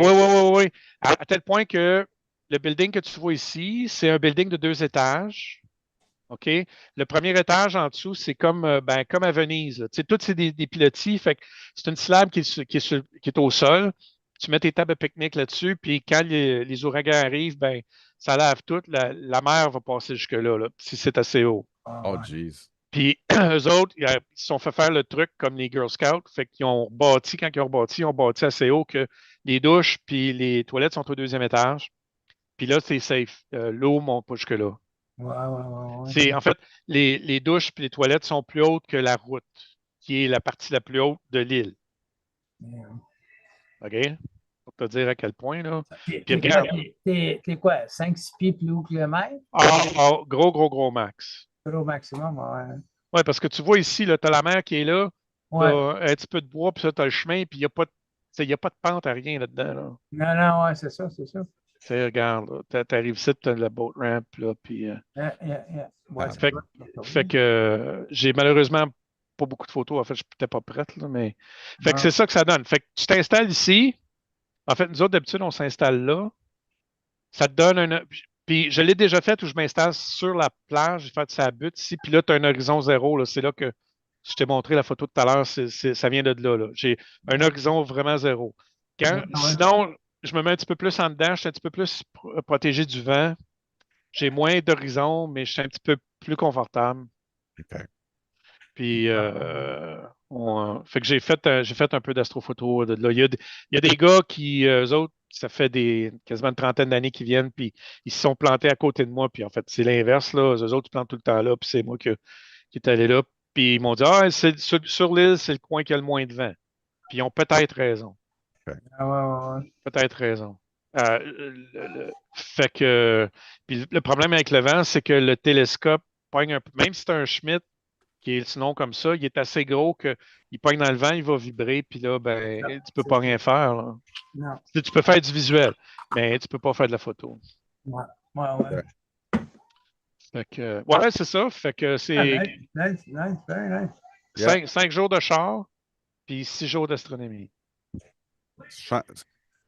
oui. À tel point que le building que tu vois ici, c'est un building de 2 étages. OK? Le premier étage en dessous, c'est comme, ben, comme à Venise. Là. Tu sais, tout, c'est des pilotis. Fait que c'est une slab qui est au sol. Tu mets tes tables de pique-nique là-dessus, puis quand les ouragans arrivent, ben, ça lave tout. La mer va passer jusque-là, là, si c'est assez haut. Oh, jeez. Puis eux autres, ils se sont fait faire le truc comme les Girl Scouts. Fait qu'ils ont bâti, quand ils ont bâti assez haut que les douches puis les toilettes sont au deuxième étage. Puis là, c'est safe. L'eau monte pas jusque-là. Ouais. En fait, les douches et les toilettes sont plus hautes que la route, qui est la partie la plus haute de l'île. OK? Pour te dire à quel point, là. Puis regarde. T'es quoi, 5-6 pieds plus haut que le mètre? Gros max. Au maximum, ouais. Oui, parce que tu vois ici, tu as la mer qui est là, tu Ouais. as un petit peu de bois, puis ça, tu as le chemin, puis il n'y a pas y a pas de pente à rien là-dedans. Là. Non, ouais, c'est ça. Tu sais, regarde, tu arrives ici, tu as la boat ramp, là, puis. Yeah. Ouais, Fait que j'ai malheureusement pas beaucoup de photos. En fait, je n'étais pas prête, là, mais. Fait que c'est ça que ça donne. Fait que tu t'installes ici. En fait, nous autres, d'habitude, on s'installe là. Ça te donne un. Puis je l'ai déjà fait où je m'installe sur la plage, j'ai fait sa butte ici, puis là, tu as un horizon zéro. Là. C'est là que je t'ai montré la photo tout à l'heure. Ça vient de là. J'ai un horizon vraiment zéro. Sinon, je me mets un petit peu plus en dedans, je suis un petit peu plus protégé du vent. J'ai moins d'horizon, mais je suis un petit peu plus confortable. OK. Puis, fait que j'ai fait un peu d'astrophoto de là. Il y a des gars qui, eux autres, ça fait quasiment une trentaine d'années qu'ils viennent, puis ils se sont plantés à côté de moi. Puis en fait, c'est l'inverse, là. Eux autres, ils plantent tout le temps là, puis c'est moi qui est allé là. Puis ils m'ont dit, ah, sur l'île, c'est le coin qui a le moins de vent. Puis ils ont peut-être raison. Ah, ouais, ouais, ouais. Peut-être raison. Fait que, puis le problème avec le vent, c'est que le télescope pogne un peu, même si c'est un Schmidt, qui est sinon comme ça, il est assez gros qu'il pogne dans le vent, il va vibrer, puis là, ben, Non, tu peux pas rien faire, là. non. Tu peux faire du visuel, mais tu peux pas faire de la photo. Ouais, ouais, ouais. Ouais. Fait que, ouais, c'est ça. Fait que Ah, c'est nice, nice, nice, very nice. Yeah. 5 jours de char, puis 6 jours d'astronomie.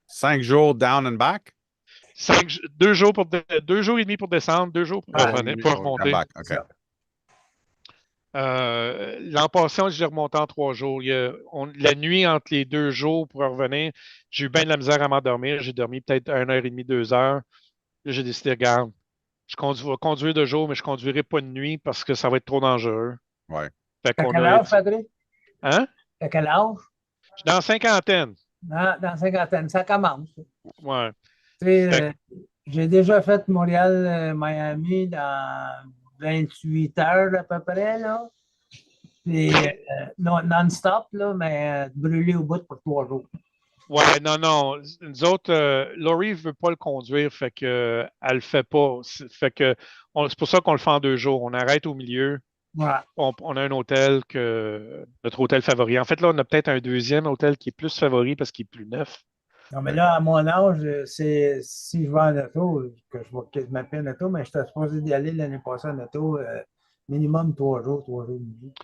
5 jours down and back? 2 jours et demi pour descendre, 2 jours pour Ouais. revenir, pour Come remonter. back. C'est OK. ça. L'an passé, j'ai remonté en 3 jours. La nuit entre les 2 jours pour revenir, j'ai eu bien de la misère à m'endormir. J'ai dormi peut-être 1 heure et demie, 2 heures. Là, j'ai décidé, regarde, je vais conduire de jour, mais je ne conduirai pas de nuit parce que ça va être trop dangereux. Ouais. Fait T'as qu'on quel a âge, été. Patrick? Hein? T'as quel âge? Je suis dans la cinquantaine. Ah, dans la cinquantaine, ça commence. Ouais. Tu sais, Fait j'ai déjà fait Montréal-Miami dans 28 heures à peu près, là. Puis, non-stop, là, mais brûlé au bout pour 3 jours. ouais, non, non. Nous autres, Laurie ne veut pas le conduire, fait que elle le fait pas. Fait que c'est pour ça qu'on le fait en 2 jours. On arrête au milieu. Ouais. On a un hôtel notre hôtel favori. En fait, là, on a peut-être un deuxième hôtel qui est plus favori parce qu'il est plus neuf. Non, mais là, à mon âge, c'est si je vais en auto, que je vais quasiment plus en auto, mais j'étais supposé d'y aller l'année passée en auto, minimum 3 jours, 3 jours et demi.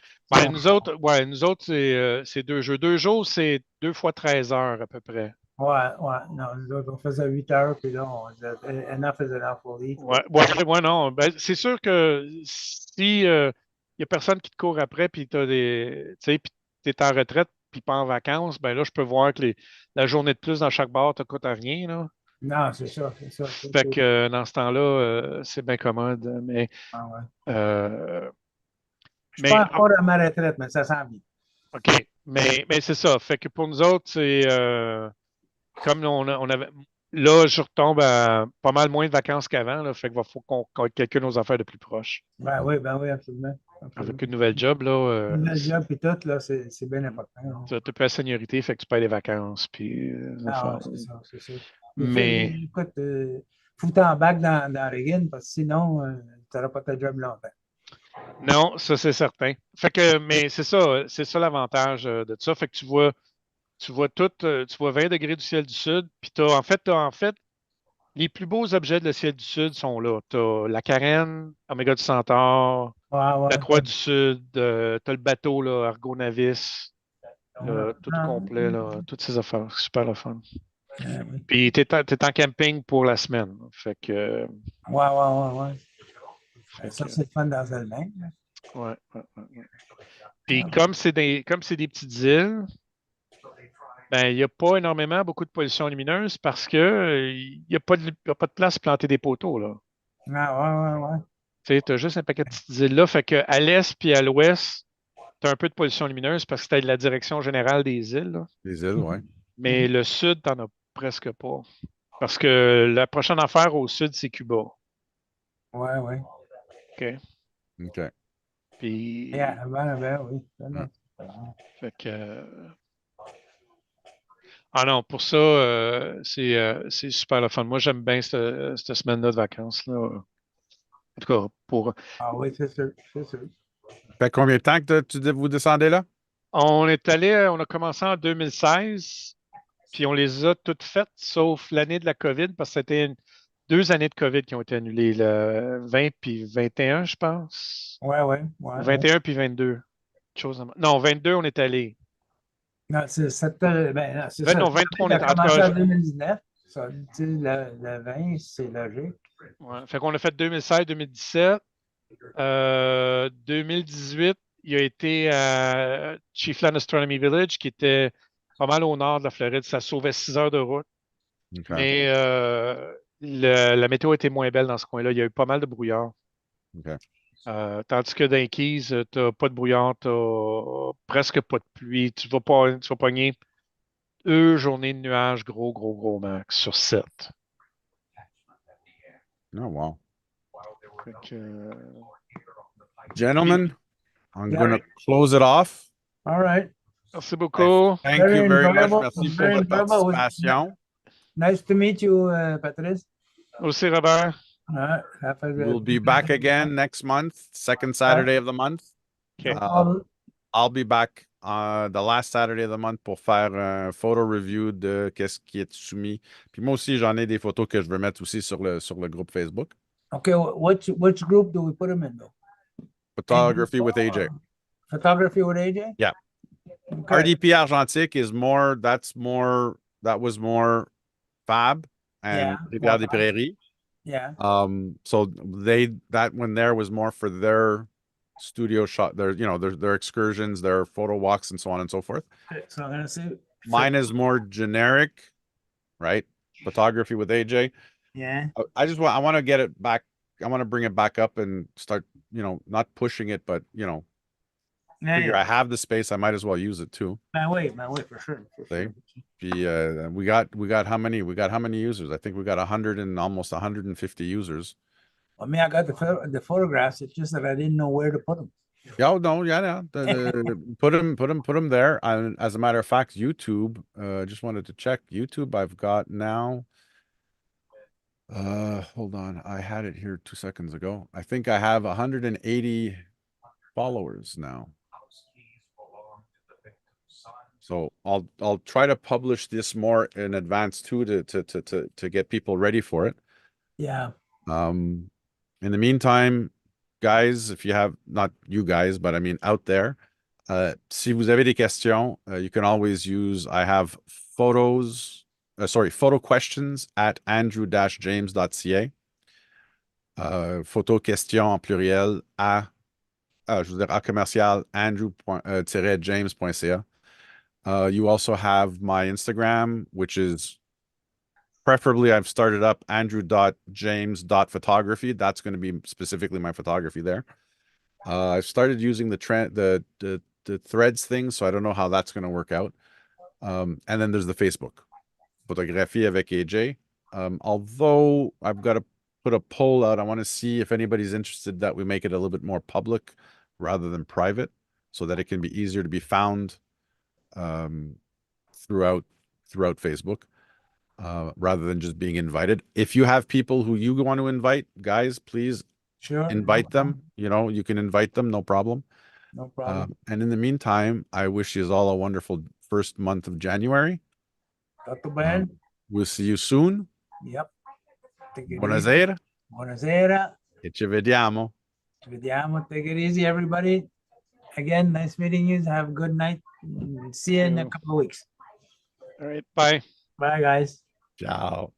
Ouais, nous autres, c'est 2 jours. 2 jours, c'est 2 fois 13 heures à peu près. Ouais, ouais. Non, nous autres, on faisait 8 heures, puis là, enough is enough for leave. Ouais, ouais, ouais, non. Ben, c'est sûr que si il y a personne qui te court après, puis tu es en retraite, puis pas en vacances, ben là, je peux voir que la journée de plus dans chaque bar te coûte à rien, là. Non, c'est ça, c'est ça. Fait que dans ce temps-là, c'est bien commode. Mais, Ah, ouais. euh, Je suis pas mais encore à ma retraite, mais ça sent bien. OK. Mais c'est ça. Fait que pour nous autres, c'est comme on avait. Là, je retombe à pas mal moins de vacances qu'avant. Là, fait qu'il faut qu'on calcule nos affaires de plus proches. Ben oui, absolument. Avec Absolument. une nouvelle job, là, Nouvelle job et tout, là, c'est bien important, hein. tu n'as plus la seniorité, fait que tu payes des vacances. Puis, les Ah, affaires. c'est ça, c'est ça. Mais Écoute, faut t'embarquer dans Reagan parce que sinon, tu n'auras pas ta job longtemps. non, ça c'est certain. Fait que, mais c'est ça l'avantage de ça. Fait que tu vois tout, tu vois 20 degrés du ciel du sud, puis t'as en fait, les plus beaux objets de le ciel du sud sont là. Tu as la carène, Oméga du Centaure, Ouais, la ouais. Croix du Sud, tu as le bateau, là, Argo Navis, Ouais. tout Ah, complet, là, toutes ces affaires. Super le fun. oui. Puis t'es en camping pour la semaine. Fait que, Ouais, ouais, ouais, ouais. fait Ça, que, c'est le fun dans Allemagne, là. ouais, ouais, ouais, ouais. Puis comme c'est des petites îles, ben, il n'y a pas énormément beaucoup de pollution lumineuse parce que il n'y a pas de place pour planter des poteaux, là. Ah, ouais, ouais, ouais. Tu as juste un paquet de petites îles là. Fait que à l'est puis à l'ouest, tu as un peu de pollution lumineuse parce que tu la direction générale des îles, là. Les îles, ouais. Mais le sud, tu n'en as presque pas. Parce que la prochaine affaire au sud, c'est Cuba. Ouais, ouais. OK? OK. Puis, Ben oui. Ouais. fait que, ah non, pour ça, c'est super le fun. Moi, j'aime bien cette semaine-là de vacances, là. En tout cas, Ah oui, c'est sûr, c'est sûr. Fait combien de temps que vous descendez là? on a commencé en 2016, puis on les a toutes faites, sauf l'année de la COVID, parce que c'était 2 années de COVID qui ont été annulées, le 20 puis 21, je pense. Ouais, ouais, Ou ouais. 21 puis 22. Non, 22, on est allé. Non, c'est ça. Non, Le 23, on COVID a est. En tout commencé cas, en 2019. Ça, tu sais, le 20, c'est logique. ouais. Fait qu'on a fait 2016, 2017. 2018, il a été à Chiefland Astronomy Village, qui était pas mal au nord de la Floride. Ça sauvait 6 heures de route. Okay. Mais la météo était moins belle dans ce coin-là. Il y a eu pas mal de brouillard. Okay. Tandis que dans les Keys, tu n'as pas de brouillard, tu presque pas de pluie. Tu vas pogner 2 journées de nuages, gros max sur 7. Oh, wow. Fait que, Gentlemen, I'm Yeah. going to close it off. All right. merci beaucoup. Thank you very much. enjoyable. Merci pour Very votre enjoyable. participation. Nice to meet you, Patrice. Aussi, Robert. Have a We'll be back again next month, second Saturday of the month. Okay. I'll be back the last Saturday of the month pour faire un photo review de qu'est-ce qui est soumis. Puis moi aussi, j'en ai des photos que je veux mettre aussi sur le groupe Facebook. Okay, which group do we put him in though? Photography with AJ. Photography with AJ? Yeah. Okay. RDP Argentique is more, that was more Fab and Rivière des Prairies. Yeah. So that one there was more for their studio shot, their excursions, their photo walks, and so on and so forth. So I'm gonna say Mine is more generic, right? Photography with AJ. yeah. I want to get it back. I want to bring it back up and start, not pushing it, but figure I have the space. I might as well use it too. My way, for sure. We got how many? We got how many users? I think we got 100 and almost 150 users. I mean, I got the photographs. It's just that I didn't know where to put them. Yeah, no, yeah. Put them there. And as a matter of fact, YouTube. Just wanted to check YouTube. I've got now. Hold on. I had it here 2 seconds ago. I think I have 180 followers now. So I'll try to publish this more in advance too to get people ready for it. Yeah. In the meantime, guys, if you have, not you guys, but I mean out there, si vous avez des questions, you can always use, I have photo questions at andrew-james.ca. Photo question en pluriel je veux dire, à commercial andrew-james.ca. You also have my Instagram, which is preferably I've started up andrew.james.photography. That's going to be specifically my photography there. I've started using the threads thing, so I don't know how that's going to work out. And then there's the Facebook, Photographie avec AJ. Although I've got to put a poll out, I want to see if anybody's interested that we make it a little bit more public rather than private, so that it can be easier to be found throughout Facebook. Rather than just being invited. If you have people who you want to invite, guys, please invite them. You can invite them, no problem. No problem. And in the meantime, I wish you all a wonderful first month of January. We'll see you soon. Yep. Buonasera. Buonasera. E ci vediamo. Vediamo. Take it easy, everybody. Again, nice meeting you. Have a good night. See you in a couple of weeks. All right. Bye. Bye, guys. Ciao.